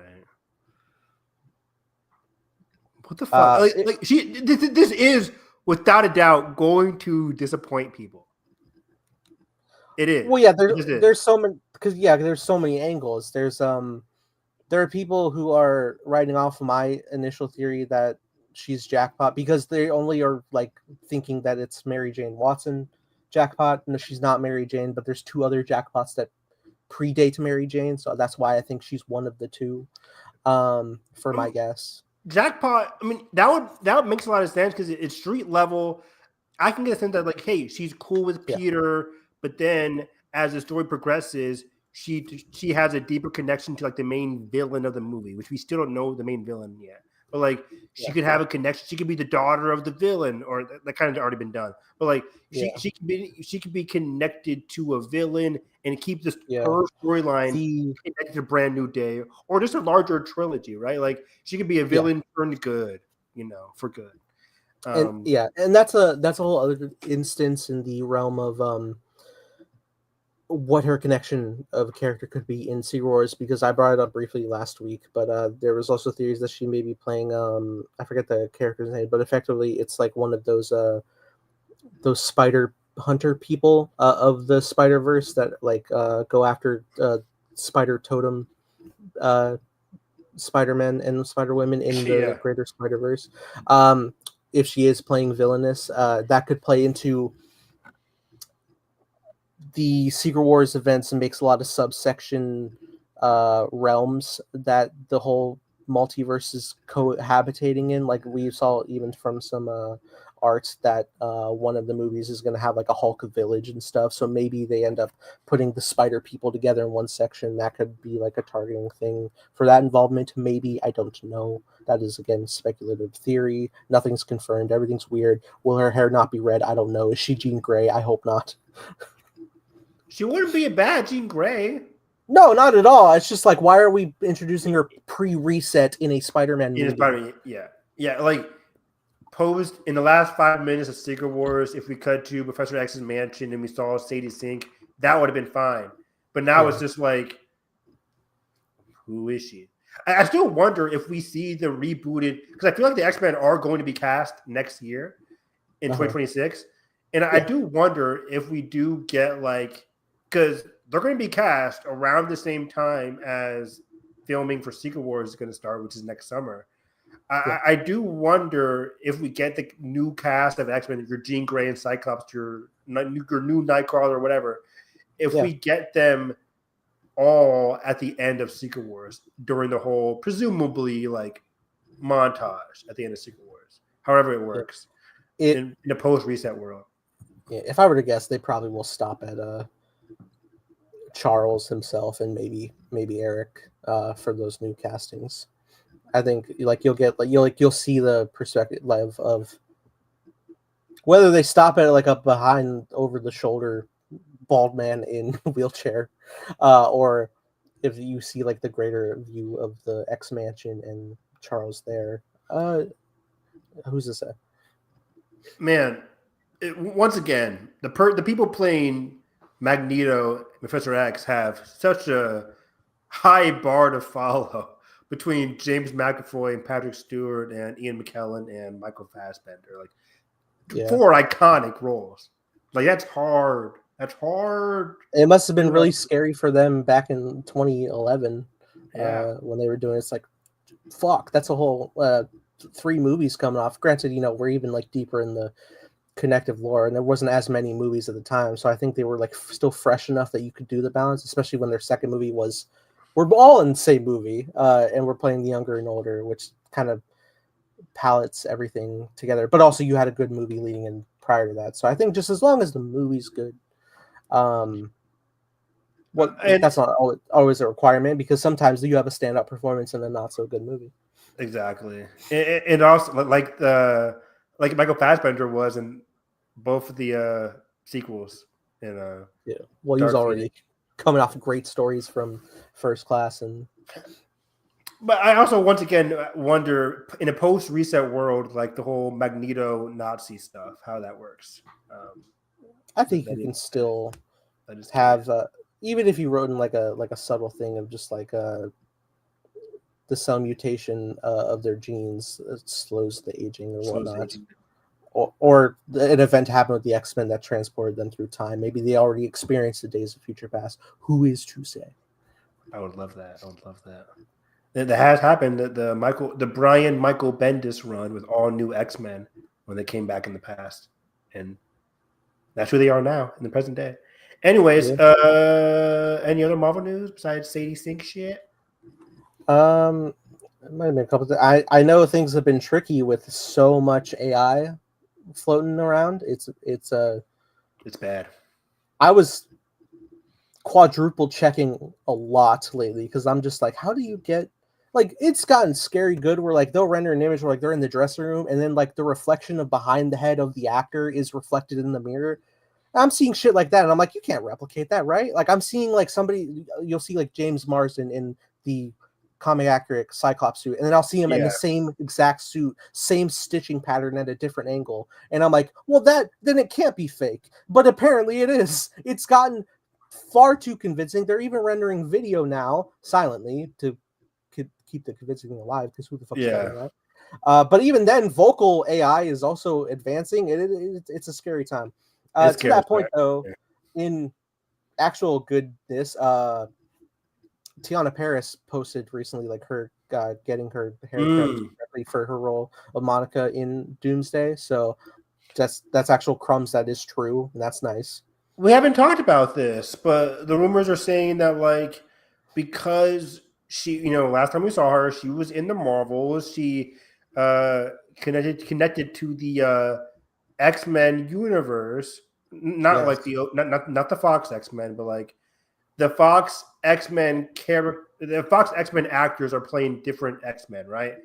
What the fuck? it, Like she, this is without a doubt going to disappoint people. It is. well, yeah, It just is. there's so many because there's so many angles. There are people who are writing off my initial theory that she's Jackpot because they only are like thinking that it's Mary Jane Watson Jackpot. No, she's not Mary Jane, but there's two other Jackpots that predate Mary Jane, so that's why I think she's one of the two. For my guess, Jackpot. I mean, that would make a lot of sense because it's street level. I can get a sense that like, hey, she's cool with Peter, but then as the story progresses, she has a deeper connection to like the main villain of the movie, which we still don't know the main villain yet. But like she could have a connection. She could be the daughter of the villain, or that kind of already been done. But like she could be connected to a villain and keep this her storyline connected to Brand New Day, or just a larger trilogy, right? Like she could be a villain turned good, for good. And that's a whole other instance in the realm of what her connection of a character could be in Secret Wars, because I brought it up briefly last week, but there was also theories that she may be playing I forget the character's name, but effectively it's like one of those spider hunter people of the Spider-Verse that like go after spider totem Spider-Men and Spider-Women in the greater Spider-Verse. If she is playing villainous, that could play into the Secret Wars events and makes a lot of subsection realms that the whole multiverse is cohabitating in. Like we saw even from some arts that one of the movies is going to have like a Hulk village and stuff. So maybe they end up putting the spider people together in one section. That could be like a targeting thing for that involvement. Maybe, I don't know. That is, again, speculative theory. Nothing's confirmed. Everything's weird. Will her hair not be red? I don't know. Is she Jean Grey? I hope not. She wouldn't be a bad Jean Grey. No, not at all. It's just like, why are we introducing her pre-reset in a Spider-Man movie? Yeah. Like, posed in the last 5 minutes of Secret Wars, if we cut to Professor X's mansion and we saw Sadie Sink, that would have been fine. But now it's just like, who is she? I still wonder if we see the rebooted, because I feel like the X-Men are going to be cast next year in 2026. And I do wonder if we do get like, because they're going to be cast around the same time as filming for Secret Wars is going to start, which is next summer. I do wonder if we get the new cast of X-Men, your Jean Grey and Cyclops, your new Nightcrawler or whatever, if we get them all at the end of Secret Wars during the whole, presumably, like, montage at the end of Secret Wars, however it works, in a post-reset world. Yeah, if I were to guess, they probably will stop at Charles himself and maybe Eric for those new castings. I think like you'll see the perspective of whether they stop at like a behind over the shoulder bald man in a wheelchair, or if you see like the greater view of the X Mansion and Charles there. Who's this at? Man, once again, the people playing Magneto and Professor X have such a high bar to follow between James McAvoy and Patrick Stewart and Ian McKellen and Michael Fassbender. Like, 4 iconic roles. Like, that's hard. That's hard. It must have been really scary for them back in 2011 when they were doing it. It's like, fuck, that's a whole 3 movies coming off. Granted, we're even like deeper in the connective lore, and there wasn't as many movies at the time, so I think they were like still fresh enough that you could do the balance, especially when their second movie was, we're all in the same movie, and we're playing the younger and older, which kind of palettes everything together. But also you had a good movie leading in prior to that, so I think just as long as the movie's good, that's not always a requirement, because sometimes you have a stand-up performance in a not so good movie. Exactly. And also like Michael Fassbender was in both of the sequels. Well, he was already coming off great stories from First Class, and But I also once again wonder in a post-reset world, like the whole Magneto Nazi stuff, how that works. I think you can still have even if you wrote in like a subtle thing of just like the cell mutation of their genes slows the aging or whatnot. Or an event happened with the X-Men that transported them through time. Maybe they already experienced the Days of Future Past. Who is to say? I would love that. That has happened. The Brian Michael Bendis run with all new X-Men when they came back in the past, and that's who they are now in the present day. Anyways, any other Marvel news besides Sadie Sink shit? It might have been a couple. I know things have been tricky with so much AI floating around. It's bad. I was quadruple checking a lot lately because I'm just like, how do you get like it's gotten scary good where like they'll render an image where like they're in the dressing room and then like the reflection of behind the head of the actor is reflected in the mirror. I'm seeing shit like that and I'm like, you can't replicate that, right? Like I'm seeing like somebody, you'll see like James Marsden in the comic accurate Cyclops suit, and then I'll see him in the same exact suit, same stitching pattern at a different angle, and I'm like, well, then it can't be fake, but apparently it is. It's gotten far too convincing. They're even rendering video now silently to keep the convincing alive, because who the fuck's doing that? But even then, vocal AI is also advancing. It's a scary time. To that point, though, in actual goodness, Tiana Paris posted recently, like her getting her haircut for her role of Monica in Doomsday. So that's actual crumbs. That is true, and that's nice. We haven't talked about this, but the rumors are saying that like because she, last time we saw her, she was in the Marvels. She connected to the X-Men universe, not like the not the Fox X-Men, but like the Fox X-Men character. The Fox X-Men actors are playing different X-Men, right?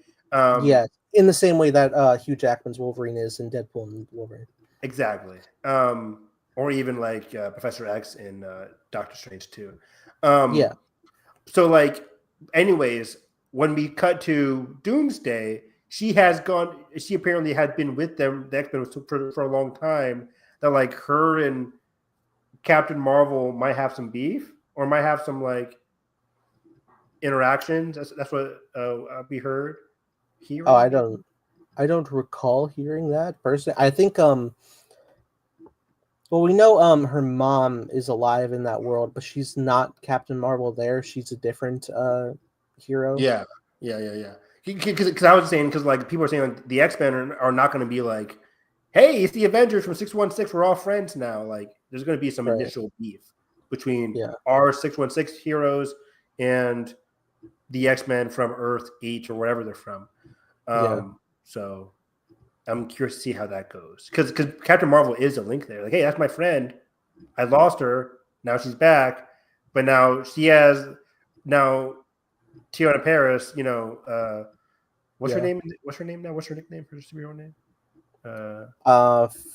In the same way that Hugh Jackman's Wolverine is in Deadpool and Wolverine. Exactly. Or even like Professor X in Doctor Strange too. So like, anyways, when we cut to Doomsday, she apparently had been with them, the X-Men, for a long time. That like her and Captain Marvel might have some beef or might have some like interactions. That's what we heard. Oh, I don't recall hearing that personally. I think well, we know her mom is alive in that world, but she's not Captain Marvel there. She's a different hero. Yeah. Because I was saying, because like people are saying like the X-Men are not going to be like, hey, it's the Avengers from 616. We're all friends now. Like there's going to be some initial beef between our 616 heroes and the X-Men from Earth 8 or wherever they're from. So I'm curious to see how that goes. Because Captain Marvel is a link there. Like, hey, that's my friend. I lost her. Now she's back. But now she has Tiana Paris, what's her name? What's her name now? What's her nickname for her superhero name?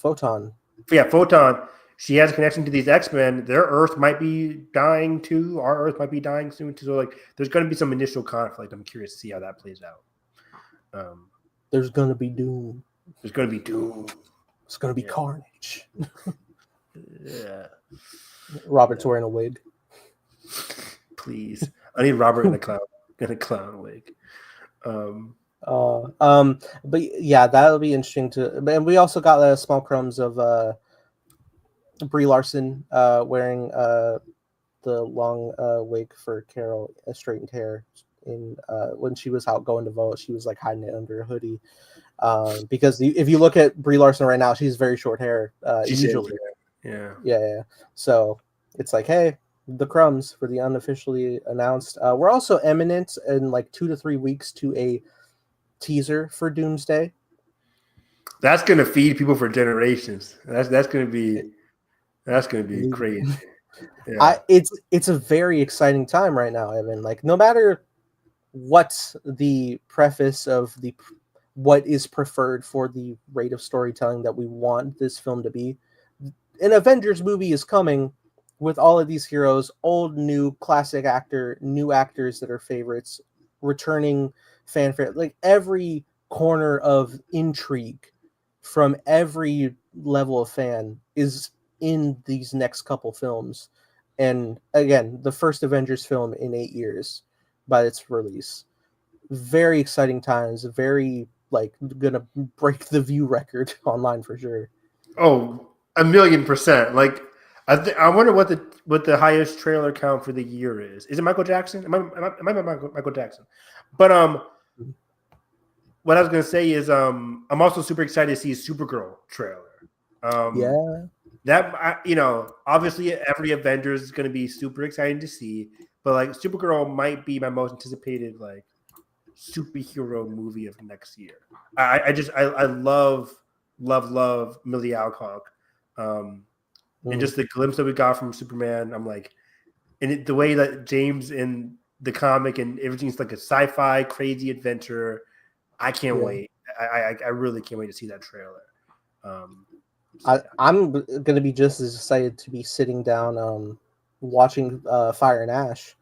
Photon. Yeah, Photon. She has a connection to these X-Men. Their Earth might be dying too. Our Earth might be dying soon too. So like, there's going to be some initial conflict. I'm curious to see how that plays out. There's going to be doom. There's going to be doom. It's going to be carnage. Yeah. Robert's wearing a wig. Please, I need Robert in a clown wig. But yeah, that'll be interesting to. And we also got small crumbs of Brie Larson wearing the long wig for Carol, straightened hair. In when she was out going to vote, she was like hiding it under a hoodie. Because if you look at Brie Larson right now, she's very short hair. Usually, yeah. So it's like, hey, the crumbs for the unofficially announced. We're also imminent in like 2 to 3 weeks to a teaser for Doomsday. That's gonna feed people for generations. That's gonna be crazy. Yeah. It's a very exciting time right now, Evan. Like no matter what the preface of what is preferred for the rate of storytelling that we want this film to be, an Avengers movie is coming with all of these heroes, old, new, classic actor, new actors that are favorites, returning fanfare, like every corner of intrigue from every level of fan is in these next couple films. And again, the first Avengers film in 8 years by its release. Very exciting times, very like gonna break the view record online for sure. Oh, 1,000,000%. Like, I wonder what the highest trailer count for the year is. Is it Michael Jackson? Am I Michael Jackson? But what I was gonna say is I'm also super excited to see a Supergirl trailer. Yeah, That obviously every Avengers is gonna be super exciting to see, but like Supergirl might be my most anticipated like superhero movie of next year. I love Millie Alcock, and just the glimpse that we got from Superman. I'm like, and the way that James in the comic and everything's like a sci-fi crazy adventure. I can't wait. I really can't wait to see that trailer. I'm gonna be just as excited to be sitting down watching Fire and Ash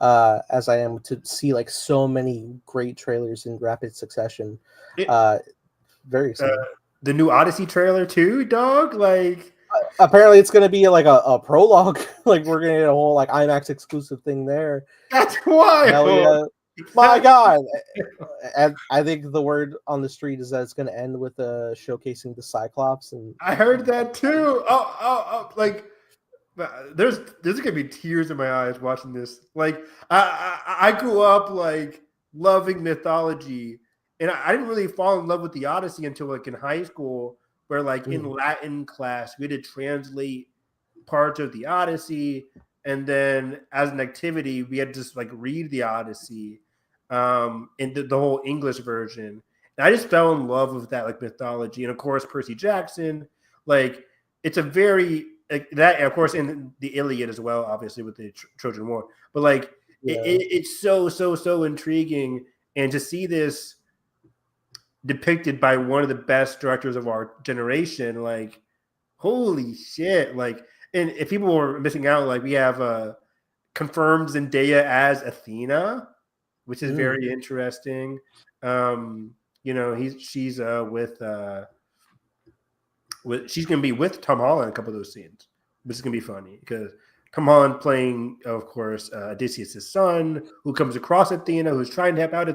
as I am to see like so many great trailers in rapid succession. Very excited. The new Odyssey trailer too, dog. Like apparently it's gonna be like a prologue. Like we're gonna get a whole like IMAX exclusive thing there. That's wild. Hell yeah. My God. And I think the word on the street is that it's going to end with showcasing the Cyclops. And I heard that too. Like there's gonna be tears in my eyes watching this. Like I grew up like loving mythology, and I didn't really fall in love with the Odyssey until like in high school, where like in Latin class we had to translate parts of the Odyssey, and then as an activity we had to just like read the Odyssey, in the whole English version. And I just fell in love with that like mythology, and of course Percy Jackson. Like it's a very like that, and of course in the Iliad as well, obviously with the Trojan War. But like it's so intriguing, and to see this depicted by one of the best directors of our generation, like holy shit! Like, and if people were missing out, like we have confirmed Zendaya as Athena, which is very interesting. She's she's gonna be with Tom Holland in a couple of those scenes, which is gonna be funny because Tom Holland playing, of course, Odysseus' son, who comes across Athena, who's trying to help out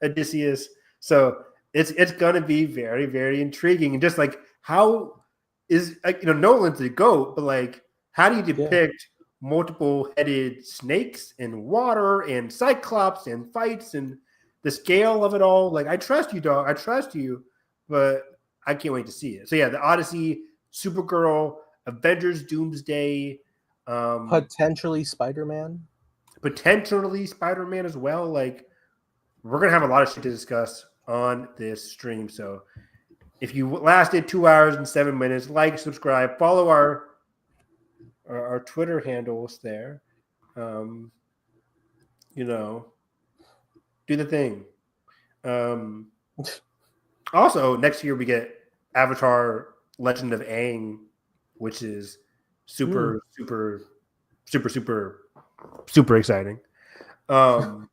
Odysseus. So it's gonna be very, very intriguing, and just like how is Nolan's the GOAT, but like how do you depict multiple-headed snakes and water and cyclops and fights and the scale of it all? Like, I trust you, dog. I trust you, but I can't wait to see it. So yeah, the Odyssey, Supergirl, Avengers, Doomsday, potentially Spider-Man as well. Like, we're gonna have a lot of shit to discuss on this stream. So if you lasted 2 hours and 7 minutes, like, subscribe, follow our Twitter handles there. Do the thing. Also, next year we get Avatar: Legend of Aang, which is super exciting. I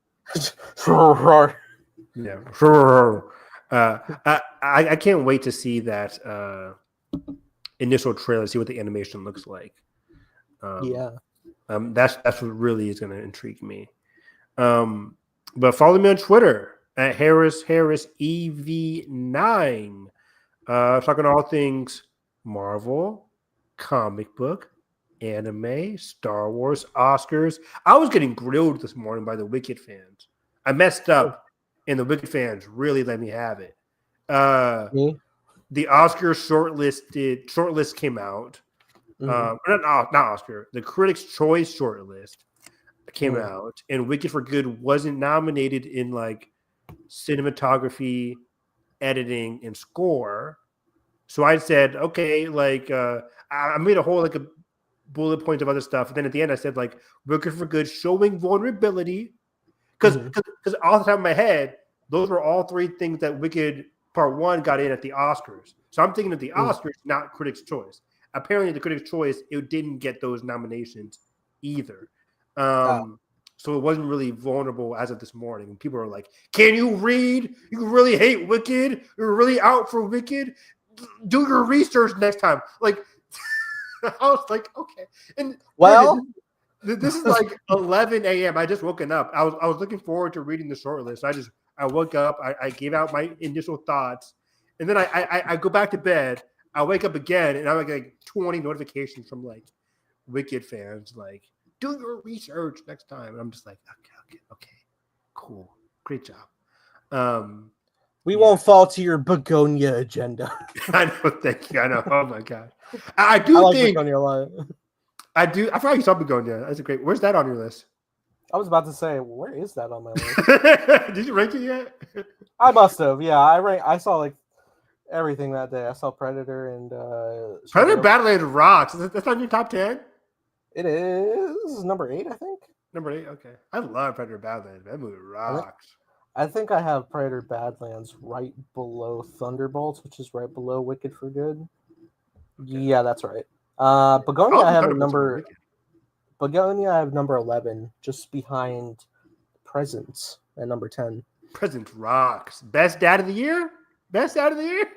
can't wait to see that initial trailer, see what the animation looks like. That's what really is going to intrigue me. But follow me on Twitter at Harris EV9. Talking all things Marvel, comic book, anime, Star Wars, Oscars. I was getting grilled this morning by the Wicked fans. I messed up, and the Wicked fans really let me have it. The Oscar shortlist came out. Not Oscar. The Critics' Choice shortlist came out, and Wicked for Good wasn't nominated in like cinematography, editing, and score. So I said, okay, like I made a whole like a bullet point of other stuff, and then at the end I said like Wicked for Good showing vulnerability, because off the top of my head, those were all three things that Wicked Part 1 got in at the Oscars. So I'm thinking of the Oscars, not Critics' Choice. Apparently, the Critics' Choice, it didn't get those nominations either. So So it wasn't really vulnerable as of this morning. And people are like, can you read? You really hate Wicked? You're really out for Wicked? Do your research next time. Like, I was like, okay. And well, this is like 11 a.m. I just woken up. I was looking forward to reading the short list. I woke up. I gave out my initial thoughts, and then I go back to bed. I wake up again, and I'm like 20 notifications from like Wicked fans, like, do your research next time. And I'm just like, okay, cool, great job. We won't fall to your begonia agenda. I know, thank you. I know. Oh my god, I do like think begonia a lot. I do. I forgot you saw begonia. That's a great. Where's that on your list? I was about to say, where is that on my list? Did you rank it yet? I must have. Yeah, I saw like everything that day. I saw Predator and Predator Badlands rocks. That's on your top 10? It is number 8, I think. Number 8, okay. I love Predator Badlands. That movie rocks. I think I have Predator Badlands right below Thunderbolts, which is right below Wicked for Good. Okay. Yeah, that's right. Begonia, I have a number. Begonia, I have number 11, just behind Presence at number 10. Presence rocks. Best dad of the year? Best dad of the year?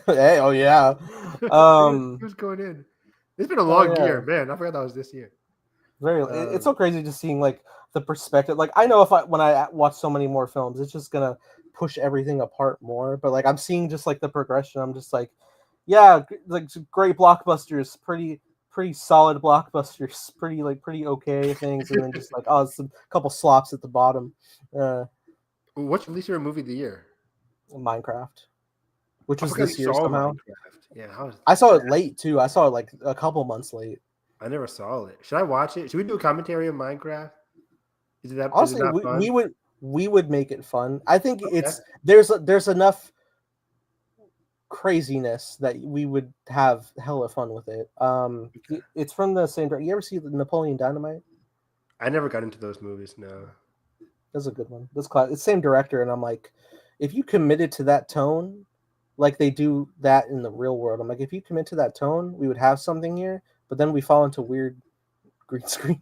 Hey, oh yeah. Who's going in? It's been a long year, man. I forgot that was this year. It's so crazy just seeing like the perspective. Like I know when I watch so many more films, it's just gonna push everything apart more. But like I'm seeing just like the progression. I'm just like, yeah, like great blockbusters, pretty solid blockbusters, pretty okay things, and then just like it's a couple slops at the bottom. What's your least favorite movie of the year? Minecraft, which was this year somehow. Minecraft. Yeah, I saw it late too. I saw it like a couple months late. I never saw it. Should I watch it? Should we do a commentary on Minecraft? Is it that? Honestly, is it not fun? we would make it fun. I think there's enough craziness that we would have hella fun with it. It's from the same. You ever see the Napoleon Dynamite? I never got into those movies. No, that's a good one. It's the same director, and I'm like, if you committed to that tone, like they do that in the real world, I'm like, if you commit to that tone, we would have something here. But then we fall into weird green screen.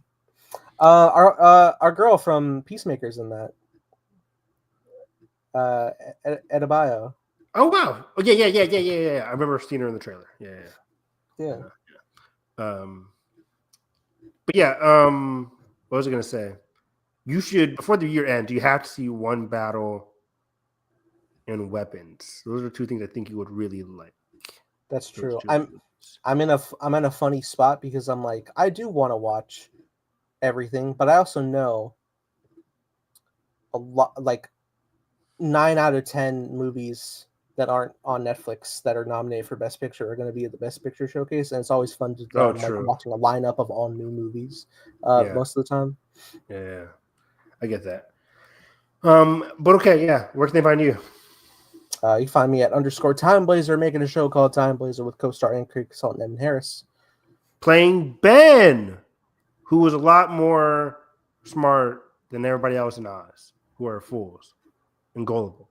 Our girl from Peacemaker's in that. Adebayo. Oh wow! Oh yeah. I remember seeing her in the trailer. Yeah. But yeah. What was I gonna say? You should, before the year ends, you have to see One Battle and Weapons. Those are 2 things I think you would really like. That's true. I'm in a funny spot because I'm like, I do want to watch everything, but I also know a lot, like 9 out of 10 movies that aren't on Netflix that are nominated for Best Picture are going to be at the Best Picture Showcase, and it's always fun to like watching a lineup of all new movies most of the time. Yeah, I get that. But okay, yeah. Where can they find you? You can find me at _TimeBlazer, making a show called Time Blazer with co-star and creative consultant Evan Harris. Playing Ben, who was a lot more smart than everybody else in Oz, who are fools and gullible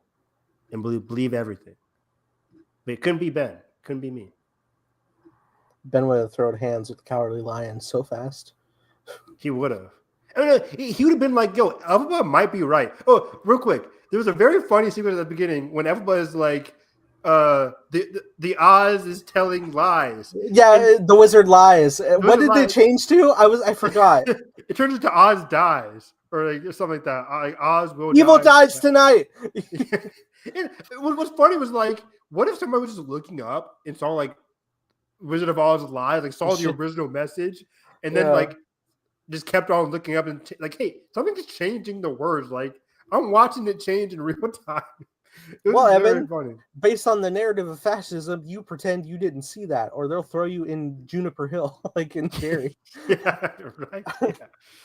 and believe everything. But it couldn't be Ben. It couldn't be me. Ben would have thrown hands with the Cowardly Lion so fast. He would have. He would have been like, yo, Elphaba might be right. Oh, real quick. There was a very funny sequence at the beginning when Elphaba is like, the Oz is telling lies. Yeah, the wizard lies. What did they change to? I forgot. It turns into Oz dies. Or like something like that. Like Oz will Evil dies tonight. And what's funny was like, what if somebody was just looking up and saw like Wizard of Oz lies, like saw the original message, and then like just kept on looking up and like, hey, something's changing the words. Like I'm watching it change in real time. Well, Evan, based on the narrative of fascism, you pretend you didn't see that, or they'll throw you in Juniper Hill, like in Derry. Yeah, right. Yeah.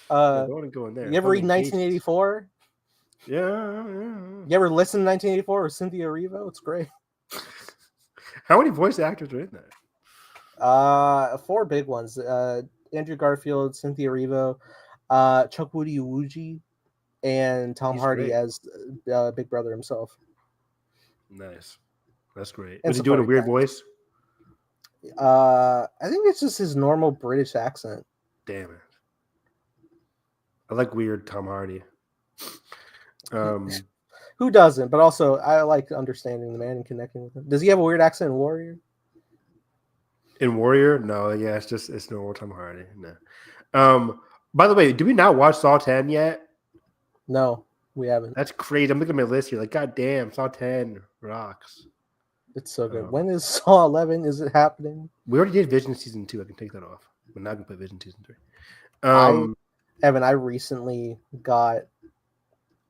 I don't want to go in there. You ever read 1984? Yeah. You ever listen to 1984 with Cynthia Erivo? It's great. How many voice actors are in there? 4 big ones. Andrew Garfield, Cynthia Erivo, Chukwudi Iwuji, and Tom Hardy as Big Brother himself. Nice. That's great. Was he doing a weird voice? I think it's just his normal British accent. Damn it. I like weird Tom Hardy. Who doesn't? But also, I like understanding the man and connecting with him. Does he have a weird accent in Warrior? In Warrior, no, yeah, it's normal Tom Hardy. No. By the way, do we not watch Saw 10 yet? No, we haven't. That's crazy. I'm looking at my list here. Like, God damn, Saw 10 rocks. It's so good. When is Saw 11? Is it happening? We already did Vision season 2. I can take that off. We're not gonna put Vision season 3. Evan, I recently got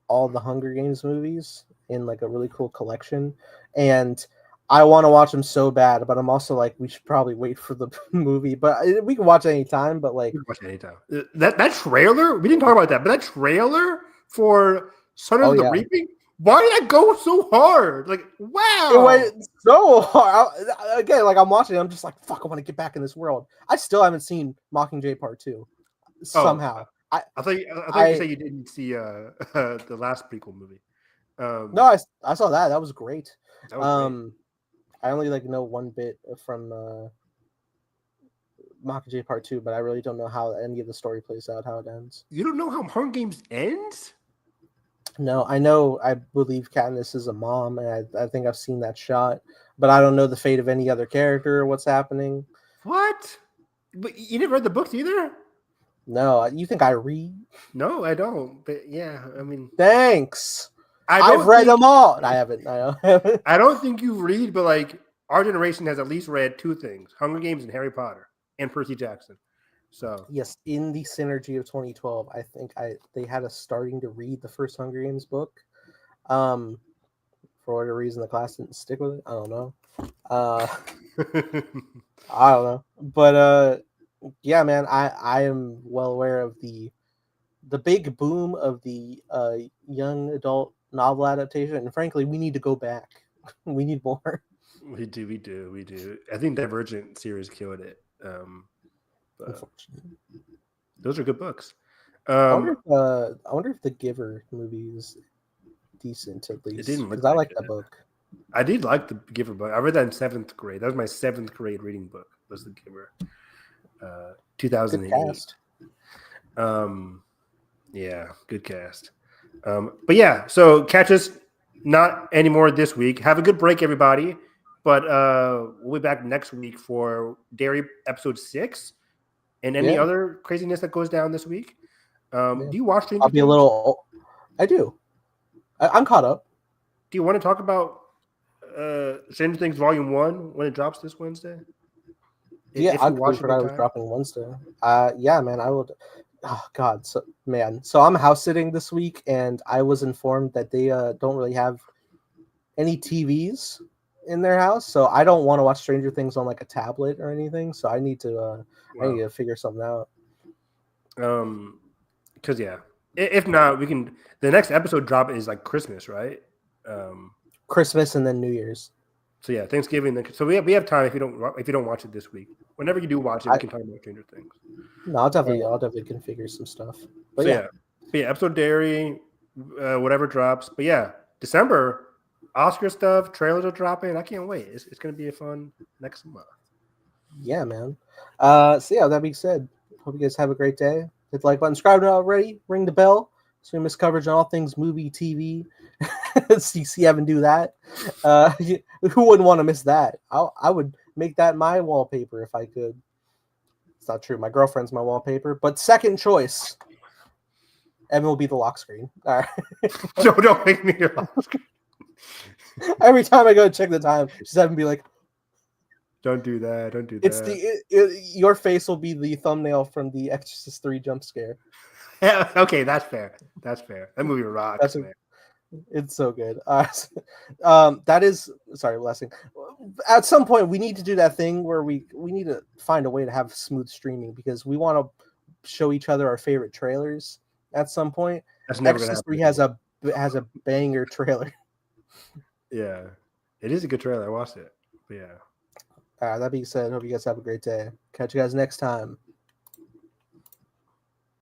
all the Hunger Games movies in like a really cool collection, and I want to watch them so bad, but I'm also like, we should probably wait for the movie, but we can watch it anytime. But like, we can watch it anytime. That trailer, we didn't talk about that, but that trailer for Son of the Reaping, why did that go so hard? Like, wow, it went so hard. Again, like I'm watching it, I'm just like, fuck, I want to get back in this world. I still haven't seen Mockingjay Part 2 somehow. I thought you said you didn't see the last prequel movie. No, I saw that. That was great. That was great. I only like know one bit from Mockingjay Part 2, but I really don't know how any of the story plays out, how it ends. You don't know how Hunger Games ends? No, I know. I believe Katniss is a mom, and I think I've seen that shot, but I don't know the fate of any other character or what's happening. What? But you never read the books either? No, you think I read? No, I don't. But yeah, I mean, thanks. I've read them all. I haven't. I don't think you read, but like our generation has at least read two things: Hunger Games and Harry Potter and Percy Jackson. So yes, in the synergy of 2012, I think they had us starting to read the first Hunger Games book. For whatever reason, the class didn't stick with it. I don't know. I don't know. But yeah, man, I am well aware of the big boom of the young adult novel adaptation, and frankly, we need to go back. We need more. We do. I think Divergent series killed it. Unfortunately, those are good books. I wonder if the Giver movie is decent at least. It didn't look because I like that book. I did like the Giver book. I read that in 7th grade. That was my 7th grade reading book. Was the Giver, 2008. Yeah, good cast. But yeah, so catch us not anymore this week. Have a good break, everybody. But we'll be back next week for Derry episode 6 and any other craziness that goes down this week. Do you watch Stranger Things? I do. I'm caught up. Do you want to talk about Stranger Things Volume 1 when it drops this Wednesday? Yeah, I forgot it was dropping Wednesday. Yeah, man, I would. Oh God, so I'm house sitting this week, and I was informed that they don't really have any TVs in their house, so I don't want to watch Stranger Things on like a tablet or anything. So I need to figure something out. Because if not, we can. The next episode drop is like Christmas, right? Christmas and then New Year's. So yeah, Thanksgiving. So we have time if you don't watch it this week. Whenever you do watch it, we can talk about Stranger Things. No, I'll definitely configure some stuff. But episode Derry, whatever drops. But yeah, December, Oscar stuff, trailers are dropping. I can't wait. It's going to be a fun next month. Yeah, man. So yeah, that being said, hope you guys have a great day. Hit the like button, subscribe already, ring the bell so you miss coverage on all things movie, TV. See Evan do that. Who wouldn't want to miss that? I would make that my wallpaper if I could. It's not true. My girlfriend's my wallpaper, but second choice, Evan will be the lock screen. All right. Don't make me your lock screen. Every time I go to check the time, just have him be like, "Don't do that. Don't do that." Your face will be the thumbnail from the Exorcist 3 jump scare. Yeah, okay, that's fair. That movie rocks, man. It's so good. That is last thing. At some point, we need to do that thing where we need to find a way to have smooth streaming because we want to show each other our favorite trailers. At some point, that's never Exorcist 3 has a banger trailer. Yeah, it is a good trailer. I watched it. But yeah. That being said, hope you guys have a great day. Catch you guys next time.